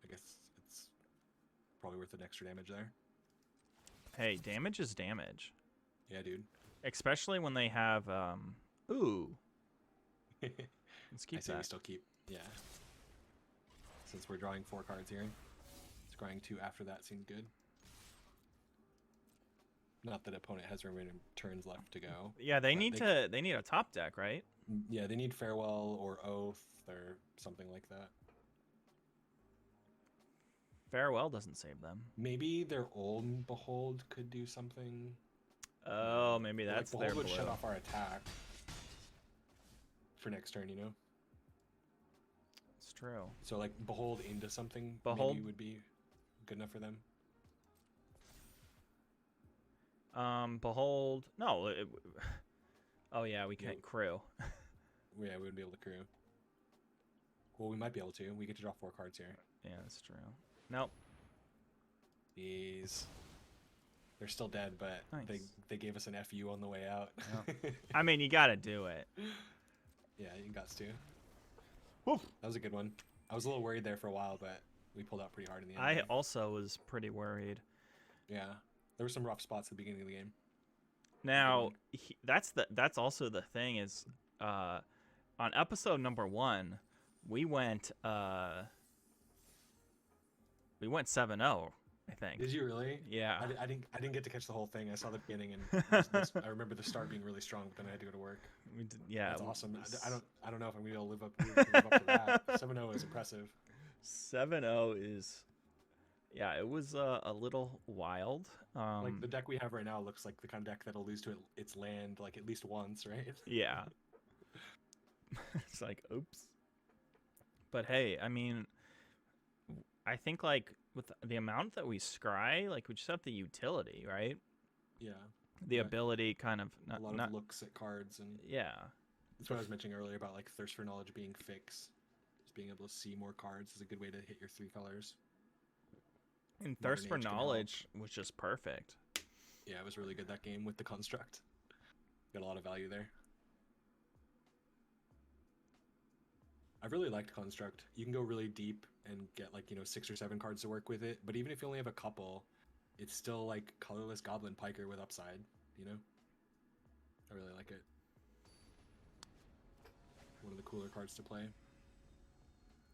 I guess it's probably worth an extra damage there. Hey, damage is damage. Yeah, dude. Especially when they have ooh. Let's keep I say that. we still keep. Yeah. Since we're drawing 4 cards here, scrying 2 after that seems good. Not that opponent has remaining turns left to go. Yeah, they need a top deck, right? Yeah, they need Farewell or Oath or something like that. Farewell doesn't save them. Maybe their old Behold could do something. Oh, maybe that's like, their Behold would blue. shut off our attack for next turn, you know? It's true. So like Behold into something Behold maybe would be good enough for them. Behold. No. Oh yeah, we can't crew. Yeah, we wouldn't be able to crew. Well, we might be able to. We get to draw 4 cards here. Yeah, that's true. Nope. These. They're still dead, but Nice. they gave us an FU on the way out. I mean, you gotta do it. Yeah, you got to. Woof. That was a good one. I was a little worried there for a while, but we pulled out pretty hard in the end. I also was pretty worried. Yeah, there were some rough spots at the beginning of the game. Now, that's also the thing is, on episode number 1, we went 7-0, I think. Did you really? Yeah. I didn't get to catch the whole thing. I saw the beginning, and I remember the start being really strong, but then I had to go to work. We did, yeah. That's awesome. I don't know if I'm gonna be able to live up to that. 7-0 is impressive. 7-0 is, yeah, it was a little wild. Like the deck we have right now looks like the kind of deck that'll lose to its land like at least once, right? Yeah. It's like, oops. But hey, I mean, I think like with the amount that we scry, like we just have the utility, right? Yeah. The ability kind of A lot of looks at cards and yeah. That's what I was mentioning earlier about like Thirst for Knowledge being fixed. Just being able to see more cards is a good way to hit your 3 colors. And Thirst for Knowledge was just perfect. Yeah, it was really good that game with the construct. Got a lot of value there. I really liked construct. You can go really deep and get like, 6 or 7 cards to work with it, but even if you only have a couple, it's still like colorless Goblin Piker with upside, you know? I really like it. One of the cooler cards to play.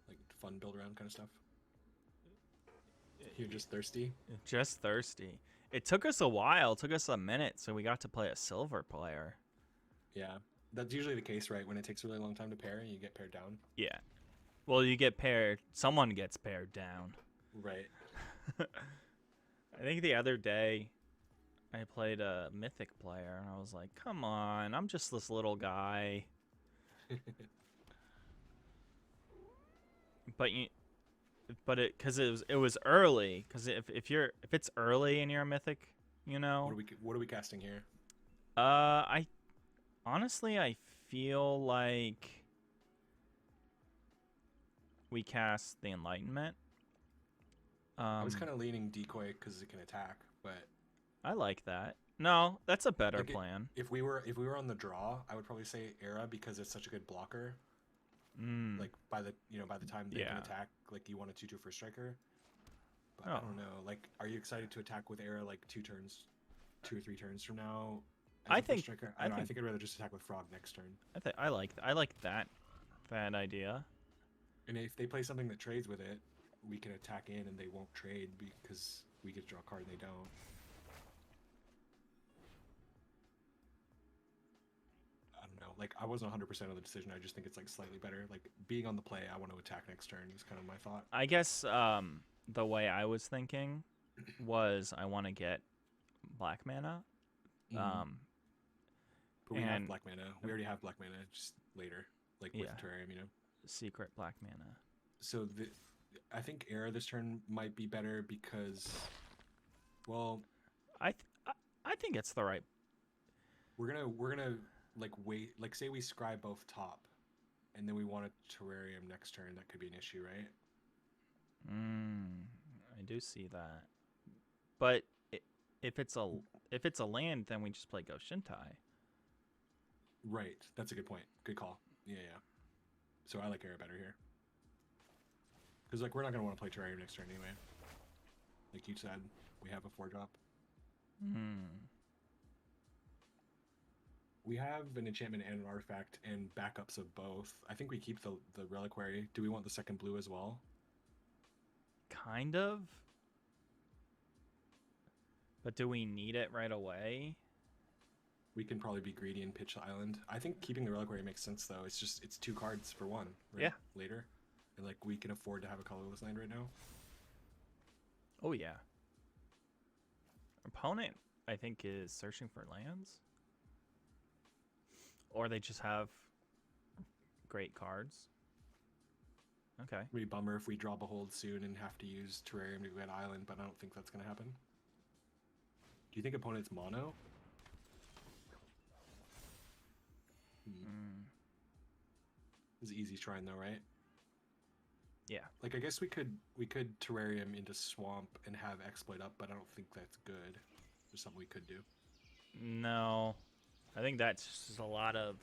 Like fun build around kind of stuff. You're just thirsty? Just thirsty. It took us a while. It took us a minute, so we got to play a silver player. Yeah. That's usually the case, right? When it takes a really long time to pair and you get paired down. Yeah. Well, you get paired. Someone gets paired down. Right. I think the other day I played a mythic player, and I was like, come on, I'm just this little guy. Because it was early. Because if it's early and you're a mythic, What are we casting here? I feel like we cast the Enlightenment. I was kind of leaning Decoy because it can attack, but I like that. No, that's a better Like plan. if we were on the draw, I would probably say Era because it's such a good blocker. Mm, Like by the by the time they can yeah. attack, like you want a 2/2 first striker. But I Oh, don't know. Like, are you excited to attack with Era like 2 turns, 2 or 3 turns from now as I a first think striker? I I don't know. I think think I'd rather just attack with Frog next turn. I like that idea. And if they play something that trades with it, we can attack in and they won't trade because we get to draw a card and they don't. I don't know. Like, I wasn't 100% of the decision. I just think it's like slightly better. Like, being on the play, I want to attack next turn is kind of my thought. I guess the way I was thinking was I want to get black mana. Mm-hmm. Um, But we have and black mana. We already have black mana just later, like with yeah, Terrarium, you know? secret black mana. So I think Era this turn might be better because, well, I th- I I think it's the right. we're gonna like wait, like say we scry both top, and then we want a Terrarium next turn. That could be an issue, right? I do see that. But if it's a land, then we just play Ghost Shintai. Right. That's a good point. Good call. Yeah, yeah. So I like Era better here. Because like we're not gonna want to play Terrarium next turn anyway. Like you said, we have a 4-drop. We have an enchantment and an artifact and backups of both. I think we keep the reliquary. Do we want the second blue as well? Kind of. But do we need it right away? We can probably be greedy and pitch the island. I think keeping the reliquary makes sense though. It's 2 cards for 1, right? Yeah. Later. And like we can afford to have a colorless land right now. Oh yeah. Opponent, I think, is searching for lands. Or they just have great cards. Okay. It'd be a bummer if we draw Behold soon and have to use Terrarium to get island, but I don't think that's gonna happen. Do you think opponent's mono? It's easy trying though, right? Yeah. Like I guess we could Terrarium into swamp and have exploit up, but I don't think that's good. There's something we could do. No. I think that's just a lot of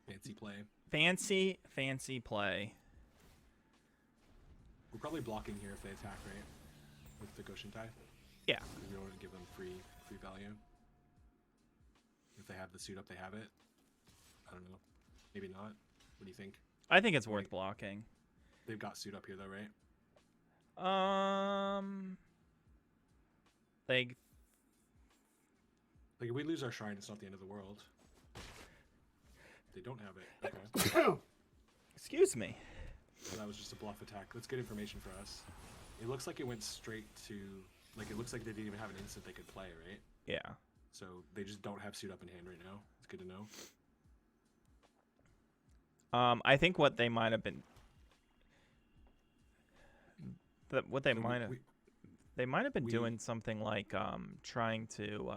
Fancy play. fancy play. We're probably blocking here if they attack, right? With the Goshen tie. Yeah. Because we don't want to give them free value. If they have the suit up, they have it. I don't know. Maybe not. What do you think? I think it's worth blocking. They've got suit up here though, right? Like if we lose our shrine, it's not the end of the world. They don't have it. Okay. Excuse me. So that was just a bluff attack. That's good information for us. It looks like it went straight to... Like, it looks like they didn't even have an instant they could play, right? Yeah. So they just don't have suit up in hand right now. It's good to know. I think what they might have been... What they might have... They might have been doing something like trying to...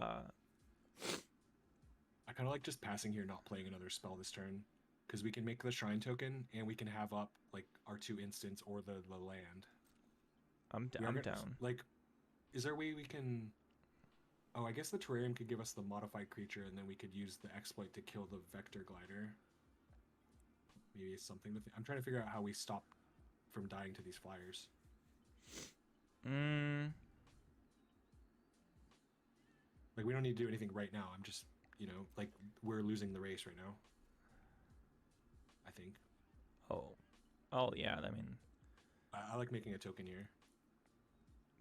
I kind of like just passing here, not playing another spell this turn. Because we can make the shrine token, and we can have up, like, our 2 instants or the land. I'm down. Like, is there a way we can... Oh, I guess the Terrarium could give us the modified creature, and then we could use the exploit to kill the Vector Glider. Maybe it's something to I'm trying to figure out how we stop from dying to these flyers. Like, we don't need to do anything right now. I'm just, you know, like, we're losing the race right now. I think. Oh yeah, I mean... I like making a token here.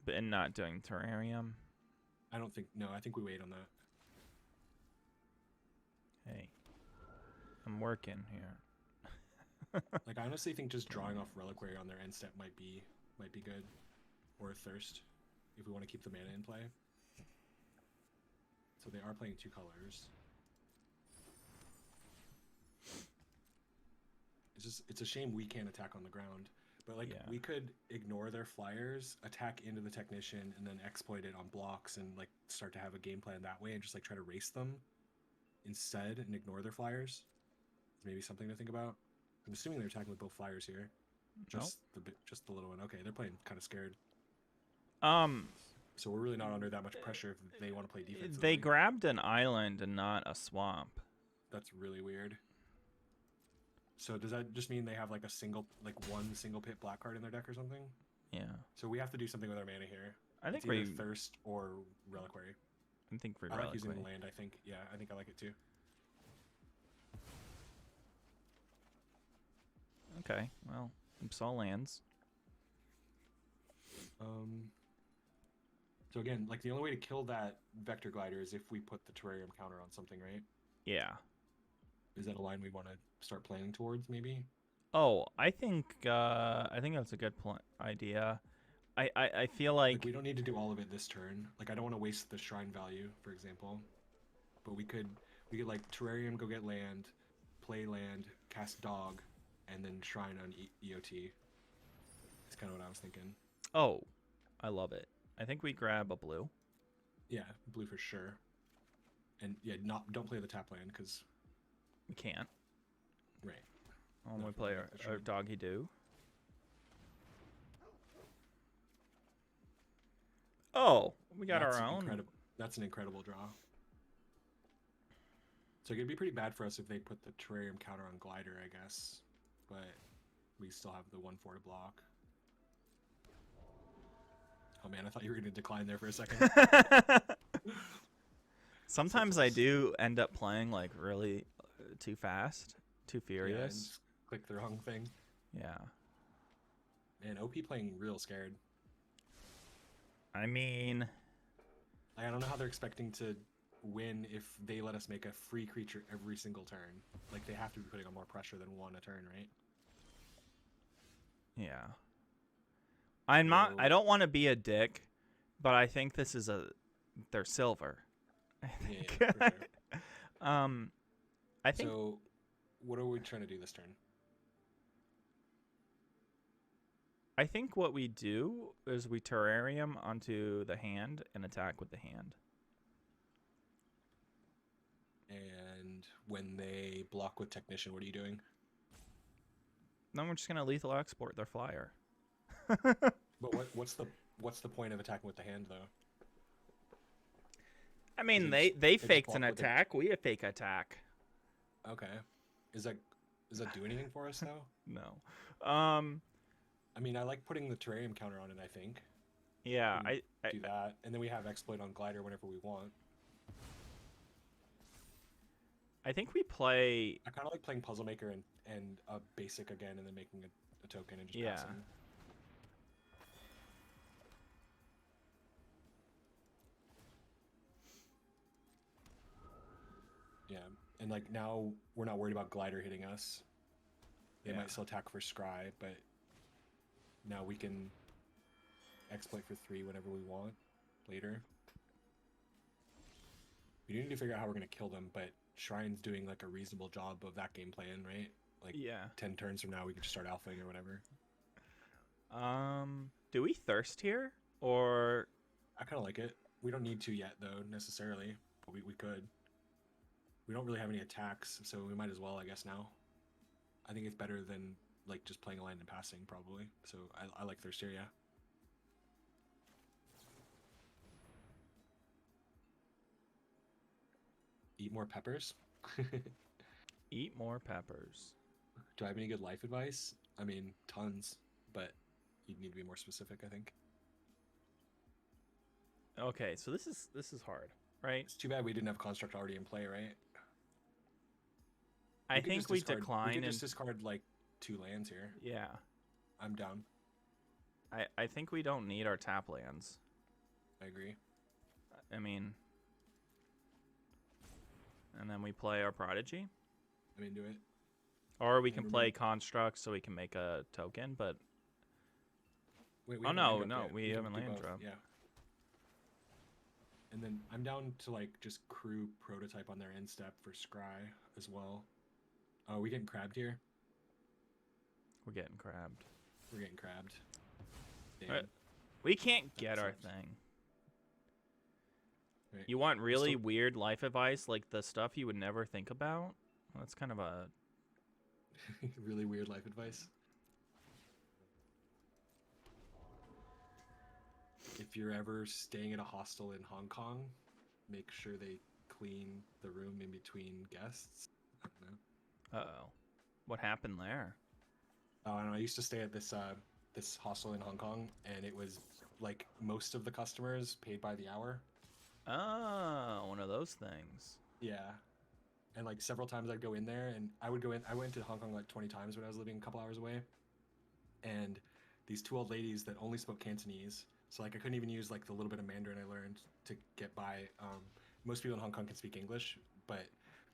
But and not doing Terrarium. I don't think... No, I think we wait on that. Hey. I'm working here. Like, I honestly think just drawing off Reliquary on their end step might be good. Or a Thirst, if we want to keep the mana in play. So they are playing 2 colors. It's a shame we can't attack on the ground. But, like, we could ignore their flyers, attack into the Technician, and then exploit it on blocks and, like, start to have a game plan that way and just, like, try to race them instead and ignore their flyers. Maybe something to think about. I'm assuming they're attacking with both flyers here. Just the little one. Okay, they're playing kind of scared. So we're really not under that much pressure if they want to play defensively. They grabbed an island and not a swamp. That's really weird. So does that just mean they have like one single pit black card in their deck or something? Yeah. So we have to do something with our mana here. I think it's either Thirst or Reliquary. I think for I like Reliquary. using the land. I think I like it too. Okay. Well, saw lands. So again, like the only way to kill that Vector Glider is if we put the Terrarium counter on something, right? Yeah. Is that a line we want to start planning towards, maybe? Oh, I think that's a good idea. I feel like we don't need to do all of it this turn. Like I don't want to waste the shrine value, for example. But we could like Terrarium, go get land, play land, cast Dog, and then shrine on EOT. That's kind of what I was thinking. Oh, I love it. I think we grab a blue. Yeah, blue for sure. And yeah, don't play the tap land because we can't. Right. Only play our doggy do. Oh, we got our own. That's an incredible draw. So it could be pretty bad for us if they put the Terrarium counter on Glider, I guess. But we still have the 1/4 to block. Oh man, I thought you were going to decline there for a second. Sometimes I do end up playing like really too fast, too furious. Yeah, and just click the wrong thing. Yeah. Man, OP playing real scared. I mean, I don't know how they're expecting to win if they let us make a free creature every single turn. Like they have to be putting on more pressure than one a turn, right? Yeah. I don't want to be a dick, but I think this is they're silver. I think. Yeah, for sure. I think. So, what are we trying to do this turn? I think what we do is we Terrarium onto the hand and attack with the hand. And when they block with Technician, what are you doing? Then we're just gonna lethal export their flyer. But what's the point of attacking with the hand though? I mean, they faked an attack. We a fake attack. Okay, does that do anything for us though? No. I mean, I like putting the Terrarium counter on it. I think. Yeah, I do that, and then we have exploit on Glider whenever we want. I think we play. I kind of like playing Puzzle Maker and a basic again, and then making a token and just passing. Yeah, and like now we're not worried about Glider hitting us. They might still attack for Scry, but now we can exploit for 3 whenever we want later. We need to figure out how we're going to kill them, but Shrine's doing like a reasonable job of that game plan, right? Like 10 turns from now we can just start alphaing or whatever. Do we thirst here or? I kind of like it. We don't need to yet though necessarily, but we could. We don't really have any attacks, so we might as well, I guess, now. I think it's better than like just playing a land and passing probably. So I like thirst here, yeah. Eat more peppers. Eat more peppers. Do I have any good life advice? I mean, tons, but you need to be more specific, I think. Okay, so this is hard, right? It's too bad we didn't have construct already in play, right? I think we decline. We could just discard like 2 lands here. Yeah. I'm down. I think we don't need our tap lands. I agree. I mean, and then we play our Prodigy. I mean, do it. Or we can play Construct so we can make a token, but... Wait, oh, no, we haven't land drop. Yeah. And then I'm down to like just crew prototype on their end step for Scry as well. Oh, are we getting crabbed here? We're getting crabbed. We're getting crabbed. Damn. We can't get our thing. Right. You want really weird life advice, like the stuff you would never think about? Well, that's kind of a... really weird life advice? if you're ever staying at a hostel in Hong Kong, make sure they clean the room in between guests. I don't know. Uh-oh. What happened there? Oh, I don't know. I used to stay at this hostel in Hong Kong, and it was like most of the customers paid by the hour. Oh, one of those things. Yeah. And like several times I'd go in there, and I would go in. I went to Hong Kong like 20 times when I was living a couple hours away. And these two old ladies that only spoke Cantonese, so like I couldn't even use like the little bit of Mandarin I learned to get by. Most people in Hong Kong can speak English, but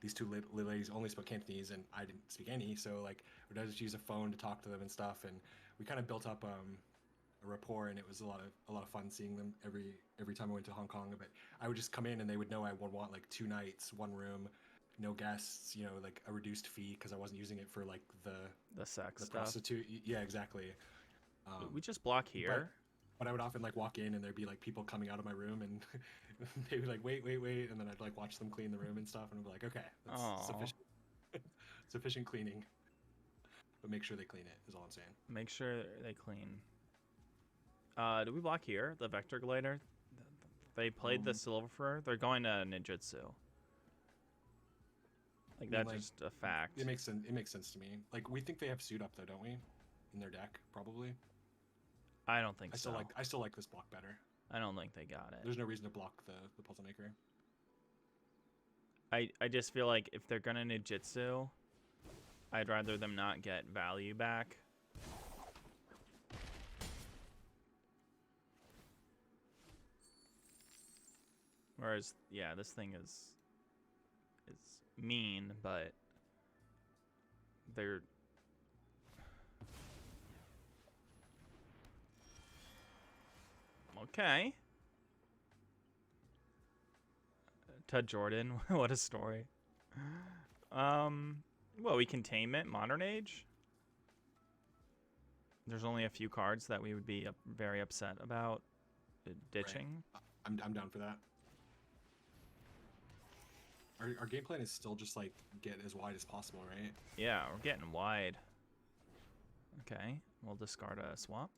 these two ladies only spoke Cantonese, and I didn't speak any. So like we'd just use a phone to talk to them and stuff, and we kind of built up a rapport, and it was a lot of fun seeing them every time I went to Hong Kong. But I would just come in, and they would know I would want like 2 nights, 1 room, no guests, you know, like a reduced fee because I wasn't using it for like The sex the stuff. prostitute. Yeah, exactly. We just block here. But I would often like walk in and there'd be like people coming out of my room and they'd be like, wait, and then I'd like watch them clean the room and stuff, and I'd be like, okay, that's Aw. sufficient cleaning. But make sure they clean it is all I'm saying. Make sure they clean. Do we block here? The Vector Glider? They played the Silver. They're going to Ninjutsu. Like, that's like, just a fact. It makes sense to me. Like, we think they have suit up though, don't we? In their deck, probably. I don't think I so. still like this block better. I don't think they got it. There's no reason to block the puzzle maker. I just feel like if they're gonna ninjutsu, I'd rather them not get value back. Whereas, yeah, this thing is mean, but they're okay. Tud Jordan, what a story. Well, we can tame it. Modern Age. There's only a few cards that we would be very upset about ditching. Right. I'm down for that. Our game plan is still just like get as wide as possible, right? Yeah, we're getting wide. Okay, we'll discard a swap.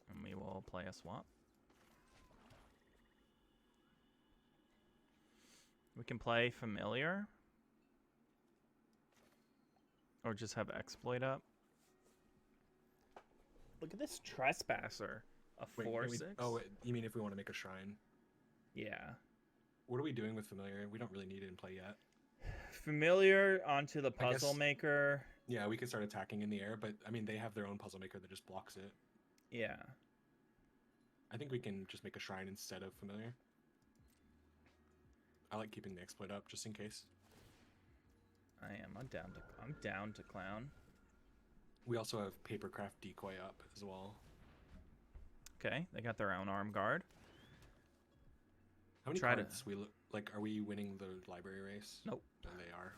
And we will play a swap. We can play Familiar. Or just have Exploit up. Look at this Trespasser. A 4/6. Oh, you mean if we want to make a shrine? Yeah. What are we doing with Familiar? We don't really need it in play yet. Familiar onto the Puzzle Maker. Yeah, we could start attacking in the air, but I mean, they have their own Puzzle Maker that just blocks it. Yeah. I think we can just make a shrine instead of Familiar. I like keeping the exploit up just in case. I am. I'm down to clown. We also have Papercraft Decoy up as well. Okay, they got their own arm guard. How many cards are we winning the library race? Nope. No, they are.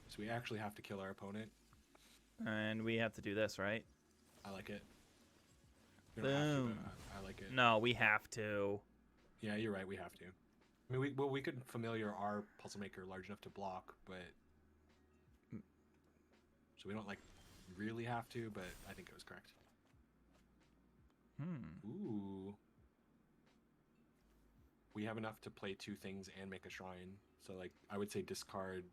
So we actually have to kill our opponent. And we have to do this, right? I like it. We Boom. don't have to, but I like it. No, we have to. Yeah, you're right. We have to. I mean, we could Familiar our Puzzle Maker large enough to block, but so we don't like really have to. But I think it was correct. Ooh. We have enough to play 2 things and make a shrine. So like I would say discard.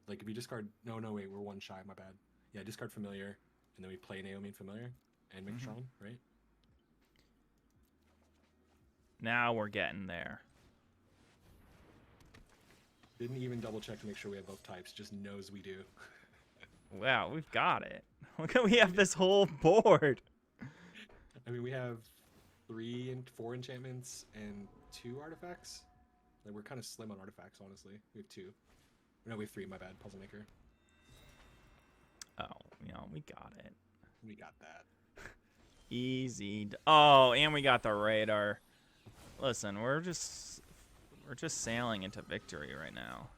Like if you discard, no, wait, we're 1 shy. My bad. Yeah, discard Familiar, and then we play Naomi and Familiar and make a shrine, right? Now we're getting there. Didn't even double check to make sure we have both types. Just knows we do. Wow, we've got it. Look at we have this whole board. I mean, we have 3 and 4 enchantments and 2 artifacts. Like we're kind of slim on artifacts, honestly. We have 2. No, we have 3. My bad. Puzzle Maker. Oh, we got it. We got that. Easy. Oh, and we got the radar. Listen, we're just sailing into victory right now.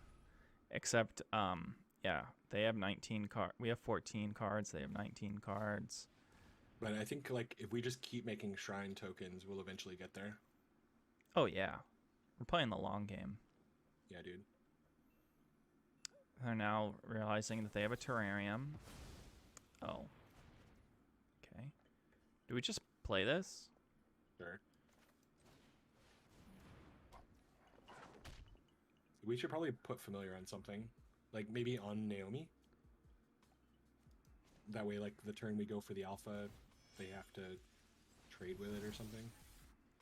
Except, yeah, they have 19 cards. We have 14 cards. They have 19 cards. But I think like if we just keep making shrine tokens, we'll eventually get there. Oh yeah, we're playing the long game. Yeah, dude. They're now realizing that they have a terrarium. Oh. Okay. Do we just play this? Sure. We should probably put familiar on something, like maybe on Naomi. That way, like the turn we go for the alpha, they have to trade with it or something.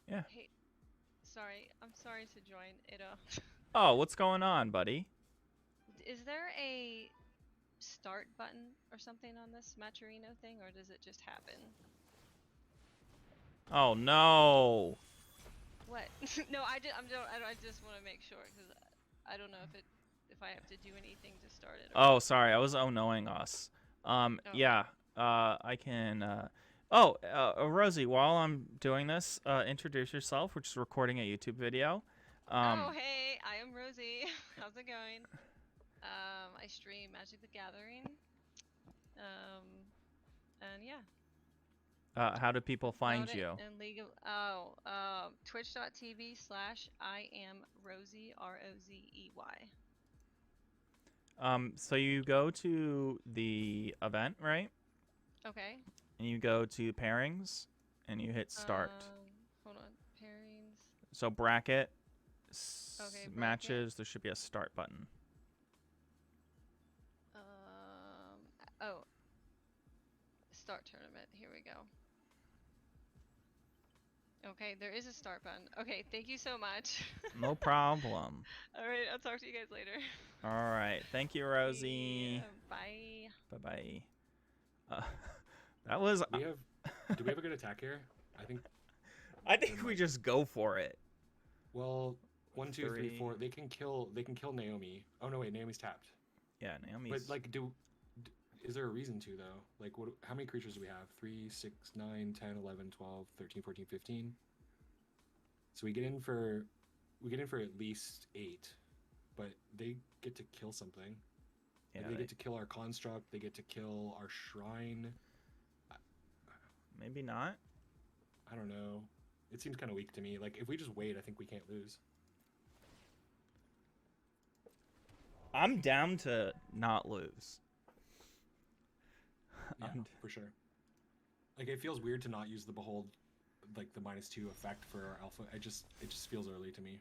Yeah. Hey, sorry. I'm sorry to join Itta. Oh, what's going on, buddy? Is there a start button or something on this Matcherino thing, or does it just happen? Oh no. What? No, I just want to make sure because I don't know if I have to do anything to start it. Oh, sorry. I was knowing us. Oh. Yeah. I can. Rosie, while I'm doing this, introduce yourself. We're just recording a YouTube video. Oh, hey, I am Rosie. How's it going? I stream Magic the Gathering. And yeah. How do people find About it you? in League of twitch.tv/I am Rozey, ROZEY. So you go to the event, right? Okay. And you go to pairings, and you hit start. Hold on. Pairings. So bracket, Okay, bracket. matches. There should be a start button. Oh. Start tournament. Here we go. Okay, there is a start button. Okay, thank you so much. No problem. All right, I'll talk to you guys later. All right. Thank you, Rosie. Yeah, bye. Bye-bye. That was... Do we have a good attack here? I think we just go for it. Well, 1, 2, 3, 4. 3. They can kill Naomi. Oh no, wait, Naomi's tapped. Yeah, Naomi's... But like, is there a reason to though? Like, how many creatures do we have? 3, 6, 9, 10, 11, 12, 13, 14, 15. So we get in for at least 8, but they get to kill something. Yeah, Like, they get to kill our construct. They get to kill our shrine. Maybe not. I don't know. It seems kind of weak to me. Like, if we just wait, I think we can't lose. I'm down to not lose. Yeah, for sure. Like, it feels weird to not use the behold, like the -2 effect for our alpha. It just feels early to me.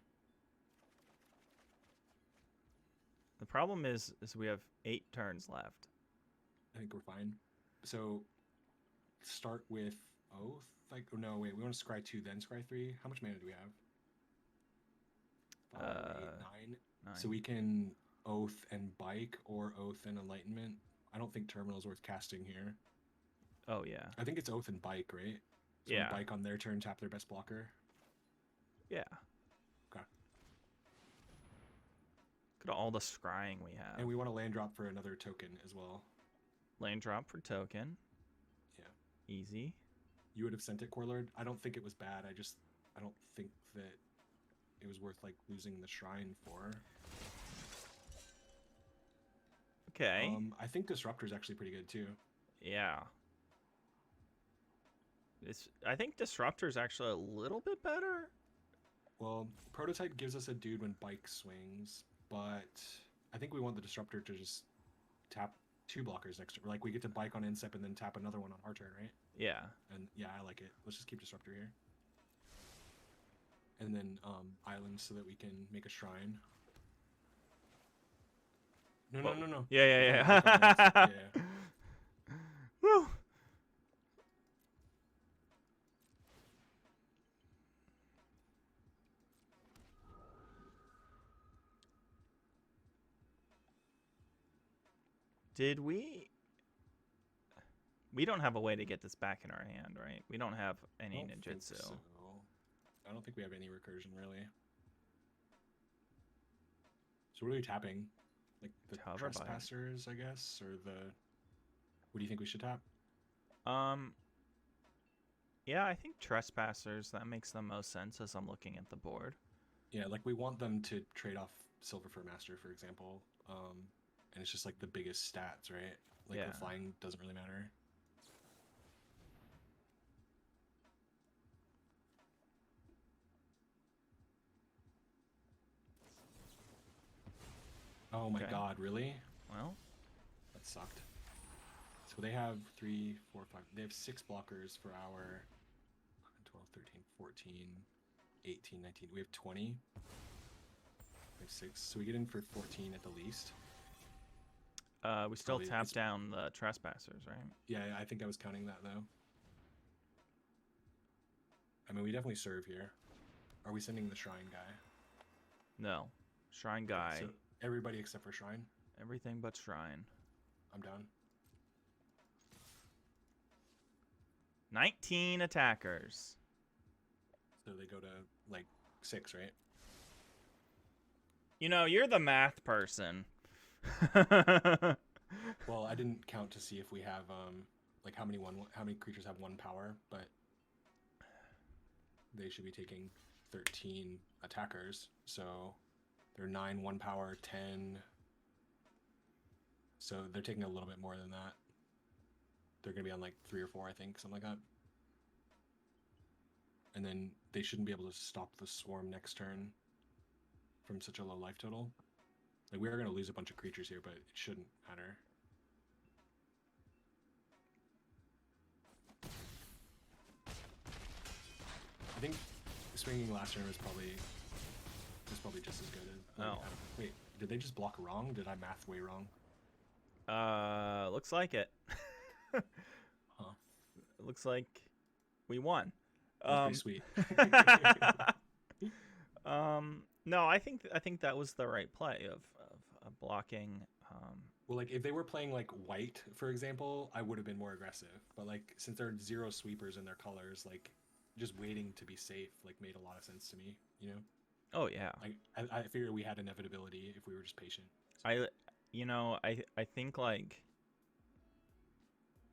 The problem is we have 8 turns left. I think we're fine. So, start with Oath. Like, oh no, wait. We want to scry 2, then scry 3. How much mana do we have? 5, 8, 9. 9. So we can Oath and Bike, or Oath and Enlightenment. I don't think Terminal's worth casting here. Oh, yeah. I think it's Oath and Bike, right? So Yeah. Bike on their turn, tap their best blocker. Yeah. Okay. Look at all the scrying we have. And we want to land drop for another token as well. Lane drop for token. Yeah. Easy. You would have sent it, Corelord. I don't think it was bad. I don't think that it was worth like losing the shrine for. Okay. I think Disruptor's actually pretty good too. Yeah. I think Disruptor's actually a little bit better. Well, Prototype gives us a dude when Bike swings, but I think we want the Disruptor to just tap 2 blockers next to, like, we get to Bike on Instep and then tap another one on our turn, right? Yeah. And yeah, I like it. Let's just keep Disruptor here. And then Islands so that we can make a shrine. No. Yeah. Yeah. Woo. Did we don't have a way to get this back in our hand, right? We don't have any I don't think ninjutsu. so. I don't think we have any recursion really. So what are we tapping? Like the Hover button. Trespassers, I guess, or the... What do you think we should tap? Yeah, I think Trespassers, that makes the most sense as I'm looking at the board. Yeah, like we want them to trade off Silver for Master, for example. And it's just like the biggest stats, right? Like Yeah. the flying doesn't really matter. Oh my Okay. god, really? Well, That sucked. So they have 3, 4, 5. They have 6 blockers for our 12, 13, 14, 18, 19. We have 20. We have 6. So we get in for 14 at the least. We still Probably tap it's- down the trespassers, right? Yeah, I think I was counting that though. I mean, we definitely serve here. Are we sending the shrine guy? No. Shrine guy. So everybody except for shrine. Everything but shrine. I'm down. 19 attackers. So they go to like 6, right? You know, you're the math person. Well, I didn't count to see if we have like how many creatures have 1 power, but they should be taking 13 attackers. So they're 9 1 power, 10. So they're taking a little bit more than that. They're gonna be on like 3 or 4, I think, something like that. And then they shouldn't be able to stop the swarm next turn from such a low life total. Like, we are gonna lose a bunch of creatures here, but it shouldn't matter. I think swinging last turn was probably just as good as. Oh. Wait, did they just block wrong? Did I math way wrong? Looks like it. Huh. It looks like we won. That's pretty sweet. No, I think that was the right play of blocking. Well, like if they were playing like white, for example, I would have been more aggressive. But like since there are 0 sweepers in their colors, like just waiting to be safe like made a lot of sense to me. You know? Oh yeah. Like I figured we had inevitability if we were just patient. I think like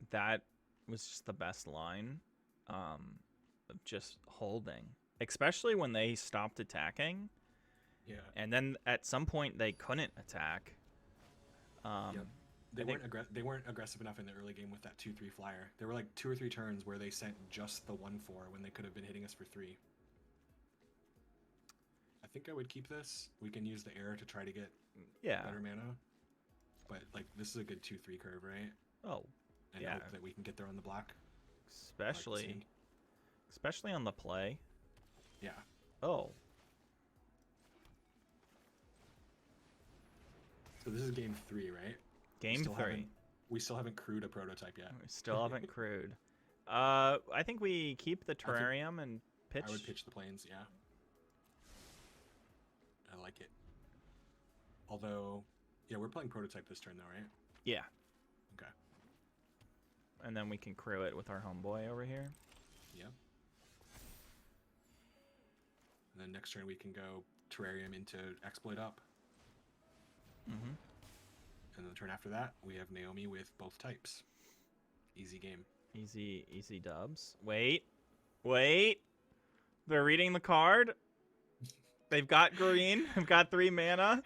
that was just the best line of just holding, especially when they stopped attacking. Yeah. And then at some point they couldn't attack. Yep. They weren't aggressive enough in the early game with that 2/3 flyer. There were like 2 or 3 turns where they sent just the 1/4 when they could have been hitting us for 3. I think I would keep this. We can use the air to try to get better mana. But like this is a good 2/3 curve, right? Oh, And yeah. hope that we can get there on the black. Especially on the play. Yeah. Oh. So this is game 3, right? Game 3. We still haven't crewed a prototype yet. We still haven't crewed. I think we keep the terrarium and pitch. I would pitch the planes, yeah. I like it. Although, yeah, we're playing prototype this turn though, right? Yeah. Okay. And then we can crew it with our homeboy over here. Yep. And then next turn we can go terrarium into exploit up. Mm-hmm. And then the turn after that, we have Naomi with both types. Easy game. Easy dubs. Wait. They're reading the card. They've got green. They've got 3 mana.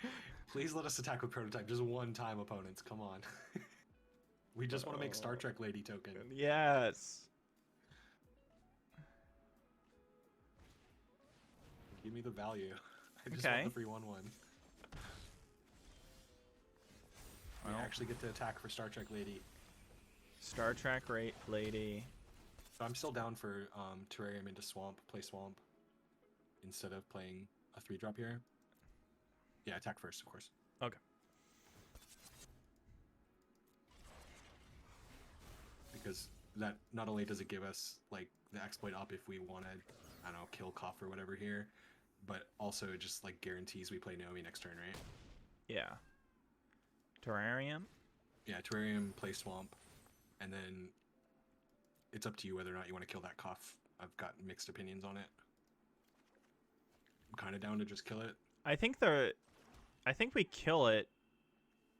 Please let us attack with prototype just one time, opponents. Come on. We just want to make Star Trek Lady token. Yes. Give me the value. I just Okay. want the free 1/1. Well, I actually get to attack for Star Trek Lady. Star Trek Lady. So I'm still down for terrarium into swamp, play swamp, instead of playing a 3-drop here. Yeah, attack first, of course. Okay. Because that not only does it give us like the exploit up if we want to, I don't know, kill Koff or whatever here, but also it just like guarantees we play Naomi next turn, right? Yeah. Terrarium. Yeah, terrarium, play swamp, and then it's up to you whether or not you want to kill that Koff. I've got mixed opinions on it. I'm kind of down to just kill it. I think we kill it.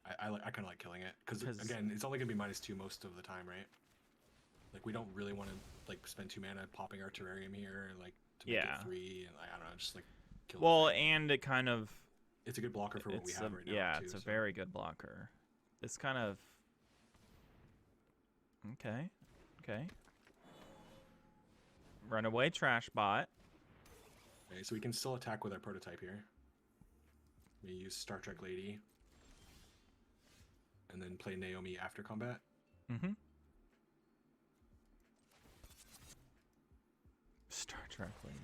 I kind of like killing it because again, it's only gonna be -2 most of the time, right? Like we don't really want to like spend 2 mana popping our terrarium here, like to make it 3, and I don't know, just like kill. Well, and it kind of. It's a good blocker for what we have right now. Yeah, too, it's a so. very good blocker. It's kind of. Okay. Runaway trash bot. Okay, so we can still attack with our prototype here. We use Star Trek Lady. And then play Naomi after combat. Mm-hmm. Star Trek lady.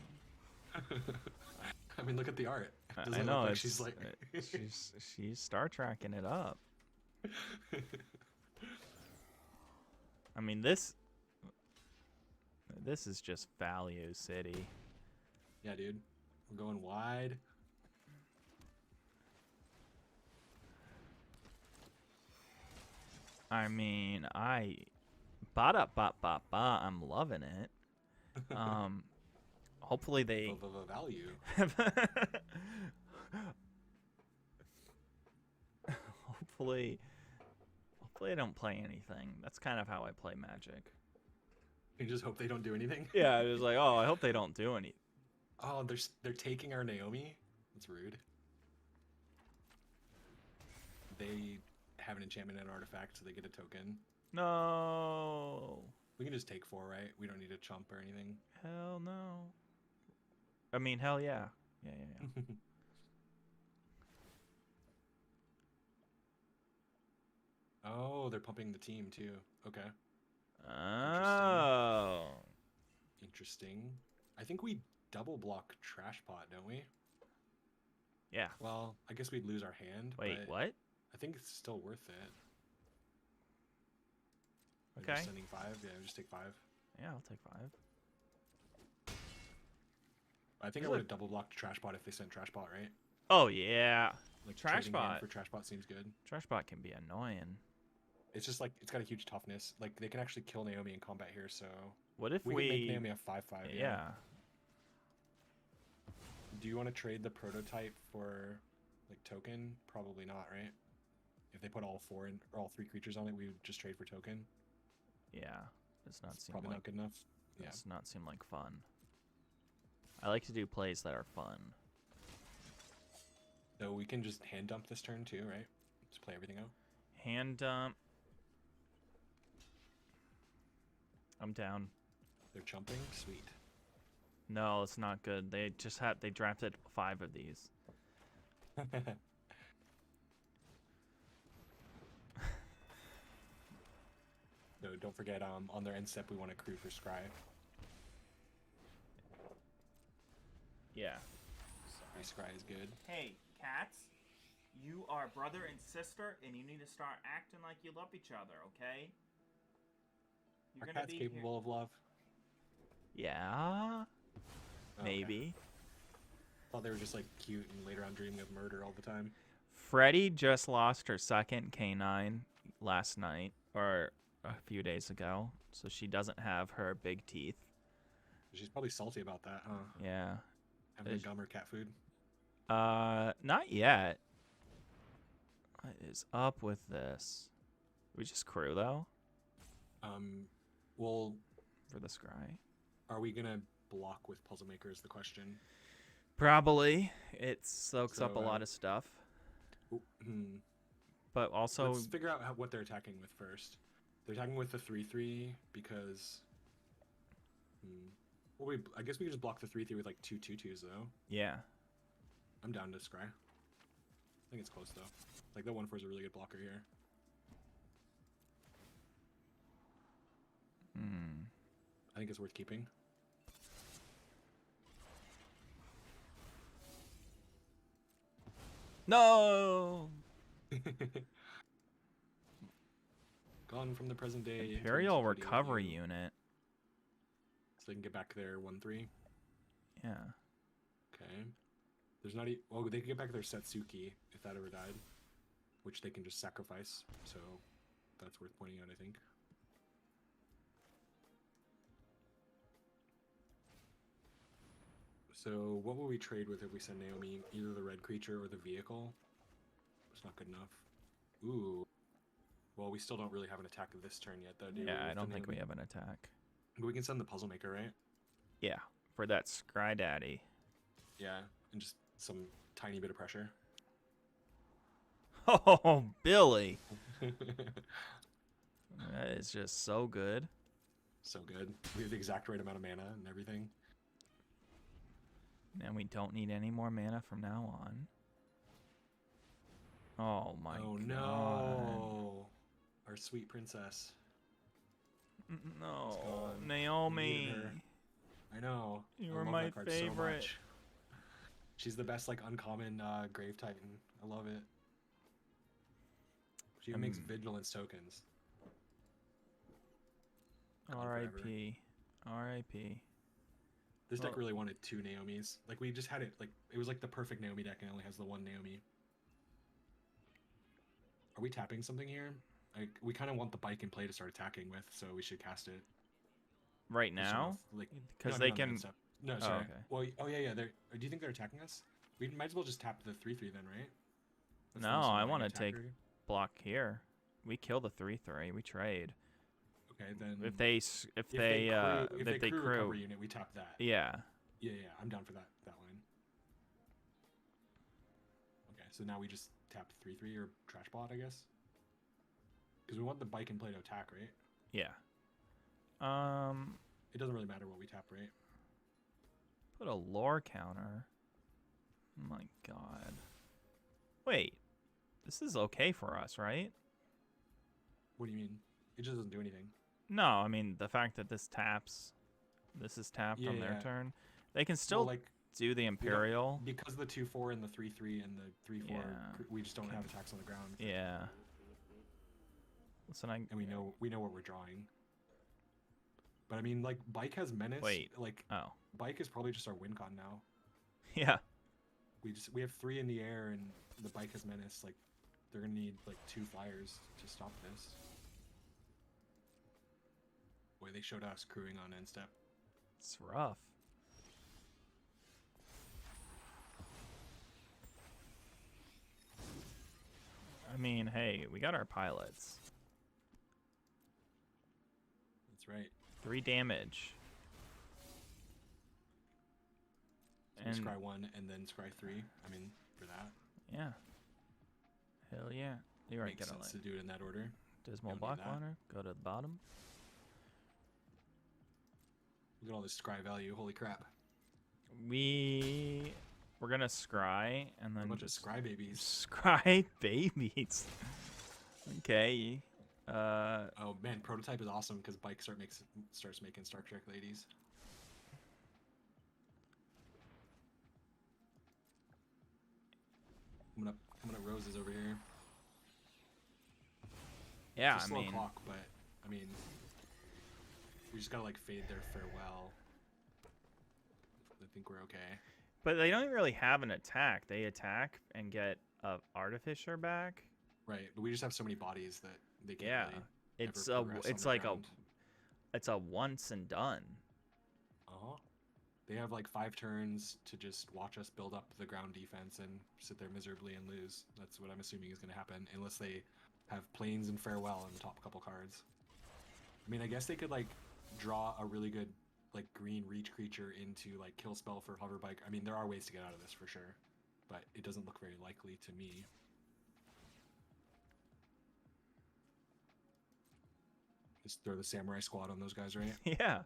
I mean, look at the art. Doesn't I it know look like it's she's like she's Star Trekking it up. I mean this is just value city. Yeah, dude. We're going wide. I mean, I'm loving it. Hopefully they Value. hopefully I don't play anything. That's kind of how I play Magic. You just hope they don't do anything. Yeah, it was like, oh, I hope they don't do anything. Oh, they're taking our Naomi. That's rude. They have an enchantment and an artifact, so they get a token. No. We can just take 4, right? We don't need a chump or anything. Hell no. I mean, hell yeah. Yeah. Oh, they're pumping the team too. Okay. Oh. Interesting. I think we double block Trash Pot, don't we? Yeah. Well, I guess we'd lose our hand. Wait, but what? I think it's still worth it. Okay. Just sending 5. Yeah, just take 5. Yeah, I'll take 5. I think I would have double blocked Trash Pot if they sent Trash Pot, right? Oh yeah. Like Trash trading hand Pot. for Trash Pot seems good. Trash Bot can be annoying. It's just like it's got a huge toughness. Like they can actually kill Naomi in combat here, so What if we can make Naomi a 5/5. Yeah. Do you want to trade the prototype for like token? Probably not, right? If they put all 4 in or all 3 creatures on it, we would just trade for token. Yeah. Does not seem Probably like not good enough. Yeah. does not seem like fun. I like to do plays that are fun. So we can just hand dump this turn too, right? Just play everything out. Hand dump. I'm down. They're chumping? Sweet. No, it's not good. They drafted 5 of these. So don't forget, on their end step, we want to crew for Scry. Yeah. Scry is good. Hey, cats. You are brother and sister, and you need to start acting like you love each other, okay? Are cats capable of love? Yeah. Oh, Maybe. Okay. Thought they were just like cute and later on dreaming of murder all the time. Freddie just lost her second canine last night, or a few days ago, so she doesn't have her big teeth. She's probably salty about that, huh? Yeah. Having a gum or cat food? Not yet. What is up with this? We just crew though? Well, For the scry? are we gonna block with Puzzle Maker is the question. Probably. It soaks up a So, lot of stuff. Ooh, But also... Let's figure out what they're attacking with first. They're attacking with the 3/3 because... Well, I guess we can just block the 3/3 with like 2 2/2s though. Yeah. I'm down to scry. I think it's close though. Like that 1/4 is a really good blocker here. I think it's worth keeping. No! Gone from the present day. into Imperial antiquity with Recovery you. Unit. So they can get back their 1/3. Yeah. Okay. There's not well, they can get back their Setsuki if that ever died, which they can just sacrifice. So that's worth pointing out, I think. So what will we trade with if we send Naomi either the red creature or the vehicle? It's not good enough. Ooh. Well, we still don't really have an attack this turn yet, though, do we? Yeah, I with the don't think we Naomi? have an attack. But we can send the Puzzle Maker, right? Yeah, for that Scry Daddy. Yeah, and just some tiny bit of pressure. Oh, Billy! That is just so good. So good. We have the exact right amount of mana and everything. And we don't need any more mana from now on. Oh my god. Oh no! Our sweet princess. No, gone. We Naomi. needed her. I know. You I were love my that card favorite. So much. She's the best like uncommon Grave Titan. I love it. She even makes vigilance tokens. Gone forever. R.I.P. R.I.P. This deck really wanted 2 Naomis. Like we just had it like it was like the perfect Naomi deck and it only has the 1 Naomi. Are we tapping something here? We kind of want the bike in play to start attacking with, so we should cast it. Right now? Like, Because no, they no, can. No, sorry. okay. Well, oh yeah. Do you think they're attacking us? We might as well just tap the 3/3 then, right? That's the No, most I annoying want to attacker. take block here. We kill the 3/3. We trade. Okay, then. If they crew crew. recovery unit, we tap that. Yeah. Yeah, I'm down for that line. Okay, so now we just tap 3/3 or trash bot, I guess. Because we want the bike in play to attack, right? Yeah. It doesn't really matter what we tap, right? Put a lore counter. Oh my god. Wait. This is okay for us, right? What do you mean? It just doesn't do anything. No, I mean the fact that this taps. This is tapped on their turn. They can still like do the Imperial. Because the 2/4 and the 3/3 and the 3/4, Yeah. we just don't have attacks on the ground. Yeah. Listen, And we know what we're drawing. But I mean, like bike has menace. Wait. Like Oh. bike is probably just our win con now. Yeah. We have 3 in the air and the bike has menace. Like they're gonna need like 2 flyers to stop this. Boy, they showed us crewing on end step. It's rough. I mean, hey, we got our pilots. That's right. 3 damage. So we scry 1 and then scry 3. I mean, for that. Yeah. Hell yeah. You're right. Makes Get a sense to do it in that order. Dismal Don't need that. Blockliner. Go to the bottom. Look at all this scry value. Holy crap. We're gonna scry and A then bunch of just scry babies. scry babies. Okay. Oh man, prototype is awesome because bike starts making Star Trek ladies. I'm gonna Roses over here. Yeah, It's a I slow mean, clock, but I mean, we just gotta like fade their farewell. I think we're okay. but they don't really have an attack. They attack and get a artificer back. Right, but we just have so many bodies that they can't Yeah, really it's ever a progress on it's the like ground. it's a once and done. They have like 5 turns to just watch us build up the ground defense and sit there miserably and lose. That's what I'm assuming is going to happen, unless they have planes and farewell in the top couple cards. I mean, I guess they could like draw a really good like green reach creature into like kill spell for hover bike. I mean, there are ways to get out of this for sure, but it doesn't look very likely to me. Just throw the samurai squad on those guys, right? Yeah.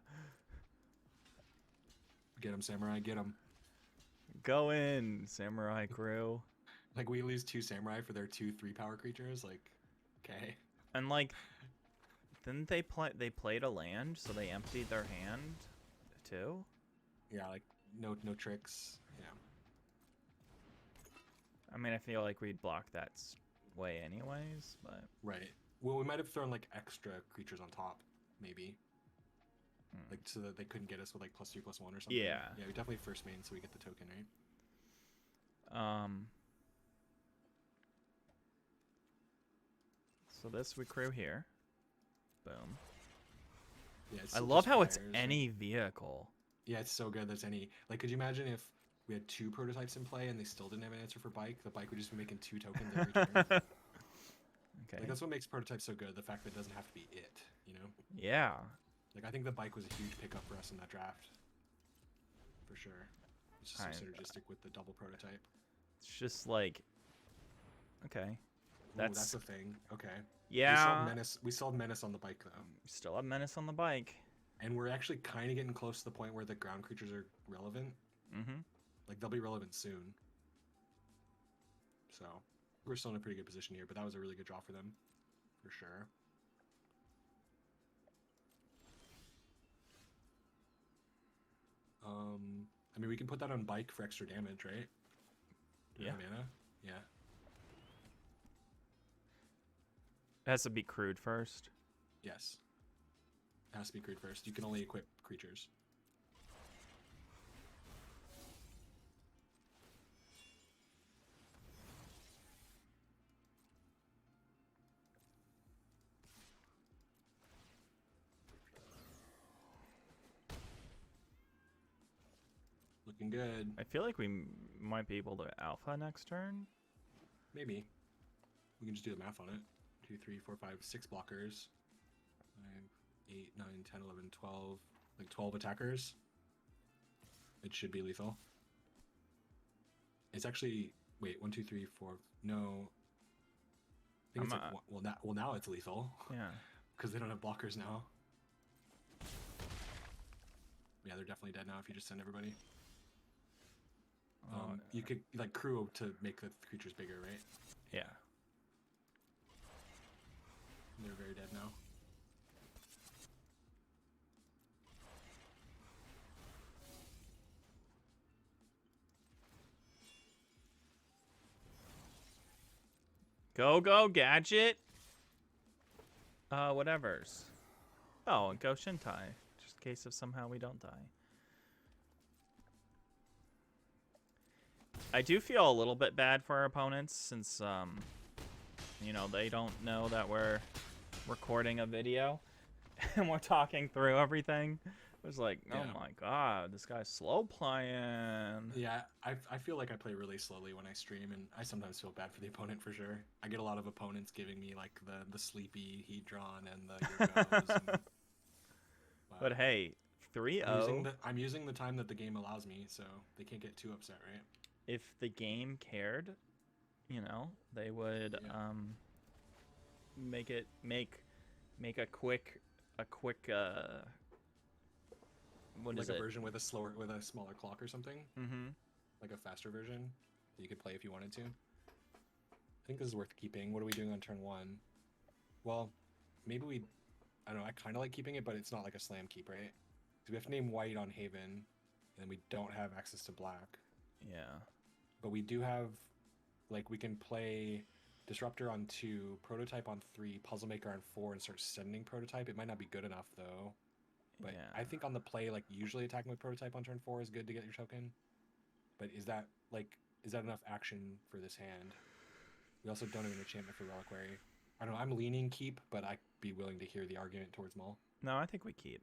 Get them, samurai, get them. Go in, samurai crew. Like we lose 2 samurai for their 2 3-power creatures. Like, okay. And like, didn't they played a land, so they emptied their hand too? Yeah, like no tricks. Yeah. I mean, I feel like we'd block that way anyways, but Right. Well, we might have thrown like extra creatures on top, maybe. Like so that they couldn't get us with like +3/+1 or something. Yeah. Yeah, we definitely first main, so we get the token, right? So this we crew here. Boom. Yeah. It's I still love just how it's fires, any vehicle. Yeah, it's so good. That's any. Like, could you imagine if we had 2 prototypes in play and they still didn't have an answer for bike? The bike would just be making 2 tokens every turn. Okay. Like that's what makes prototype so good. The fact that it doesn't have to be it. You know. Yeah. Like I think the bike was a huge pickup for us in that draft. For sure. It's just so synergistic with the double prototype. It's just like, okay. Ooh, That's that's a thing. Okay. yeah. We still have menace on the bike though. Still have menace on the bike. And we're actually kind of getting close to the point where the ground creatures are relevant. Mm-hmm. Like they'll be relevant soon. So we're still in a pretty good position here, but that was a really good draw for them, for sure. I mean, we can put that on bike for extra damage, right? Do we have mana? Yeah. It has to be crude first. Yes. It has to be crude first. You can only equip creatures. Looking good. I feel like we might be able to alpha next turn. Maybe. We can just do the math on it. 2, 3, 4, 5, 6 blockers. 5, 8, 9, 10, 11, 12. Like 12 attackers. It should be lethal. It's actually... Wait, 1, 2, 3, 4... No. I think it's like, well, now it's lethal. Yeah. Because they don't have blockers now. Yeah, they're definitely dead now if you just send everybody. You could like crew to make the creatures bigger, right? Yeah. They're very dead now. Go, gadget. Whatever's. Oh, and go Shintai. Just in case if somehow we don't die. I do feel a little bit bad for our opponents since, you know, they don't know that we're recording a video and we're talking through everything. It was like, oh my god, this guy's slow playing. Yeah, I feel like I play really slowly when I stream, and I sometimes feel bad for the opponent for sure. I get a lot of opponents giving me like the sleepy heat drawn and the your goes and, but hey, 3-0. I'm using the time that the game allows me, so they can't get too upset, right? If the game cared, you know, they would make a quick what like is it? A version with a smaller clock or something. Mm-hmm. Like a faster version that you could play if you wanted to. I think this is worth keeping. What are we doing on turn 1? Well, maybe I don't know, I kind of like keeping it, but it's not like a slam keep, right? Because we have to name white on Haven, and we don't have access to black. Yeah. But we do have, like, we can play Disruptor on 2, Prototype on 3, Puzzle Maker on 4, and start sending Prototype. It might not be good enough, though. But yeah. I think on the play, like, usually attacking with Prototype on turn 4 is good to get your token. But is that enough action for this hand? We also don't have an enchantment for Reliquary. I don't know, I'm leaning keep, but I'd be willing to hear the argument towards Maul. No, I think we keep.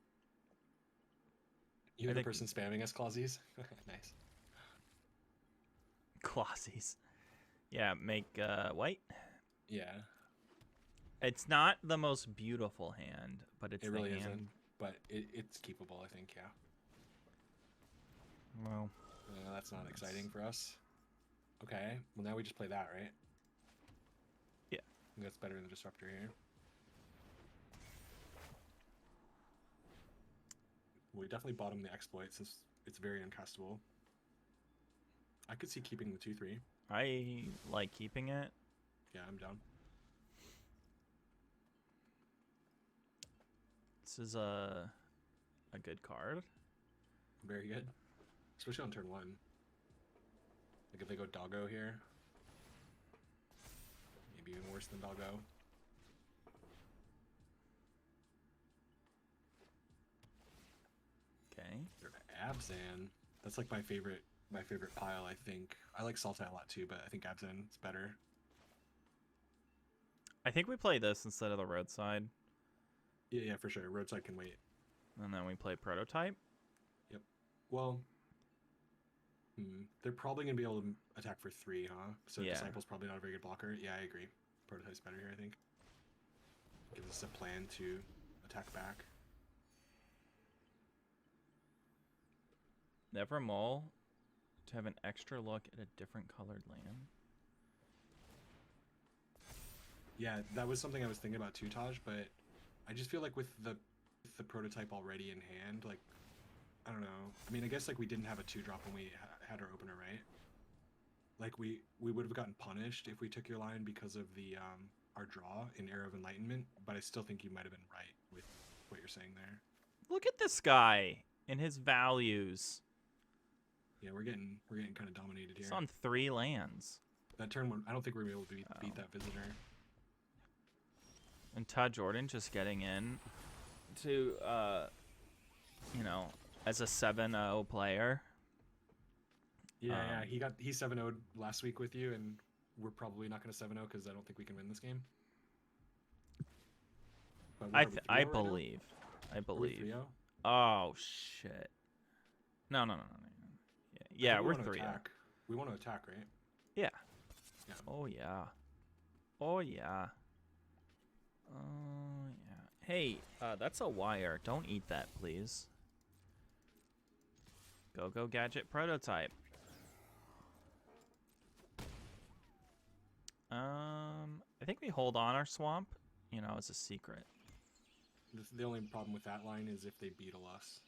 You're the person spamming us, Clausies? Nice. Clausies. Yeah, make white. Yeah. It's not the most beautiful hand, but it's it really the hand. isn't. But it's keepable, I think, yeah. Well, that's not exciting for us. Okay, well now we just play that, right? Yeah. I think that's better than Disruptor here. We definitely bottom the exploit since it's very uncastable. I could see keeping the 2/3. I like keeping it. Yeah, I'm down. This is a good card. Very good. Especially on turn 1. Like if they go Doggo here. Maybe even worse than Doggo. Okay. Abzan. That's like my favorite pile, I think. I like Sultan a lot too, but I think Abzan's better. I think we play this instead of the roadside. Yeah, for sure. Roadside can wait. And then we play Prototype. Yep. Well, they're probably going to be able to attack for 3, huh? So yeah. Disciple's probably not a very good blocker. Yeah, I agree. Prototype's better here, I think. Gives us a plan to attack back. Never mull to have an extra look at a different colored land. Yeah, that was something I was thinking about too, Taj, but I just feel like with the Prototype already in hand, like, I don't know. I mean, I guess, like, we didn't have a 2-drop when we had our opener, right? Like, we would have gotten punished if we took your line because of the our draw in Era of Enlightenment, but I still think you might have been right with what you're saying there. Look at this guy and his values. Yeah, we're getting kind of dominated here. It's on 3 lands. That turn one, I don't think we're gonna be able to beat that visitor. And Todd Jordan just getting in to, you know, as a 7-0 player. Yeah, he 7-0'd last week with you, and we're probably not gonna 7-0 because I don't think we can win this game. But what are we, 3-0 I right believe. now? I believe. Are we 3-0? Oh shit. No. Yeah, we're 3-0. We want to attack, right? Yeah. Yeah. Oh yeah. Oh yeah. Oh yeah. Hey, that's a wire. Don't eat that, please. Go gadget prototype. I think we hold on our swamp, you know, as a secret. The only problem with that line is if they beetle us.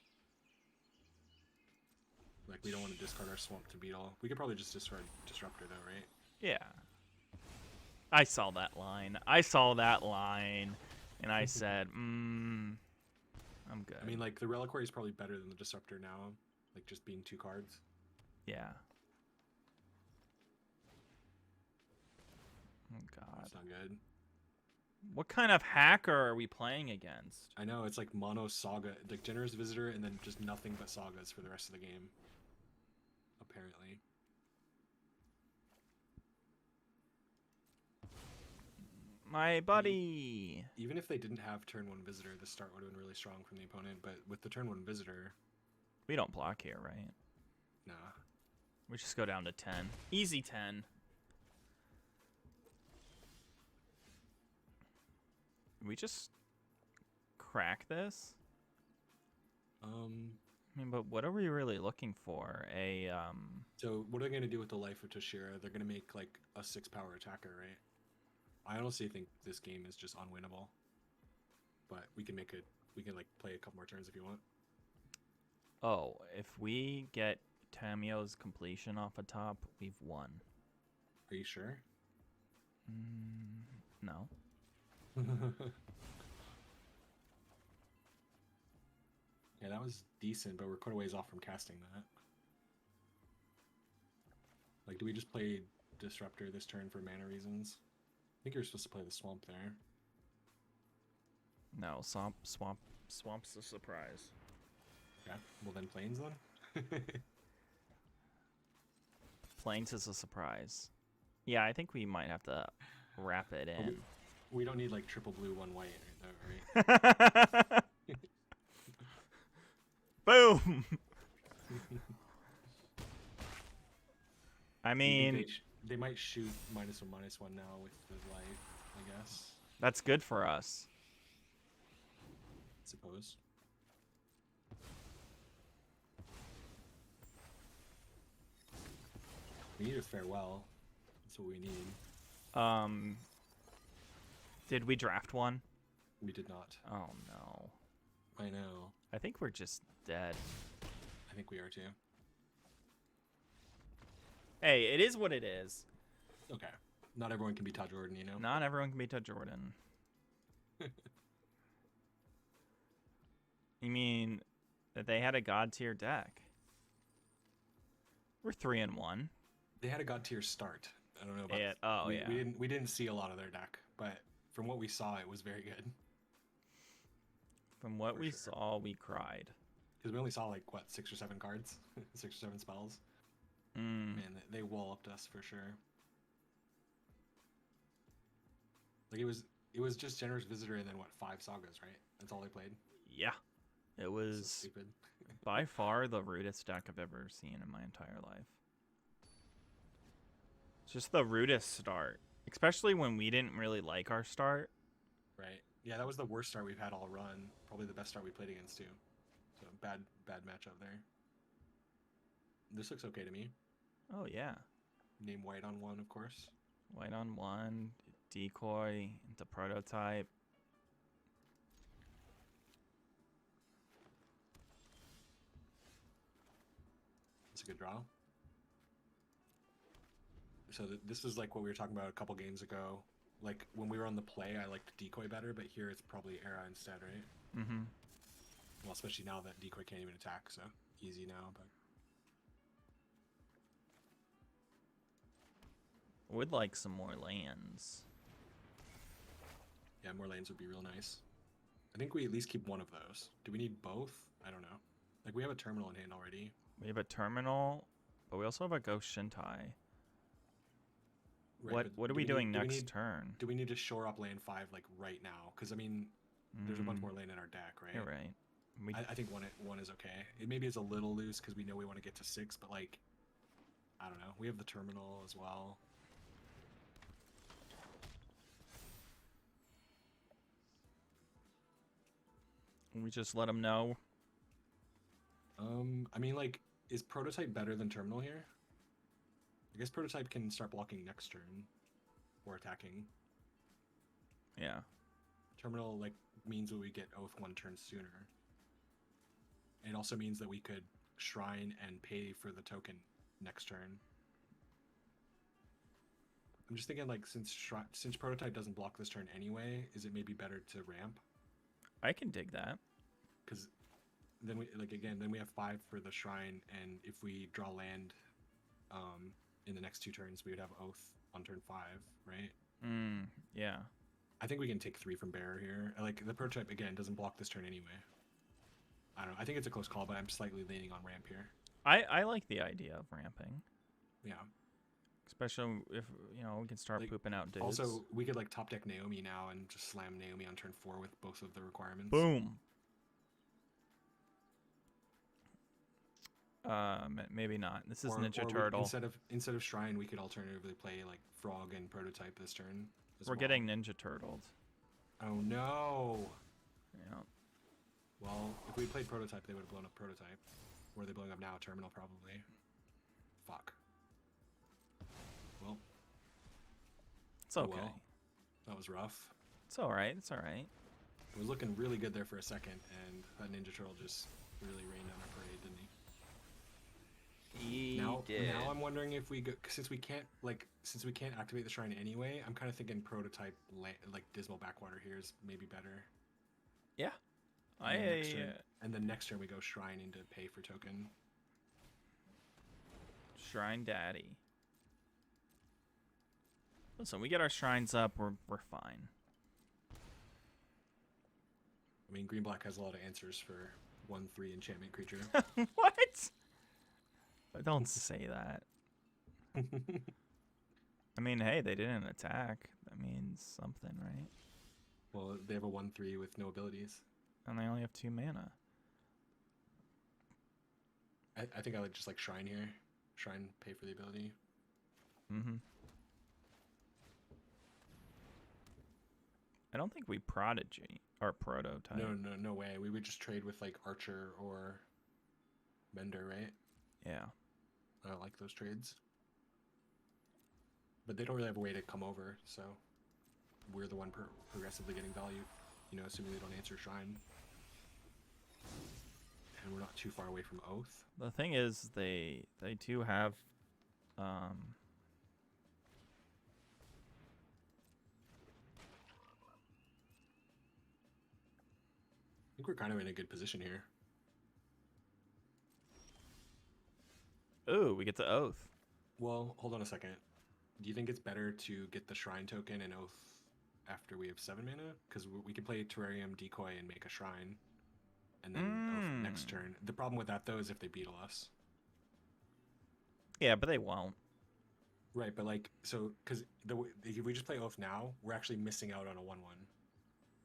Like, we don't want to discard our swamp to beetle. We could probably just discard Disruptor, though, right? Yeah. I saw that line. And I said, I'm good. I mean, like, the Reliquary is probably better than the Disruptor now. Like, just being 2 cards. Yeah. Oh, God. That's not good. What kind of hacker are we playing against? I know, it's like mono Saga. Like, Generous Visitor and then just nothing but Sagas for the rest of the game. Apparently. My buddy! Even if they didn't have turn 1 Visitor, the start would have been really strong from the opponent. But with the turn 1 Visitor... We don't block here, right? Nah. We just go down to 10. Easy 10. We just crack this? I mean, but what are we really looking for? So what are they going to do with the Life of Toshira? They're going to make, like, a 6-power attacker, right? I honestly think this game is just unwinnable. But we can make it... We can, like, play a couple more turns if you want. Oh, if we get Tamio's completion off the top, we've won. Are you sure? No. Yeah, that was decent, but we're quite a ways off from casting that. Like, do we just play Disruptor this turn for mana reasons? I think you're supposed to play the Swamp there. No, Swamp's a surprise. Yeah, well then Plains then? Plains is a surprise. Yeah, I think we might have to wrap it in. We don't need like triple blue, 1 white, right? Boom! I mean... They might shoot -1/-1 now with the life, I guess. That's good for us. I suppose. We need a farewell. That's what we need. Did we draft one? We did not. Oh no. I know. I think we're just dead. I think we are too. Hey, it is what it is. Okay. Not everyone can be Todd Jordan, you know? Not everyone can be Todd Jordan. You mean that they had a god tier deck? We're 3-1. They had a god tier start. I don't know about. Yeah. Oh we, yeah. We didn't see a lot of their deck, but from what we saw, it was very good. From what For we sure. saw, we cried. Because we only saw like what 6 or 7 cards, 6 or 7 spells. Man, they walloped us for sure. Like it was just Generous Visitor and then what 5 Sagas, right? That's all they played. Yeah. It So was stupid. by far the rudest deck I've ever seen in my entire life. It's just the rudest start. Especially when we didn't really like our start. Right. Yeah, that was the worst start we've had all run. Probably the best start we played against too. So bad matchup there. This looks okay to me. Oh yeah. Name white on 1, of course. White on 1, decoy into prototype. It's a good draw. So this is like what we were talking about a couple games ago. Like when we were on the play, I liked decoy better, but here it's probably era instead, right? Mm-hmm. Well, especially now that decoy can't even attack, so easy now. But would like some more lands. Yeah, more lands would be real nice. I think we at least keep one of those. Do we need both? I don't know. Like, we have a terminal in hand already. We have a terminal, but we also have a Ghost Shintai. Right, What but are we doing do next turn? Do we need to shore up land 5 like right now? Because I mean, there's a bunch Mm, more land in our deck, right? You're right. We, I think one is okay. It maybe is a little loose because we know we want to get to 6, but like, I don't know. We have the terminal as well. we just let them know. I mean, like, is prototype better than terminal here? I guess prototype can start blocking next turn or attacking. Yeah. Terminal like means that we get oath 1 turn sooner. It also means that we could shrine and pay for the token next turn. I'm just thinking, like, since prototype doesn't block this turn anyway, is it maybe better to ramp? I can dig that. Because then we have 5 for the shrine, and if we draw land in the next 2 turns, we would have oath on turn 5, right? Yeah. I think we can take 3 from bearer here. Like, the prototype again doesn't block this turn anyway. I don't know. I think it's a close call, but I'm slightly leaning on ramp here. I like the idea of ramping. Yeah. Especially if, we can start Like, pooping out dudes. Also, we could like top deck Naomi now and just slam Naomi on turn 4 with both of the requirements. Boom. Maybe not. This is Ninja Turtle. Instead of Shrine, we could alternatively play like Frog and Prototype this turn. We're getting Ninja Turtled. Oh no! Yeah. Well, if we played Prototype, they would have blown up Prototype. Or are they blowing up now? Terminal probably. Fuck. Well. It's okay. Well, that was rough. It's alright. It's alright. It was looking really good there for a second, and that Ninja Turtle just really rained on our parade, didn't he? Now I'm wondering if we go, since we can't activate the shrine anyway. I'm kind of thinking Prototype like Dismal Backwater here is maybe better. Yeah. And then next turn we go Shrine into pay for token. Shrine Daddy. Listen, we get our shrines up, we're fine. I mean, Green Black has a lot of answers for 1/3 enchantment creature. What? Don't say that. I mean, hey, they didn't attack. That means something, right? Well, they have a 1/3 with no abilities. And they only have 2 mana. I think I would just like Shrine here. Shrine, pay for the ability. Mm-hmm. I don't think we Prodigy or Prototype. No way. We would just trade with like Archer or Mender, right? Yeah. I don't like those trades. But they don't really have a way to come over, so we're the one progressively getting value, assuming they don't answer Shrine. And we're not too far away from Oath. The thing is, they do have, I think we're kind of in a good position here. Ooh, we get to Oath. Well, hold on a second. Do you think it's better to get the Shrine token and Oath after we have 7 mana? Because we can play Terrarium Decoy and make a Shrine. And then Oath next turn. The problem with that, though, is if they beetle us. Yeah, but they won't. Right, but like, so, because if we just play Oath now, we're actually missing out on a 1/1.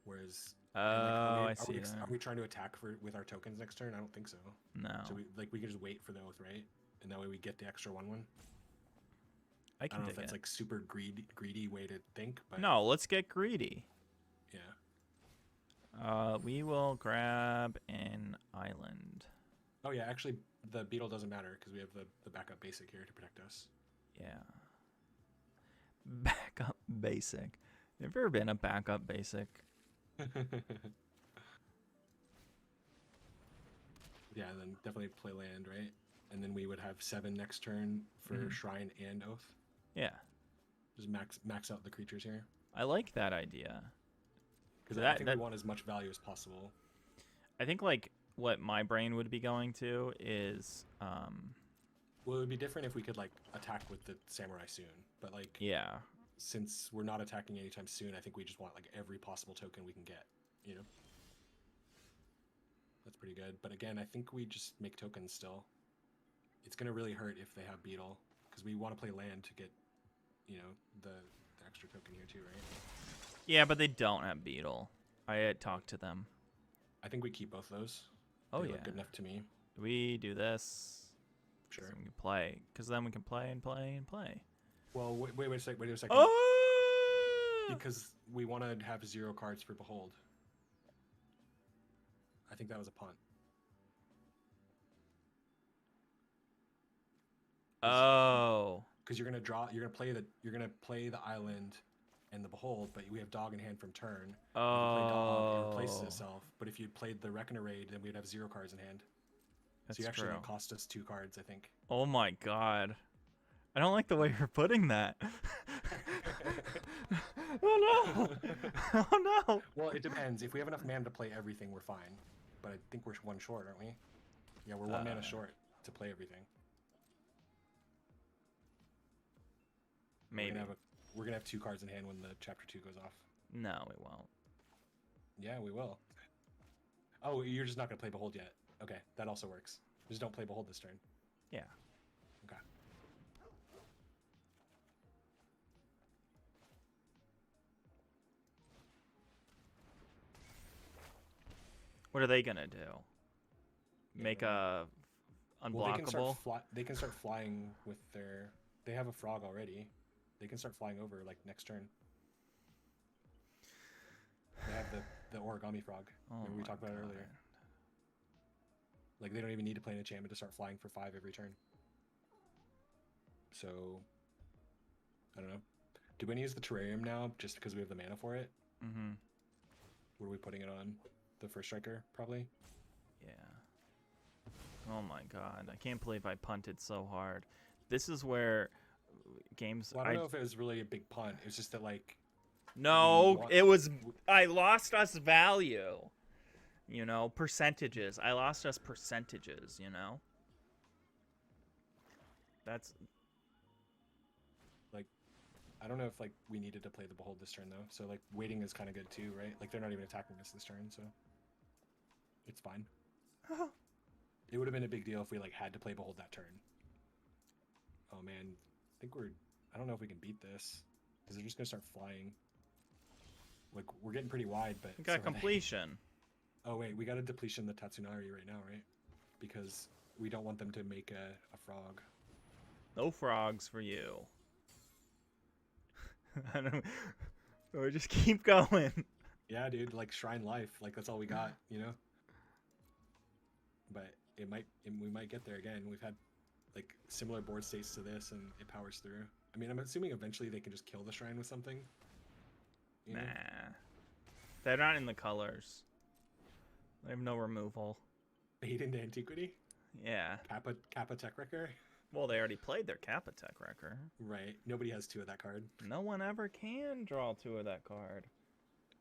Whereas... I see that. Are we trying to attack with our tokens next turn? I don't think so. No. So we can just wait for the Oath, right? And that way we get the extra 1/1. I don't know if that's like super greedy way to think, but no, let's get greedy. Yeah. We will grab an island. Oh yeah, actually the beetle doesn't matter because we have the backup basic here to protect us. Yeah. Backup basic. Have you ever been a backup basic? Yeah, then definitely play land, right? And then we would have 7 next turn for Shrine and Oath. Yeah. Just max out the creatures here. I like that idea. Because I think we want as much value as possible. I think like what my brain would be going to is Well, it would be different if we could like attack with the samurai soon, but like Yeah. since we're not attacking anytime soon, I think we just want like every possible token we can get. You know, that's pretty good. But again, I think we just make tokens still. It's gonna really hurt if they have beetle because we want to play land to get, you know, the extra token here too, right? Yeah, but they don't have beetle. I had talked to them. I think we keep both those. Oh They yeah. look good enough to me. We do this. Sure. So we can play, because then we can play and play and play. Well, wait a second. Oh! Because we want to have 0 cards for behold. I think that was a punt. Oh. Because you're gonna play the island and the behold, but we have dog in hand from turn. If you play dog, it replaces Oh. itself. But if you played the Reckoner Raid, then we'd have 0 cards in hand. That's So you actually true. don't cost us 2 cards, I think. Oh my god. I don't like the way you're putting that. Oh no. Oh no. Well, it depends. If we have enough mana to play everything, we're fine. But I think we're 1 short, aren't we? Yeah, we're 1 mana short to play everything. Maybe. We're gonna have 2 cards in hand when the chapter 2 goes off. No, we won't. Yeah, we will. Oh, you're just not gonna play behold yet. Okay, that also works. Just don't play behold this turn. Yeah. Okay. What are they gonna do? Yeah, Make right. a Well, unblockable? they can start flying with their. They have a frog already. They can start flying over like next turn. They have the origami frog. Oh Remember we my talked about it God. earlier. Like they don't even need to play an enchantment to start flying for 5 every turn. So I don't know. Do we use the terrarium now just because we have the mana for it? Mm-hmm. What are we putting it on? The first striker, probably? Yeah. Oh my god. I can't believe I punted so hard. This is where games... Well, I don't know if it was really a big punt. It was just that, like... No, want- it was... I lost us value. You know, percentages. I lost us percentages, you know? That's... Like, I don't know if, like, we needed to play the Behold this turn, though. So, like, waiting is kind of good, too, right? Like, they're not even attacking us this turn, so... It's fine. It would have been a big deal if we, like, had to play Behold that turn. Oh, man. I think we're... I don't know if we can beat this. Because they're just going to start flying. Like, we're getting pretty wide, but... We so got are they. completion. Oh, wait. We got a depletion the Tatsunari right now, right? Because we don't want them to make a frog. No frogs for you. I don't... Or just keep going. Yeah, dude. Like, Shrine Life. Like, that's all we got, you know? But we might get there again. We've had like similar board states to this, and it powers through. I mean, I'm assuming eventually they can just kill the shrine with something. You know? Nah. They're not in the colors. They have no removal. Fade into Antiquity? Yeah. Kappa Tech Wrecker? Well, they already played their Kappa-Tech Wrecker. Right. Nobody has 2 of that card. No one ever can draw 2 of that card.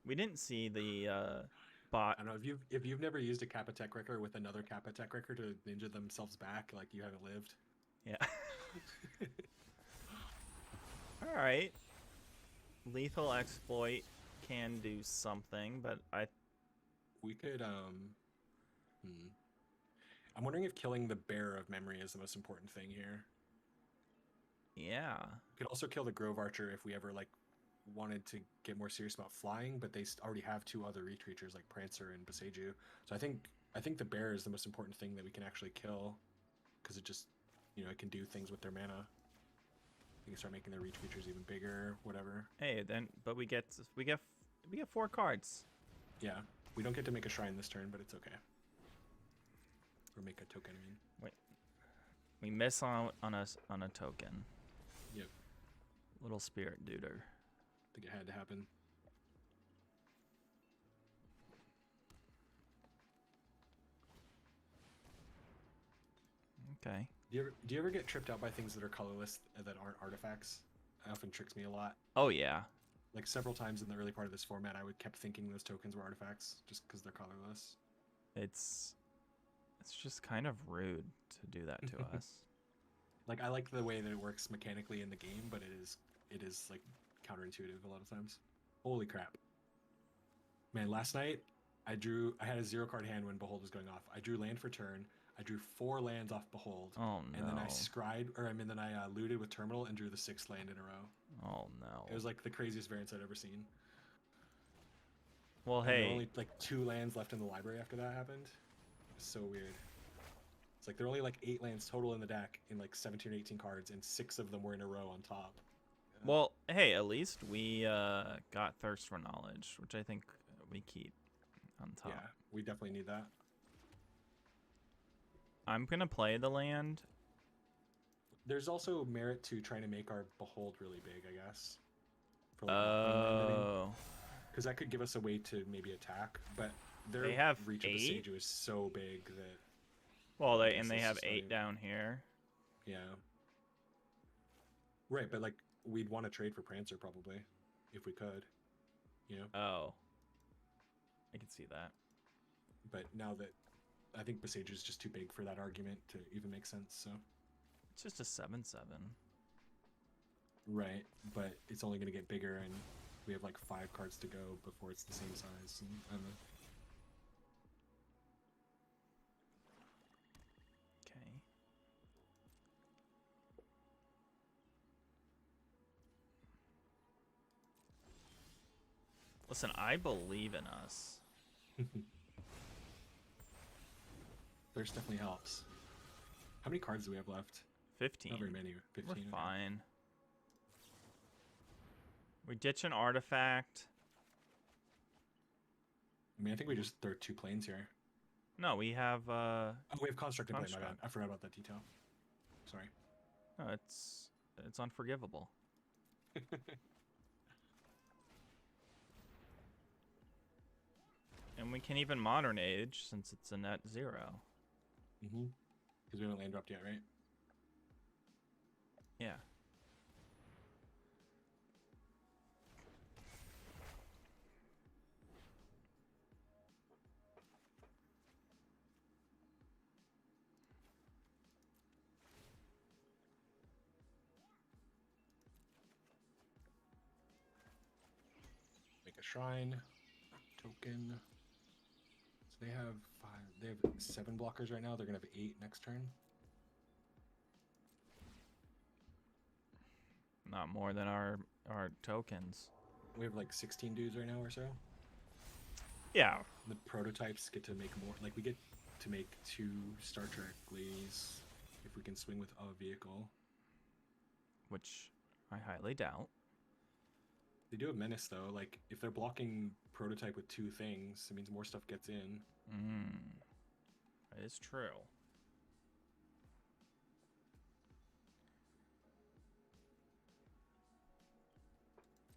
We didn't see the bot. I don't know, if you've never used a Kappa Tech Wrecker with another Kappa Tech Wrecker to ninja themselves back, like you haven't lived. Yeah. All right. Lethal Exploit can do something, but We could I'm wondering if killing the Bearer of Memory is the most important thing here. yeah. We could also kill the Grove Archer if we ever like wanted to get more serious about flying, but they already have 2 other reach creatures like Prancer and Boseiju. So I think the Bear is the most important thing that we can actually kill, because it just, you know, it can do things with their mana. You can start making their reach creatures even bigger, whatever. Hey, then but we get 4 cards. Yeah, we don't get to make a shrine this turn, but it's okay. Or make a token, I mean. Wait. We miss on a token. Yep. Little spirit duder. I think it had to happen. Okay. Do you ever get tripped out by things that are colorless that aren't artifacts? It often tricks me a lot. Oh yeah. Like several times in the early part of this format, I would kept thinking those tokens were artifacts just because they're colorless. It's just kind of rude to do that to us. Like I like the way that it works mechanically in the game, but it is like counterintuitive a lot of times. Holy crap. Man, last night I had a 0 card hand when Behold was going off. I drew land for turn. I drew 4 lands off Behold. Oh no. And then I looted with Terminal and drew the 6th land in a row. Oh no. It was like the craziest variance I'd ever seen. Well, And there were hey. only like 2 lands left in the library after that happened. It was so weird. It's like there were only like 8 lands total in the deck in like 17 or 18 cards, and 6 of them were in a row on top. Well, hey, at least we got Thirst for Knowledge, which I think we keep on top. Yeah, we definitely need that. I'm gonna play the land. There's also merit to trying to make our Behold really big, I guess. For like because that could give us a way to maybe attack, but their They have reach of the 8? Sage is so big that Well, they guess they this have is not 8 even- down here. yeah. Right, but like we'd want to trade for Prancer probably, if we could, you know. Oh, I can see that. But now that I think Besage is just too big for that argument to even make sense. So It's just a 7/7. right, but it's only going to get bigger, and we have like 5 cards to go before it's the same size. And I don't know. Okay. Listen, I believe in us. Thirst definitely helps. How many cards do we have left? 15. Not very many. 15. We're okay. fine. We ditch an artifact. I mean, I think we just throw 2 planes here. No, we have Oh, we have Construct in play. My bad. Construct. I forgot about that detail. Sorry. no, it's unforgivable. And we can even Modern Age since it's a net 0. Mm-hmm. Because we haven't land dropped yet, right? Yeah. Make a shrine. Token. So they have 5. They have 7 blockers right now. They're gonna have 8 next turn. Not more than our tokens. We have like 16 dudes right now or so. Yeah. The prototypes get to make more. Like we get to make 2 Star Trek Lees if we can swing with a vehicle. Which I highly doubt. They do have Menace though. Like if they're blocking prototype with 2 things, it means more stuff gets in. That is true.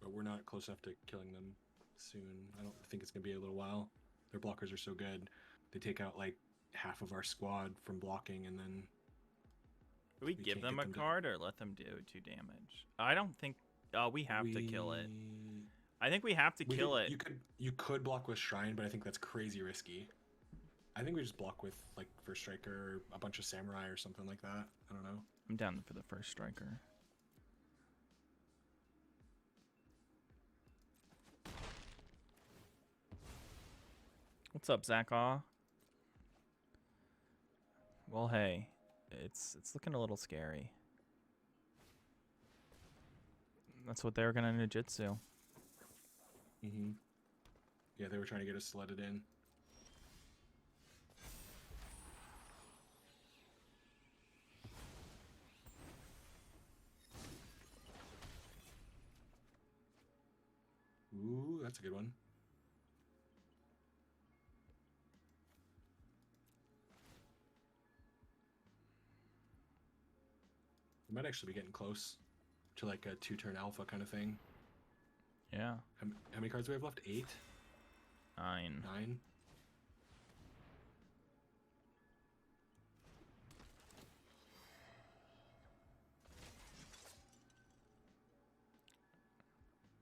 But we're not close enough to killing them soon. I don't think it's gonna be a little while. Their blockers are so good. They take out like half of our squad from blocking, and then Do we We give can't them get a them to- card or let them do 2 damage? I don't think. We have to kill it. I think we have to kill it. You could block with Shrine, but I think that's crazy risky. I think we just block with like First Striker or a bunch of Samurai or something like that. I don't know. I'm down for the first striker. What's up, Zach-Aw? Well, hey, it's looking a little scary. That's what they were gonna ninjutsu. Mm-hmm. Yeah, they were trying to get us to let it in. Ooh, that's a good one. We might actually be getting close to like a 2-turn alpha kind of thing. Yeah, How many cards do we have left? 8? 9. 9?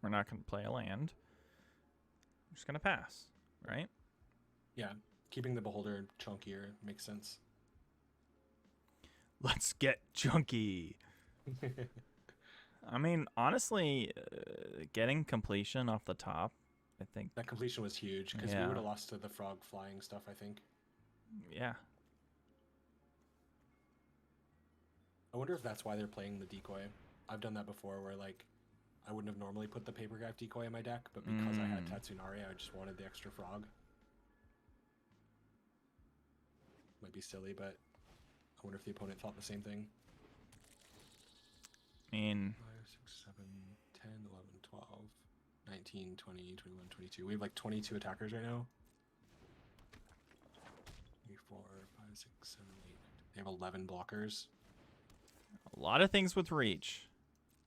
We're not gonna play a land. We're just gonna pass, right? Yeah, keeping the beholder chunkier makes sense. Let's get junky. I mean, honestly, getting completion off the top, I think. That completion was huge because we Yeah. would have lost to the frog flying stuff, I think. Yeah. I wonder if that's why they're playing the decoy. I've done that before where like I wouldn't have normally put the paper craft decoy in my deck, but because I had Tatsunari, I just wanted the extra frog. Might be silly, but I wonder if the opponent thought the same thing. I mean, 5, 6, 7, 10, 11, 12, 19, 20, 21, 22. We have like 22 attackers right now. 3, 4, 5, 6, 7, 8. They have 11 blockers. a lot of things with reach.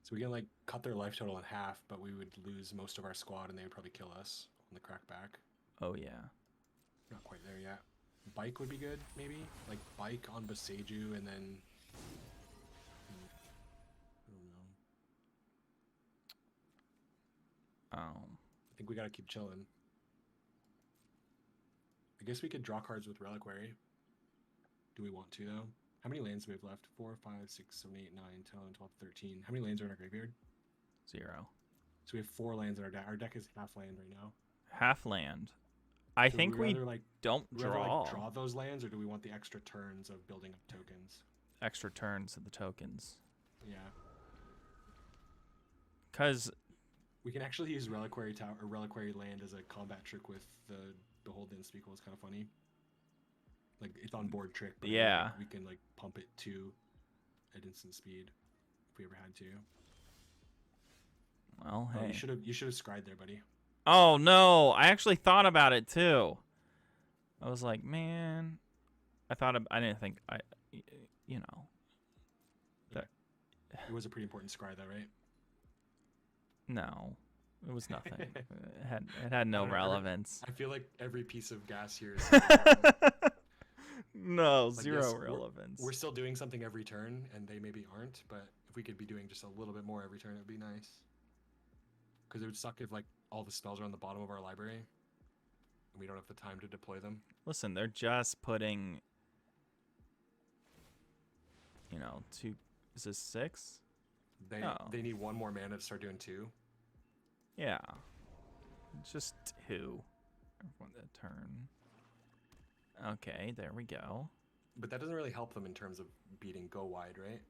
So we can like cut their life total in half, but we would lose most of our squad and they would probably kill us on the crackback. Oh, yeah. Not quite there yet. Bike would be good, maybe? Like bike on Boseiju and then... I don't know. Oh. I think we gotta keep chilling. I guess we could draw cards with Reliquary. Do we want to, though? How many lands do we have left? 4, 5, 6, 7, 8, 9, 10, 11, 12, 13. How many lands are in our graveyard? 0. So we have 4 lands in our deck. Our deck is half land right now. Half land. I So think we rather, like, don't would we rather, draw like, draw those lands, or do we want the extra turns of building up tokens? extra turns of the tokens. Yeah. Because, We can actually use Reliquary Tower or Reliquary Land as a combat trick with the Beholden Speakle. It's kind of funny. Like it's on board trick, but Yeah. we can like pump it to at instant speed if we ever had to. well, Oh, hey. you should have scried there, buddy. Oh, no. I actually thought about it, too. I was like, man. I didn't think, you know. That, It was a pretty important scry though, right? no. It was nothing. It had no I don't know, relevance. I feel like every piece of gas here is No, Like, zero yes, relevance. we're still doing something every turn, and they maybe aren't, but if we could be doing just a little bit more every turn, it would be nice. Because it would suck if like all the spells are on the bottom of our library, and we don't have the time to deploy them. Listen, they're just putting, you know, 2. Is this 6? They need 1 more mana to start doing 2. Yeah. Just 2. For the turn. Okay, there we go. But that doesn't really help them in terms of beating go wide, right?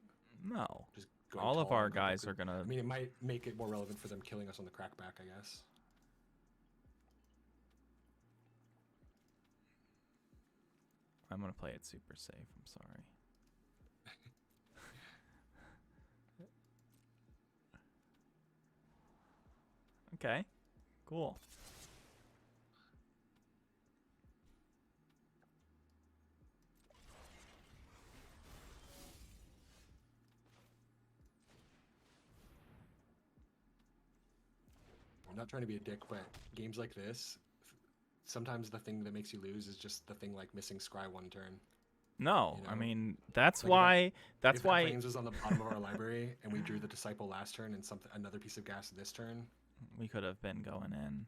No. Just going All of tall our and guys quickly. are going I to... mean, it might make it more relevant for them killing us on the crackback, I guess. I'm going to play it super safe. I'm sorry. Okay. Cool. I'm not trying to be a dick, but games like this, sometimes the thing that makes you lose is just the thing like missing scry 1 turn. No, You I know? mean, that's Like, why... That's if why... Flames was on the bottom of our library and we drew the Disciple last turn and another piece of gas this turn, We could have been going in.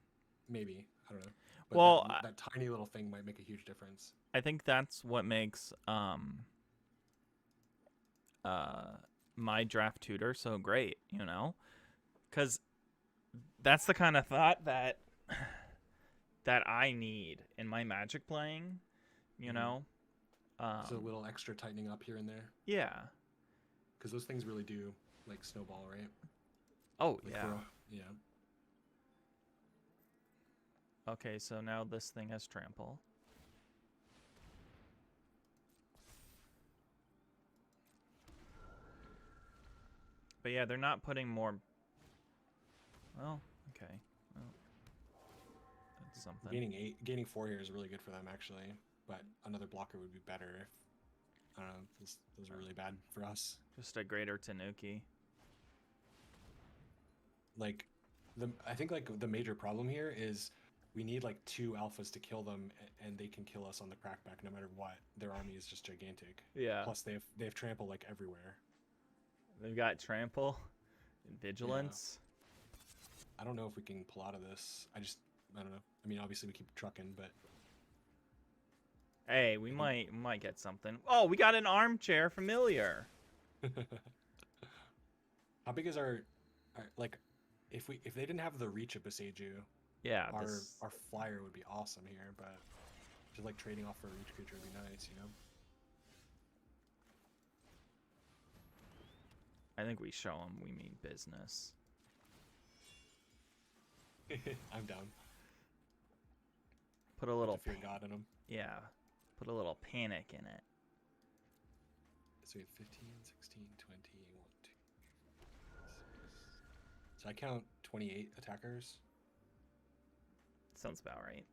maybe. I don't know. But Well, that tiny little thing might make a huge difference. I think that's what makes my draft tutor so great, you know? Because that's the kind of thought that I need in my Magic playing, you Mhm. know? So a little extra tightening up here and there, Yeah. because those things really do like snowball, right? Oh, Like, yeah. Yeah. Okay, so now this thing has trample. But yeah, they're not putting more... Well, okay. Well, that's something. Gaining 4 here is really good for them actually, but another blocker would be better if I don't know. Those are really bad for us. Just a greater Tanuki. Like, I think like the major problem here is we need like 2 alphas to kill them, and they can kill us on the crackback no matter what. Their army is just gigantic. Yeah. Plus they have trample like everywhere. They've got trample and vigilance. I don't know if we can pull out of this. I don't know. I mean, obviously we keep trucking, but Hey, we might get something. Oh, we got an armchair familiar. How big is our like? If they didn't have the reach of Beseju, Yeah, our flyer would be awesome here. But just like trading off for a reach creature would be nice, you know. I think we show them we mean business. I'm down. Put a little fear God in them. Yeah, put a little panic in it. So we have 15, 16, 20, 1, 2, 6. So I count 28 attackers. Sounds about right.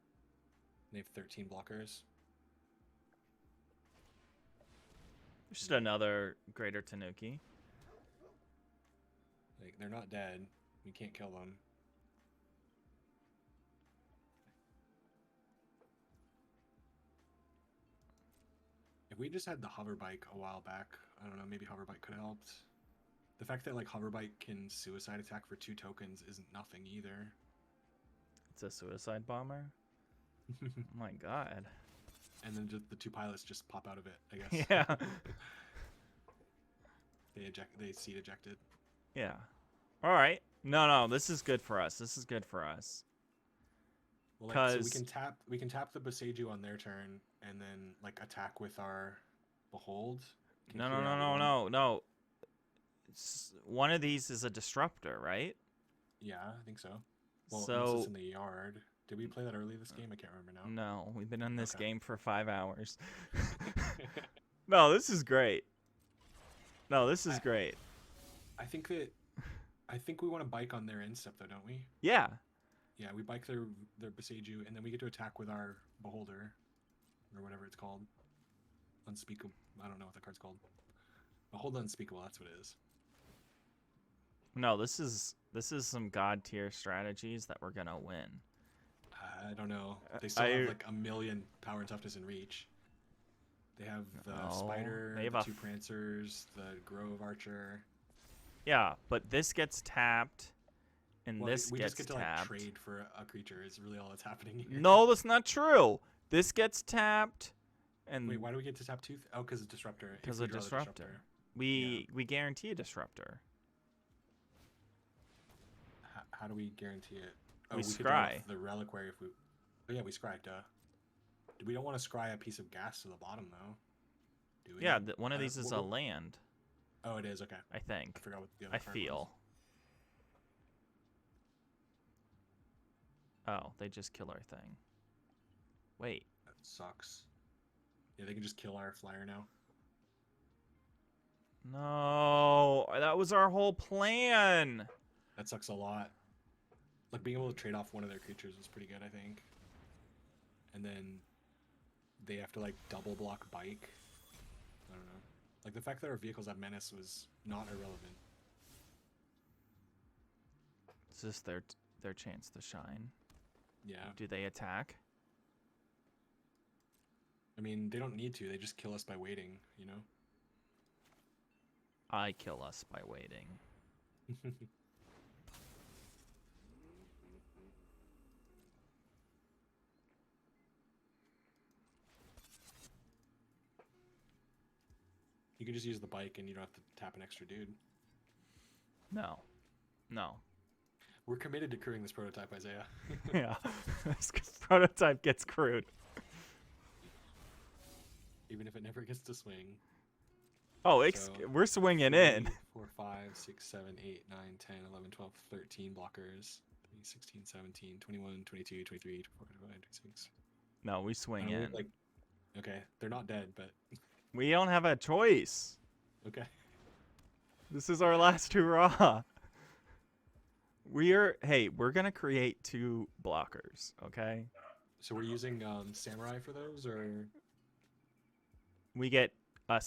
They have 13 blockers. Just another Greater Tanuki. Like, they're not dead. We can't kill them. If we just had the hover bike a while back, I don't know, maybe hover bike could have helped. The fact that like hover bike can suicide attack for 2 tokens isn't nothing either. It's a suicide bomber? Oh my god. And then just the 2 pilots just pop out of it, I guess. Yeah. They seat ejected. Yeah. All right. No, this is good for us. This is good for us. Well, like, so we can tap the Beseju on their turn and then like attack with our Behold. No. One of these is a disruptor, right? Yeah, I think so. Well, so it's in the yard. Did we play that early this game? I can't remember now. No, we've been in this Okay. game for 5 hours. No, this is great. No, this is great. I think we want to bike on their instep though, don't we? Yeah. Yeah, we bike their Beseju, and then we get to attack with our Beholder, or whatever it's called. Unspeakable. I don't know what the card's called. Behold Unspeakable. That's what it is. No, this is some god tier strategies that we're gonna win. I don't know. They still have like a million power and toughness and reach. They have the Spider, they have the 2 Prancers, the Grove Archer. Yeah, but this gets tapped, and Well, this we gets just get to tapped. like trade for a creature. Is really all that's happening here. No, that's not true. This gets tapped, and Wait, why do we get to tap 2? Oh, because it's Disruptor. Because of disruptor. We guarantee a disruptor. How do we guarantee it? Oh, We could draw scry. off the reliquary if we. Oh yeah, we scry. Duh. We don't want to scry a piece of gas to the bottom though. Do we? Yeah, one of these is a we'll- land. Oh, it is. Okay. I think. I forgot what the other I card feel. was. Oh, they just kill our thing. Wait. That sucks. Yeah, they can just kill our flyer now. No, that was our whole plan. That sucks a lot. Like being able to trade off one of their creatures was pretty good, I think. And then they have to like double block bike. I don't know. Like the fact that our vehicles have menace was not irrelevant. Is this their chance to shine? Yeah. Do they attack? I mean, they don't need to. They just kill us by waiting, you know? I kill us by waiting. You can just use the bike and you don't have to tap an extra dude. No. We're committed to crewing this prototype, Isaiah. Yeah. This prototype gets crude. Even if it never gets to swing. Oh, So, we're swinging 3, in. 4, 5, 6, 7, 8, 9, 10, 11, 12, 13 blockers. 16, 17, 21, 22, 23, 24, 25, 26. No, we swing in. Like, okay, they're not dead, but We don't have a choice. okay. This is our last hurrah. We're gonna create 2 blockers, okay? So we're using samurai for those, or We get a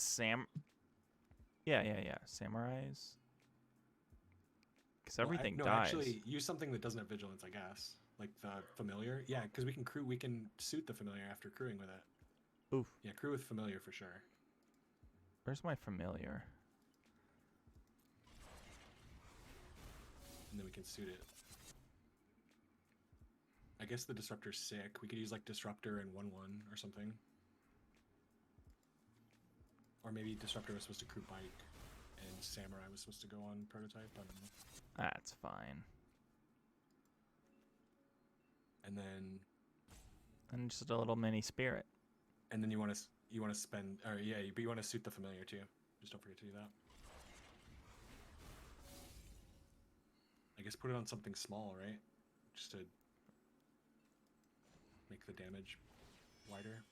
Yeah, samurais. Because everything no, dies. actually, use something that doesn't have vigilance, I guess. Like the familiar. Yeah, because we can suit the familiar after crewing with it. Oof. Yeah, crew with familiar for sure. Where's my familiar? And then we can suit it. I guess the disruptor's sick. We could use like disruptor and 1/1 or something. Or maybe Disruptor was supposed to crew bike, and Samurai was supposed to go on prototype. I don't know. That's fine. And then And just a little mini spirit. and then you want to spend, or yeah, but you want to suit the familiar too. Just don't forget to do that. I guess put it on something small, right? Just to make the damage wider.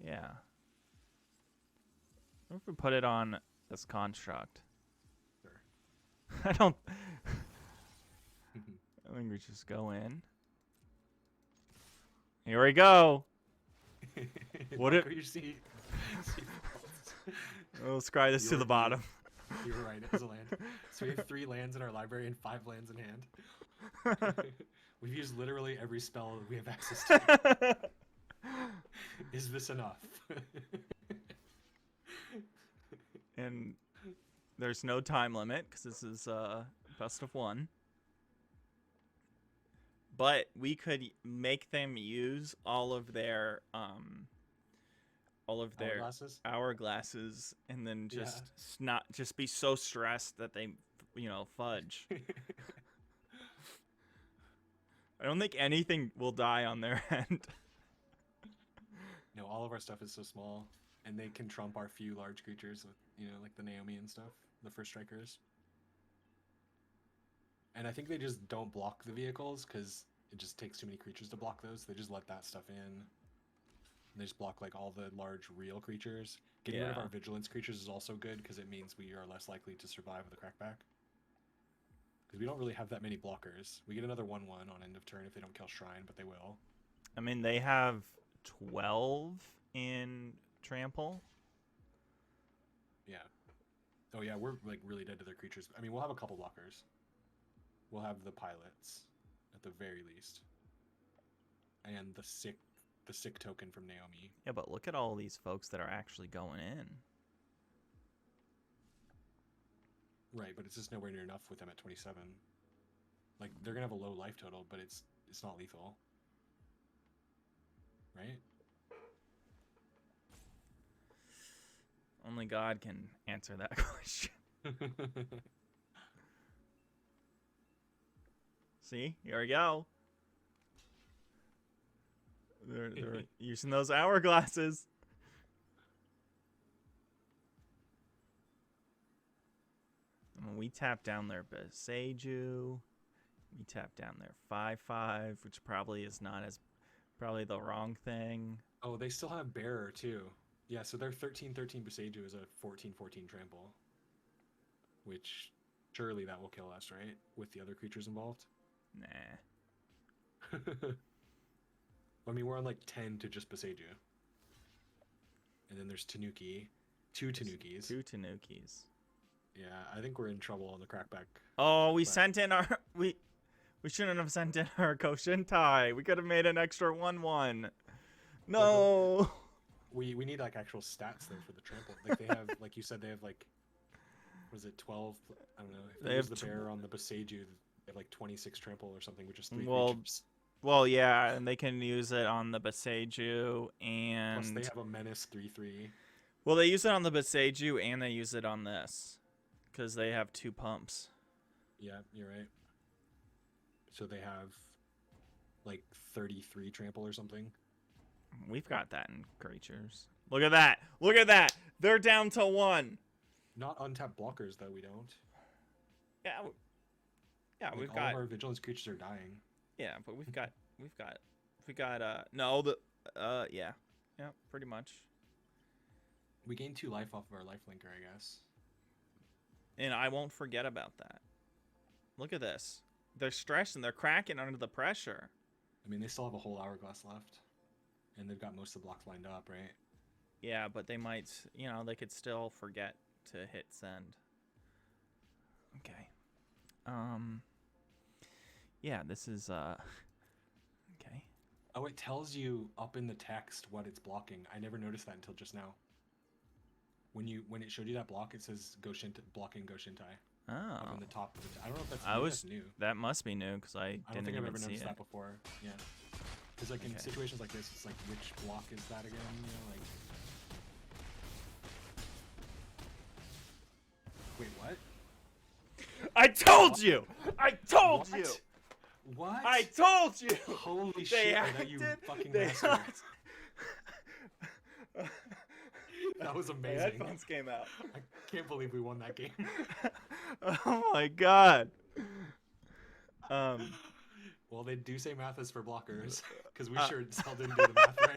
Yeah. What if we put it on this construct? Sure. I don't. I think we just go in. Here we go. What Look it- you see Let's cry this to You're- the bottom. You were right, it was a land. So we have 3 lands in our library and 5 lands in hand. We've used literally every spell we have access to. Is this enough? And there's no time limit because this is best of 1. But we could make them use all of their Hourglasses? hourglasses, and then Yeah. just not just be so stressed that they, fudge. I don't think anything will die on their end. No, all of our stuff is so small, and they can trump our few large creatures with, like the Naomi and stuff, the first strikers. And I think they just don't block the vehicles because it just takes too many creatures to block those. They just let that stuff in. And they just block like all the large real creatures. Getting rid of Yeah. our vigilance creatures is also good because it means we are less likely to survive with a crackback. Because we don't really have that many blockers. We get another 1/1 on end of turn if they don't kill Shrine, but they will. I mean, they have 12 in trample. Yeah. Oh yeah, we're like really dead to their creatures. I mean, we'll have a couple blockers. We'll have the pilots at the very least, and the sick token from Naomi. Yeah, but look at all these folks that are actually going in. Right, but it's just nowhere near enough with them at 27. Like they're gonna have a low life total, but it's not lethal. Right? Only God can answer that question. See, here we go. They're using those hourglasses. And we tap down their Beseju. We tap down their 5/5, which probably is not as probably the wrong thing. Oh, they still have Bearer too. Yeah, so their 13/13 Beseju is a 14/14 trample, which surely that will kill us, right? With the other creatures involved. Nah. I mean, we're on like 10 to just Beseju. And then there's Tanuki. 2 Tanukis. 2 Tanukis. Yeah, I think we're in trouble on the crackback. Oh, we But- sent in our we shouldn't have sent in our Koshintai. We could have made an extra 1/1. No. We need like actual stats though for the trample. Like they have, like you said, they have like, was it 12? I don't know. If They they use have the bear on the Beseju, they have like 26 trample or something, which is 3 Well, creatures. Well, yeah, and they can use it on the Beseju and Plus they have a menace 3/3. well, they use it on the Beseju and they use it on this because they have 2 pumps. Yeah, you're right. So they have like 33 trample or something. We've got that in creatures. Look at that. Look at that. They're down to 1. Not untapped blockers though. We don't. Yeah. Yeah, Like, we've all got of our vigilance creatures are dying. yeah, but we've got yeah. Yeah, pretty much. We gain 2 life off of our lifelinker, I guess. And I won't forget about that. Look at this. They're stressed and they're cracking under the pressure. I mean, they still have a whole hourglass left, and they've got most of the blocks lined up, right? Yeah, but they might, they could still forget to hit send. Okay. Yeah, this is okay. Oh, it tells you up in the text what it's blocking. I never noticed that until just now. When it showed you that block, it says blocking Goshintai up Oh. in the top of it. I don't know if that's, I maybe was that's new. that must be new because I I don't didn't think I've even ever see noticed it. that before. Yeah. Because like in Okay. situations like this, it's like which block is that again? You know, like. Wait, what? I told you! I told What? you! What? I told you! Holy shit! That you fucking they mastered. hacked- That was My amazing. headphones came out. I can't believe we won that game. Oh my god. Well, they do say math is for blockers, because we sure as hell didn't do the math right.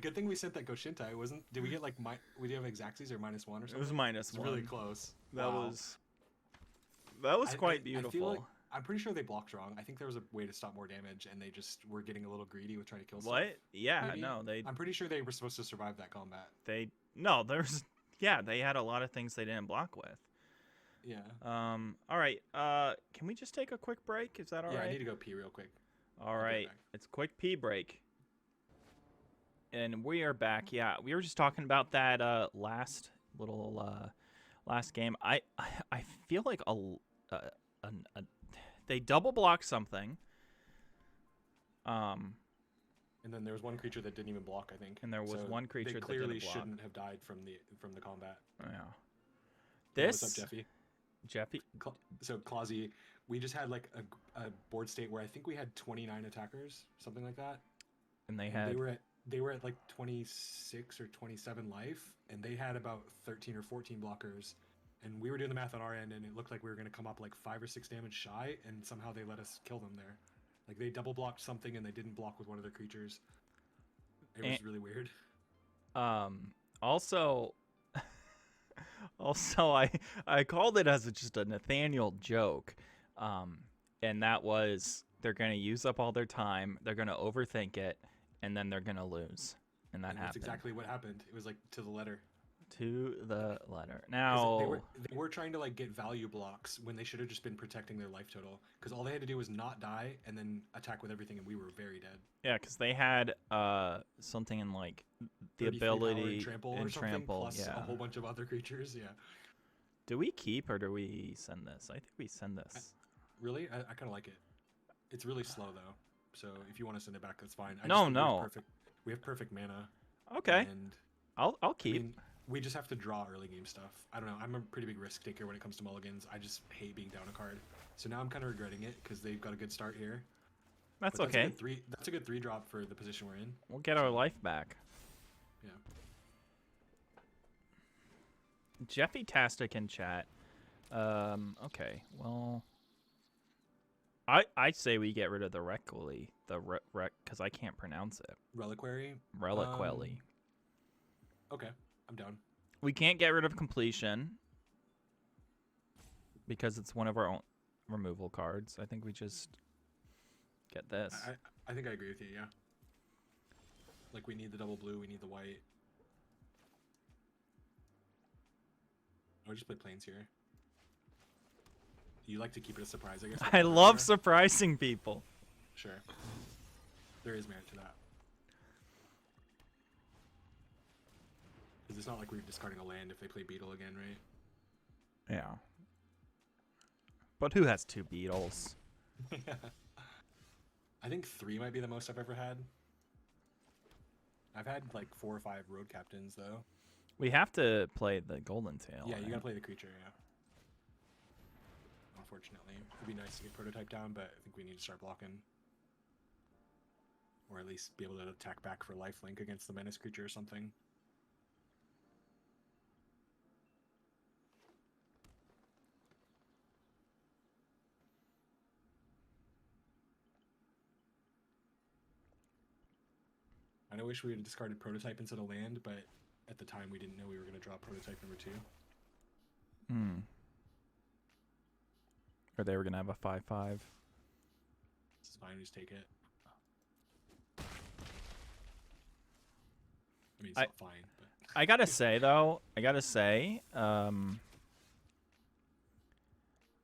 Good thing we sent that Goshintai. Wasn't? Did we get like we do have exactsies or -1 or something? It was -1. It's really close. That Wow. was quite beautiful. I feel like I'm pretty sure they blocked wrong. I think there was a way to stop more damage, and they just were getting a little greedy with trying to kill stuff. What? Yeah, maybe? no, I'm pretty sure they were supposed to survive that combat. no, there's they had a lot of things they didn't block with. Yeah. All right. Can we just take a quick break? Is that all right? Yeah, I need to go pee real quick. All I'll be right. back. It's quick pee break. And we are back. Yeah, we were just talking about that last game. I feel like they double blocked something. And then there was one creature that didn't even block, I think. And there was one creature they that clearly didn't block. shouldn't have died from the combat. Yeah. What's up, Jeffy? Jeffy. So Clausy, we just had like a board state where I think we had 29 attackers, something like that. And they were at like 26 or 27 life, and they had about 13 or 14 blockers. And we were doing the math on our end, and it looked like we were going to come up like 5 or 6 damage shy, and somehow they let us kill them there. Like they double blocked something, and they didn't block with one of their creatures. It was really weird. Also, I called it as just a Nathaniel joke, and that was they're gonna use up all their time, they're gonna overthink it, and then they're gonna lose, and that happened. That's exactly what happened. It was like to the letter. To the letter. Now they were trying to like get value blocks when they should have just been protecting their life total, because all they had to do was not die and then attack with everything, and we were very dead. yeah, because they had something in like the 33 power ability and trample and or something, trample. plus Yeah. a whole bunch of other creatures. Yeah. Do we keep or do we send this? I think we send this. Really, I kind of like it. It's really slow though, so if you want to send it back, that's fine. No. We have perfect mana. Okay. And I'll keep. I mean, we just have to draw early game stuff. I don't know. I'm a pretty big risk taker when it comes to mulligans. I just hate being down a card. So now I'm kind of regretting it because they've got a good start here. That's But okay. That's a good 3-drop for the position we're in. We'll get our life back. Yeah. Jeffy Tastic in chat. Okay. Well, I say we get rid of the Reliquary, because I can't pronounce it. Reliquary. Reliquary. Okay, I'm down. We can't get rid of completion because it's one of our own removal cards. I think we just get this. I think I agree with you. Yeah. Like we need the double blue. We need the white. I'll just play planes here. You like to keep it a surprise, I guess. I love surprising people. Sure. There is merit to that. Because it's not like we're discarding a land if they play Beetle again, right? Yeah. But who has 2 beetles? I think 3 might be the most I've ever had. I've had like 4 or 5 road captains though. We have to play the Golden Tail. Yeah, you right? gotta play the creature, yeah. Unfortunately. It'd be nice to get prototype down, but I think we need to start blocking. Or at least be able to attack back for lifelink against the menace creature or something. I wish we had discarded prototype instead of land, but at the time we didn't know we were going to draw prototype number 2. Or they were going to have a 5/5. It's fine, just take it. I mean, it's not fine, but... I gotta say, though,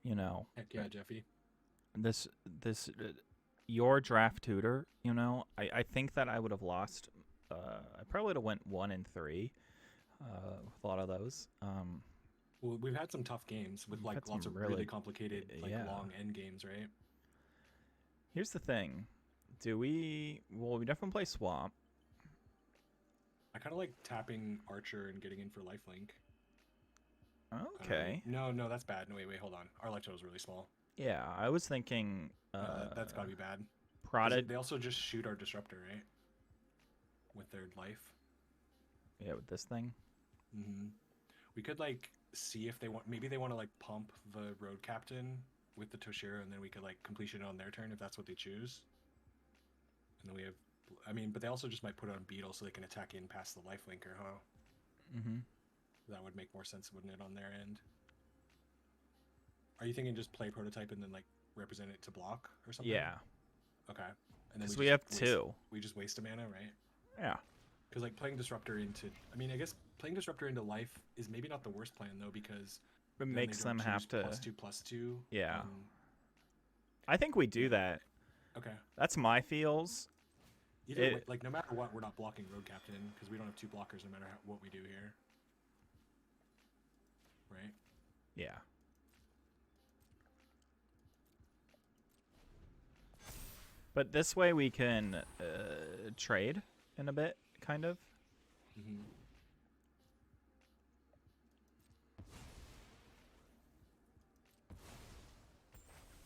you know... Heck yeah, Jeffy. This your draft tutor, you know, I think that I would have lost. I probably would have went 1 and 3 with a lot of those. Well, we've had some tough games with like lots of really complicated, like long end games, right? Here's the thing. Do we... Well, we definitely play Swamp. I kind of like tapping Archer and getting in for lifelink. Okay. No, that's bad. No, wait, hold on. Our life total is really small. Yeah, I was thinking... That's gotta be bad. Prodded... They also just shoot our Disruptor, right? With their life. Yeah, with this thing. Mm-hmm. We could, like, see if they want... Maybe they want to, like, pump the Road Captain with the Toshiro, and then we could, like, completion it on their turn if that's what they choose. And then we have... I mean, but they also just might put it on Beetle so they can attack in past the lifelinker, huh? Mm-hmm. That would make more sense, wouldn't it, on their end? Are you thinking just play Prototype and then, like, represent it to block or something? Yeah. Okay. And then Because we have 2. We just waste a mana, right? Yeah. Because, like, playing Disruptor into... I mean, I guess playing Disruptor into life is maybe not the worst plan, though, because... It makes them have to... +2/+2. Yeah. I think we do that. Okay. That's my feels. Either way, like, no matter what, we're not blocking Road Captain, because we don't have 2 blockers no matter what we do here. Right? Yeah. But this way we can trade in a bit, kind of. Mm-hmm.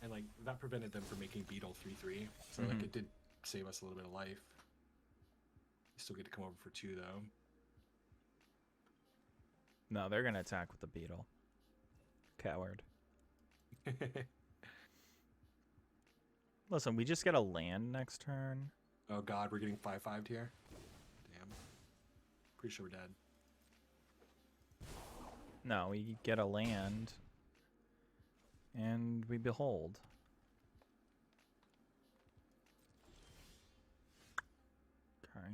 And, like, that prevented them from making Beetle 3/3. So, like, it did save us a little bit of life. You still get to come over for 2, though. No, they're going to attack with the Beetle. Coward. Listen, we just get a land next turn. Oh, God, we're getting 5/5'd here? Damn. Pretty sure we're dead. No, we get a land. And we behold. Okay.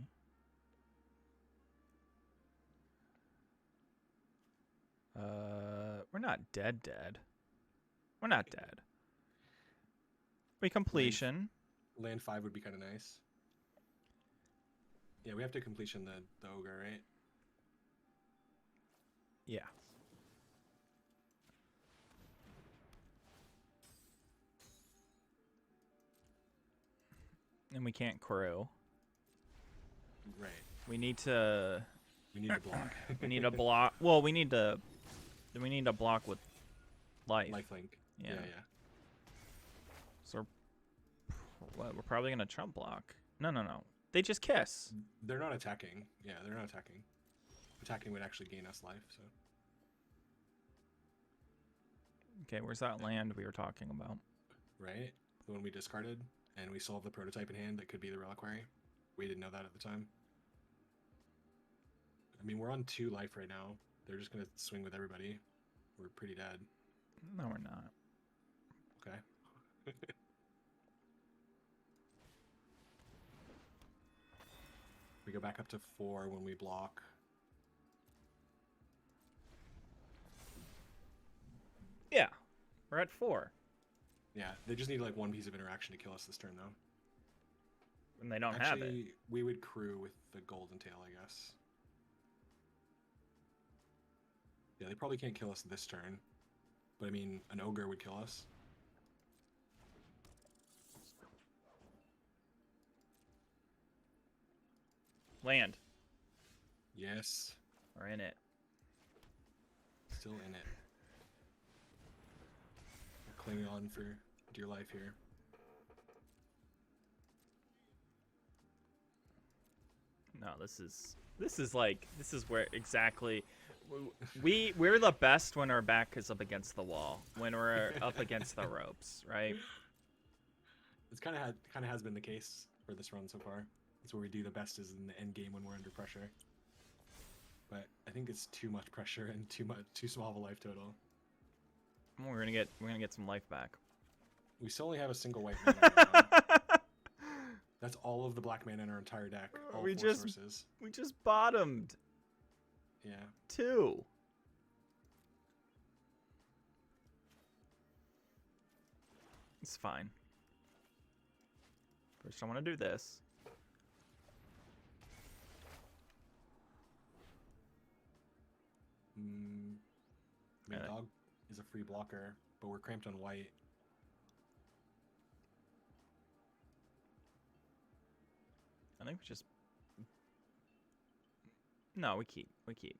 We're not dead. We're not dead. We completion. Land 5 would be kind of nice. Yeah, we have to completion the ogre, right? Yeah. And we can't crew. Right. We need to... We need to block. We need a block. Well, we need to block with life. Lifelink. Yeah. Yeah. So we're probably gonna trump block. No. They just kiss. They're not attacking. Yeah, they're not attacking. Attacking would actually gain us life, so. Okay, where's that land we were talking about? Right? The one we discarded, and we still have the prototype in hand that could be the Reliquary. We didn't know that at the time. I mean, we're on 2 life right now. They're just gonna swing with everybody. We're pretty dead. No, we're not. Okay. We go back up to 4 when we block. Yeah, we're at 4. Yeah, they just need like 1 piece of interaction to kill us this turn, though. And they don't have it. We would crew with the Golden Tail, I guess. Yeah, they probably can't kill us this turn. But I mean, an ogre would kill us. Land. Yes. We're in it. Still in it. We're clinging on for dear life here. No, this is where exactly we're the best when our back is up against the wall, when we're up against the ropes, right? It's kind of has been the case for this run so far. It's where we do the best is in the end game when we're under pressure. But I think it's too much pressure and too small of a life total. We're gonna get some life back. We still only have a single white mana right now. That's all of the black mana in our entire deck. All 4 sources. We just bottomed. Yeah. 2. It's fine. First, I want to do this. Main Dog is a free blocker, but we're cramped on white. I think we just... No, we keep. We keep.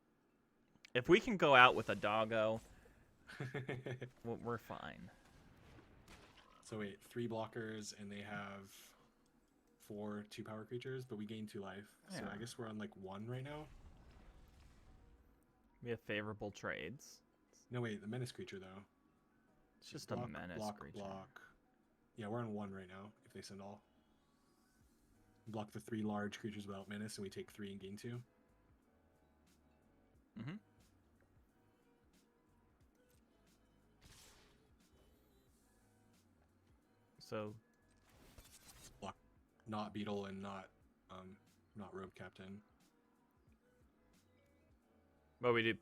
If we can go out with a doggo, we're fine. So wait, 3 blockers, and they have 4 2-power creatures, but we gain 2 life. So Yeah. I guess we're on like 1 right now. We have favorable trades. No, wait, the menace creature though. It's just Block, a menace block, creature. block. Yeah, we're on 1 right now. If they send all, block the 3 large creatures without menace, and we take 3 and gain 2. Mm-hmm. So Block, not beetle and not robe captain. but we get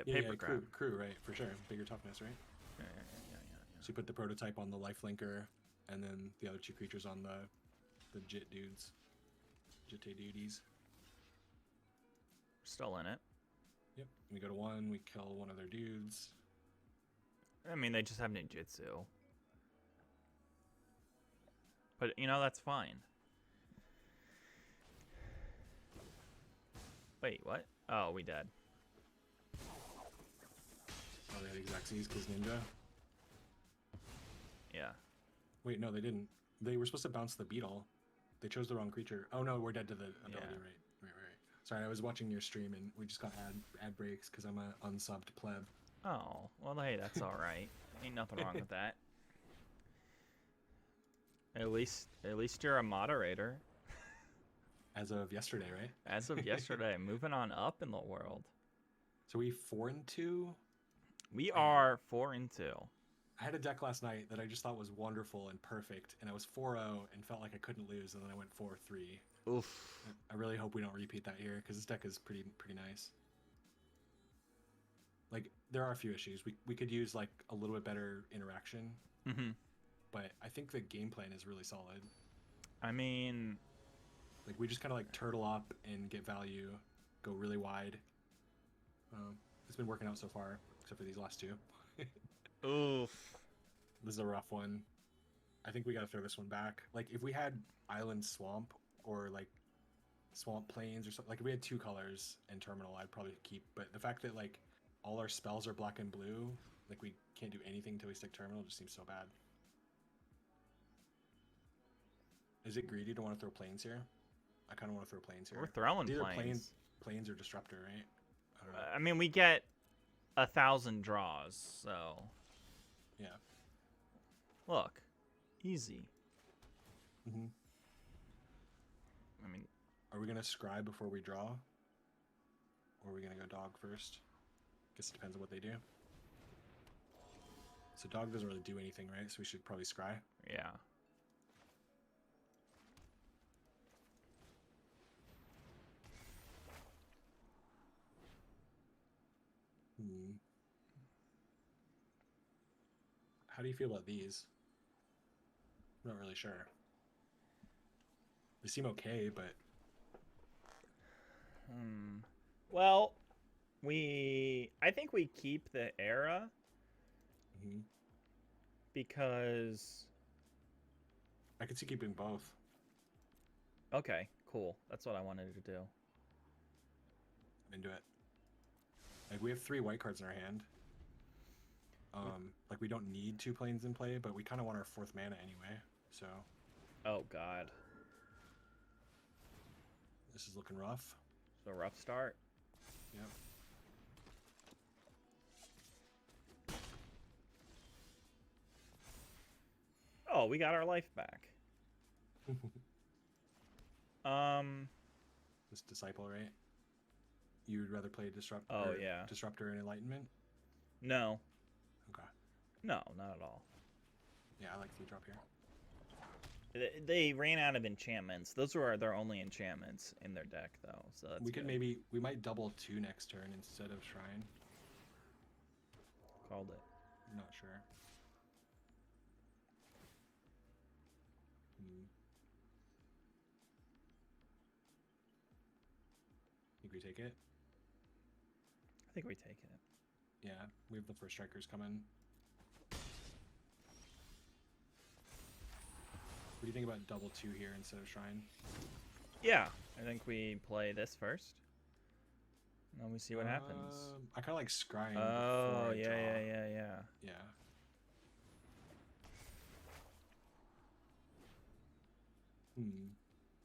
Yeah, paper yeah, crab. crew, right? For sure, bigger toughness, right? Yeah. So you put the prototype on the lifelinker, and then the other 2 creatures on the Jit dudes. Jitte duties. Still in it. Yep. We go to 1, we kill one of their dudes. I mean, they just have ninjutsu. But, you know, that's fine. Wait, what? Oh, we dead. Oh, they had Xaxes because ninja. Yeah. Wait, no, they didn't. They were supposed to bounce the beetle. They chose the wrong creature. Oh no, we're dead to the ability, Yeah. right. Sorry, I was watching your stream and we just got ad breaks because I'm a unsubbed pleb. Oh, well, hey, that's all right. Ain't nothing wrong with that. At least you're a moderator. As of yesterday, right? As of yesterday, moving on up in the world. So we 4-2. We are 4-2. I had a deck last night that I just thought was wonderful and perfect, and I was 4-0 and felt like I couldn't lose, and then I went 4-3. Oof. I really hope we don't repeat that here because this deck is pretty nice. Like there are a few issues. We could use like a little bit better interaction, Mm-hmm. but I think the game plan is really solid. I mean, Like we just kind of like turtle up and get value, go really wide. It's been working out so far, except for these last 2. oof. This is a rough one. I think we gotta throw this one back. Like if we had Island Swamp or like Swamp Plains or something, like if we had 2 colors and Terminal, I'd probably keep. But the fact that like all our spells are black and blue, like we can't do anything until we stick Terminal, just seems so bad. Is it greedy to want to throw Plains here? I kind of want to throw Plains here. We're throwing It's either planes. Plains or Disruptor, right? I don't know. I mean, we get 1,000 draws, so Yeah. look, easy. Mm-hmm. I mean, Are we gonna scry before we draw? Or are we gonna go dog first? Guess it depends on what they do. So dog doesn't really do anything, right? So we should probably scry. yeah. How do you feel about these? I'm not really sure. They seem okay, but Well, I think we keep the era mhm. because I could see keeping both. okay, cool. That's what I wanted to do. I'm into it. Like we have 3 white cards in our hand. Like we don't need 2 planes in play, but we kind of want our 4th mana anyway. So Oh god. this is looking rough. So rough start. Yep. Oh, we got our life back. This Disciple, right? You would rather play Disrupt? Oh, or yeah. Disruptor and Enlightenment? No. Okay. No, not at all. Yeah, I like 3-drop here. They ran out of enchantments. Those were their only enchantments in their deck, though. So that's We could good. we might double 2 next turn instead of Shrine. Called it. I'm not sure. Think we take it? I think we take it. Yeah, we have the first strikers coming. What do you think about double 2 here instead of Shrine? Yeah, I think we play this first. And then we see what happens. I kind of like scrying. Oh, before I yeah, draw. yeah. Yeah.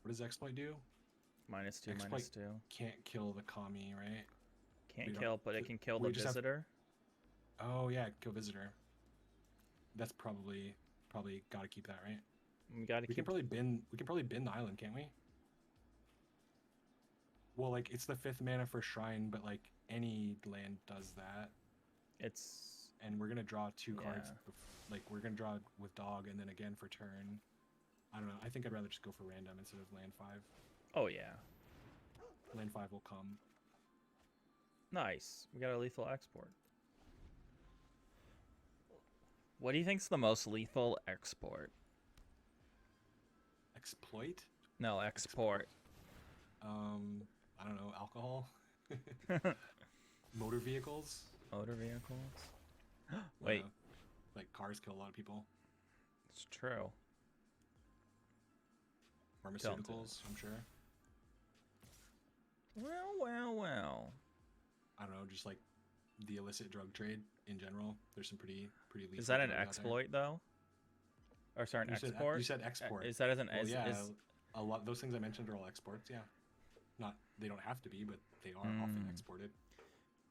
What does exploit do? -2, Exploit -2. can't kill the kami, right? Can't we don't- kill, but it can kill the we just have- visitor. Oh yeah, kill visitor. That's probably got to keep that, right? We gotta We keep. can probably bin the island, can't we? Well, like it's the 5th mana for shrine, but like any land does that, It's. and we're gonna draw 2 cards. Yeah. Like we're gonna draw with dog, and then again for turn. I don't know. I think I'd rather just go for random instead of land 5. Oh yeah. Land 5 will come. Nice. We got a lethal export. What do you think's the most lethal export? Exploit? No, export. I don't know. Alcohol. Motor vehicles. Motor vehicles. I Wait, don't know. Like cars kill a lot of people. it's true. Pharmaceuticals, I'm sure. Well. I don't know, just like the illicit drug trade in general. There's some pretty lethal. Is that an drugs out there. exploit though? Or sorry, an You said, export? you said export. Is that as an Well, is, yeah, is a lot. Those things I mentioned are all exports. Yeah, not they don't have to be, but they are often exported.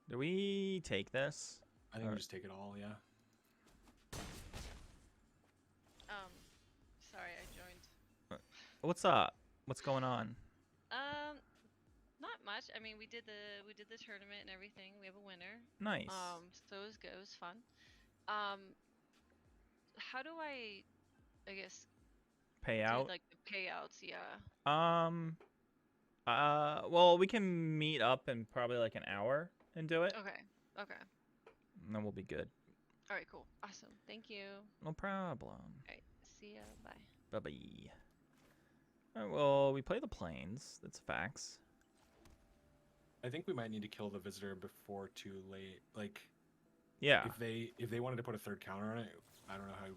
do we take this? I think we just take it all. Yeah. Sorry, I joined. What's up? What's going on? Not much. I mean, we did the tournament and everything. We have a winner. Nice. So it was good. It was fun. How do I guess Pay do out. like the payouts? Yeah. Well, we can meet up in probably like an hour and do it, Okay. Okay. and then we'll be good. All right. Cool. Awesome. Thank you. No problem. All right. See ya. Bye. Bye bye. Alright, well, we play the planes. That's facts. I think we might need to kill the visitor before too late. Like, Yeah. if they wanted to put a 3rd counter on it, I don't know how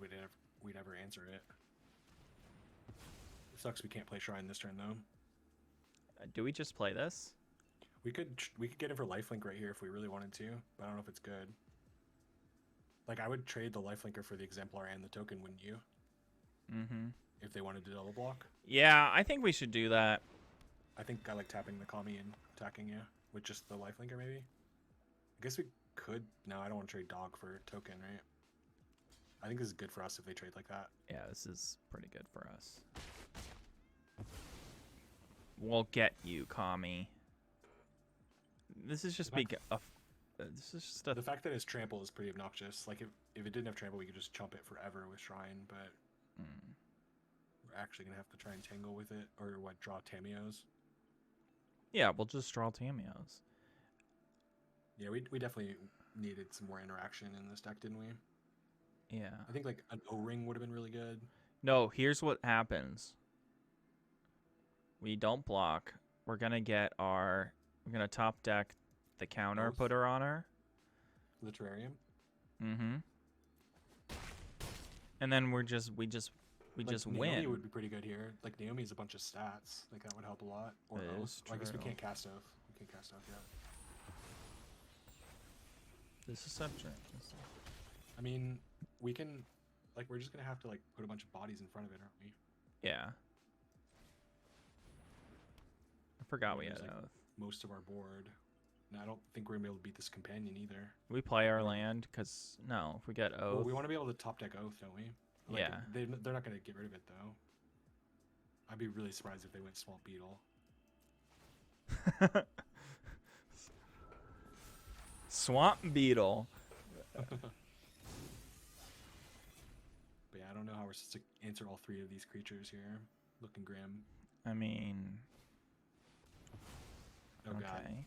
we'd ever answer it. It sucks we can't play shrine this turn though. Do we just play this? We could get in for lifelink right here if we really wanted to, but I don't know if it's good. Like I would trade the lifelinker for the exemplar and the token, wouldn't you? Mm-hmm. If they wanted to double block. Yeah, I think we should do that. I think I like tapping the kami and attacking you with just the lifelinker maybe. I guess we could. No, I don't want to trade dog for token, right? I think this is good for us if they trade like that. Yeah, this is pretty good for us. We'll get you, Kami. This is just this is just a The fact that it's trample is pretty obnoxious. Like if it didn't have trample, we could just chump it forever with shrine, but we're actually gonna have to try and tangle with it or what? Draw Tamios. Yeah, we'll just draw Tamios. Yeah, we definitely needed some more interaction in this deck, didn't we? Yeah. I think like an O-ring would have been really good. No, here's what happens. We don't block. We're gonna top deck the counter, Both? put her on her. The terrarium. Mm-hmm. And then we just Like, Naomi win. would be pretty good here. Like Naomi has a bunch of stats. Like that would help a lot. Or That Oath. is I guess we true. can't cast Oath. We can't cast Oath yet. This is subject. I mean, we can. Like we're just gonna have to like put a bunch of bodies in front of it, aren't we? Yeah. I forgot we There's, had like, Oath. Most of our board. And I don't think we're gonna be able to beat this companion either. We play our land because no, if we get Oath. Well, we want to be able to top deck Oath, don't we? Like, Yeah. They're not gonna get rid of it though. I'd be really surprised if they went Swamp Beetle. Swamp Beetle. But yeah, I don't know how we're supposed to answer all 3 of these creatures here. Looking grim. I mean, Oh okay. god.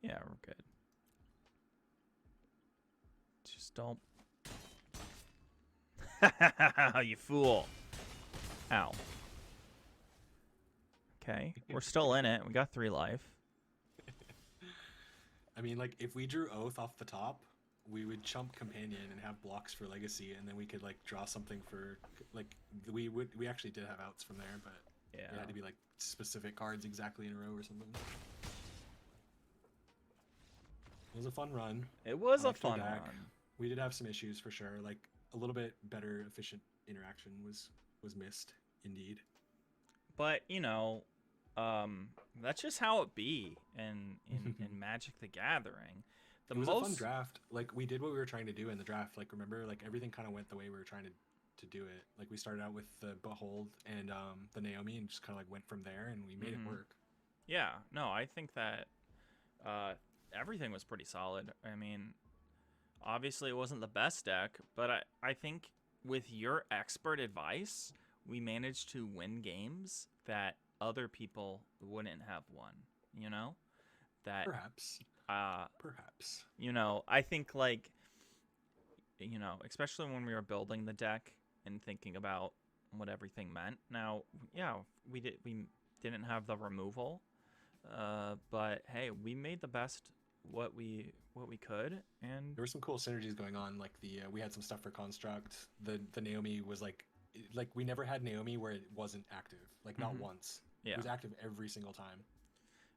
Yeah, we're good. Just don't. You fool. Ow. Okay, we're still in it. We got 3 life. I mean, like if we drew Oath off the top, we would chump Companion and have blocks for Legacy, and then we could like draw something for like we actually did have outs from there, but Yeah. it had to be like specific cards exactly in a row or something. It was a fun run. It was I a liked our fun deck. run. We did have some issues for sure. Like a little bit better, efficient interaction was missed, indeed. But you know, that's just how it be in Magic the Gathering. The It was most a fun draft. Like we did what we were trying to do in the draft. Like remember, like everything kind of went the way we were trying to do it. Like we started out with the Behold and the Naomi, and just kind of like went from there, and we made it work. Yeah, no, I think that everything was pretty solid. I mean, obviously it wasn't the best deck, but I think with your expert advice, we managed to win games that other people wouldn't have won, you know? That Perhaps. you know, I think like, you know, especially when we were building the deck and thinking about what everything meant. Now, yeah, we didn't have the removal, but hey, we made the best what we could, and There were some cool synergies going on. Like we had some stuff for Construct. The Naomi was like we never had Naomi where it wasn't active. Like not once. Yeah. It was active every single time.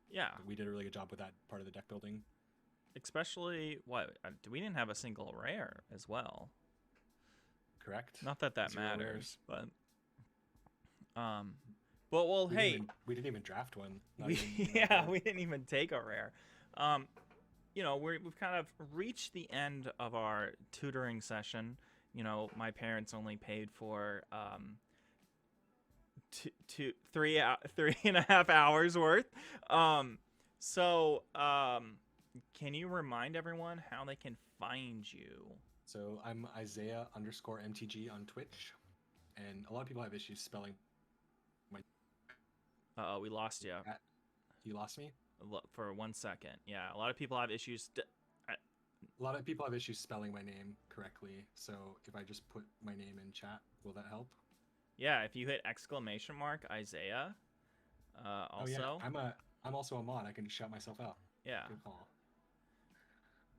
yeah, We did a really good job with that part of the deck building. especially we didn't have a single rare as well. Correct. Not that Zero matters, rares. but well, hey, we didn't even draft one. Not we even, yeah, we didn't even take a rare. You know, we've kind of reached the end of our tutoring session. You know, my parents only paid for 3.5 hours worth. Can you remind everyone how they can find you? So I'm Isaiah_MTG on Twitch, and a lot of people have issues spelling. We lost you You lost me. for 1 second. Yeah, a lot of people have issues. A lot of people have issues spelling my name correctly. So if I just put my name in chat, will that help? Yeah, if you hit !Isaiah, also. Oh yeah, I'm also a mod. I can just shout myself out. Yeah. Good call.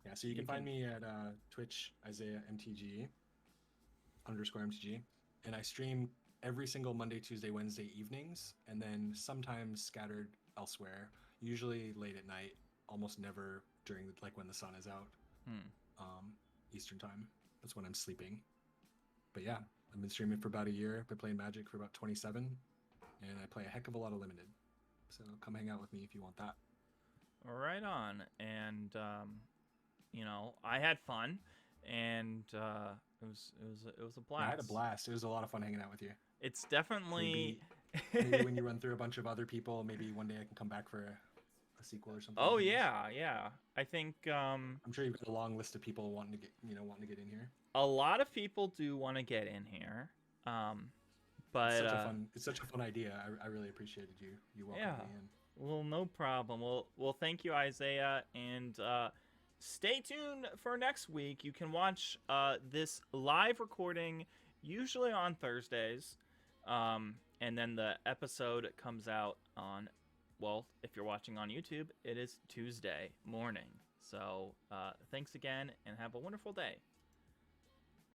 Yeah, so you can find me at Twitch IsaiahMTG _MTG, and I stream every single Monday, Tuesday, Wednesday evenings, and then sometimes scattered elsewhere. Usually late at night, almost never during like when the sun is out, Eastern time. That's when I'm sleeping. But yeah, I've been streaming for about a year. I've been playing Magic for about 27, and I play a heck of a lot of Limited. So come hang out with me if you want that. Right on. And you know, I had fun, and it was a blast. Yeah, I had a blast. It was a lot of fun hanging out with you. It's definitely Maybe when you run through a bunch of other people, maybe one day I can come back for a sequel or something. Oh yeah. I think I'm sure you've got a long list of people wanting to get in here. a lot of people do want to get in here. But it's such a fun idea. I really appreciated you welcoming me in. Well, no problem. Well, thank you, Isaiah, and stay tuned for next week. You can watch this live recording usually on Thursdays, and then the episode comes out on, well, if you're watching on YouTube, it is Tuesday morning. So thanks again, and have a wonderful day.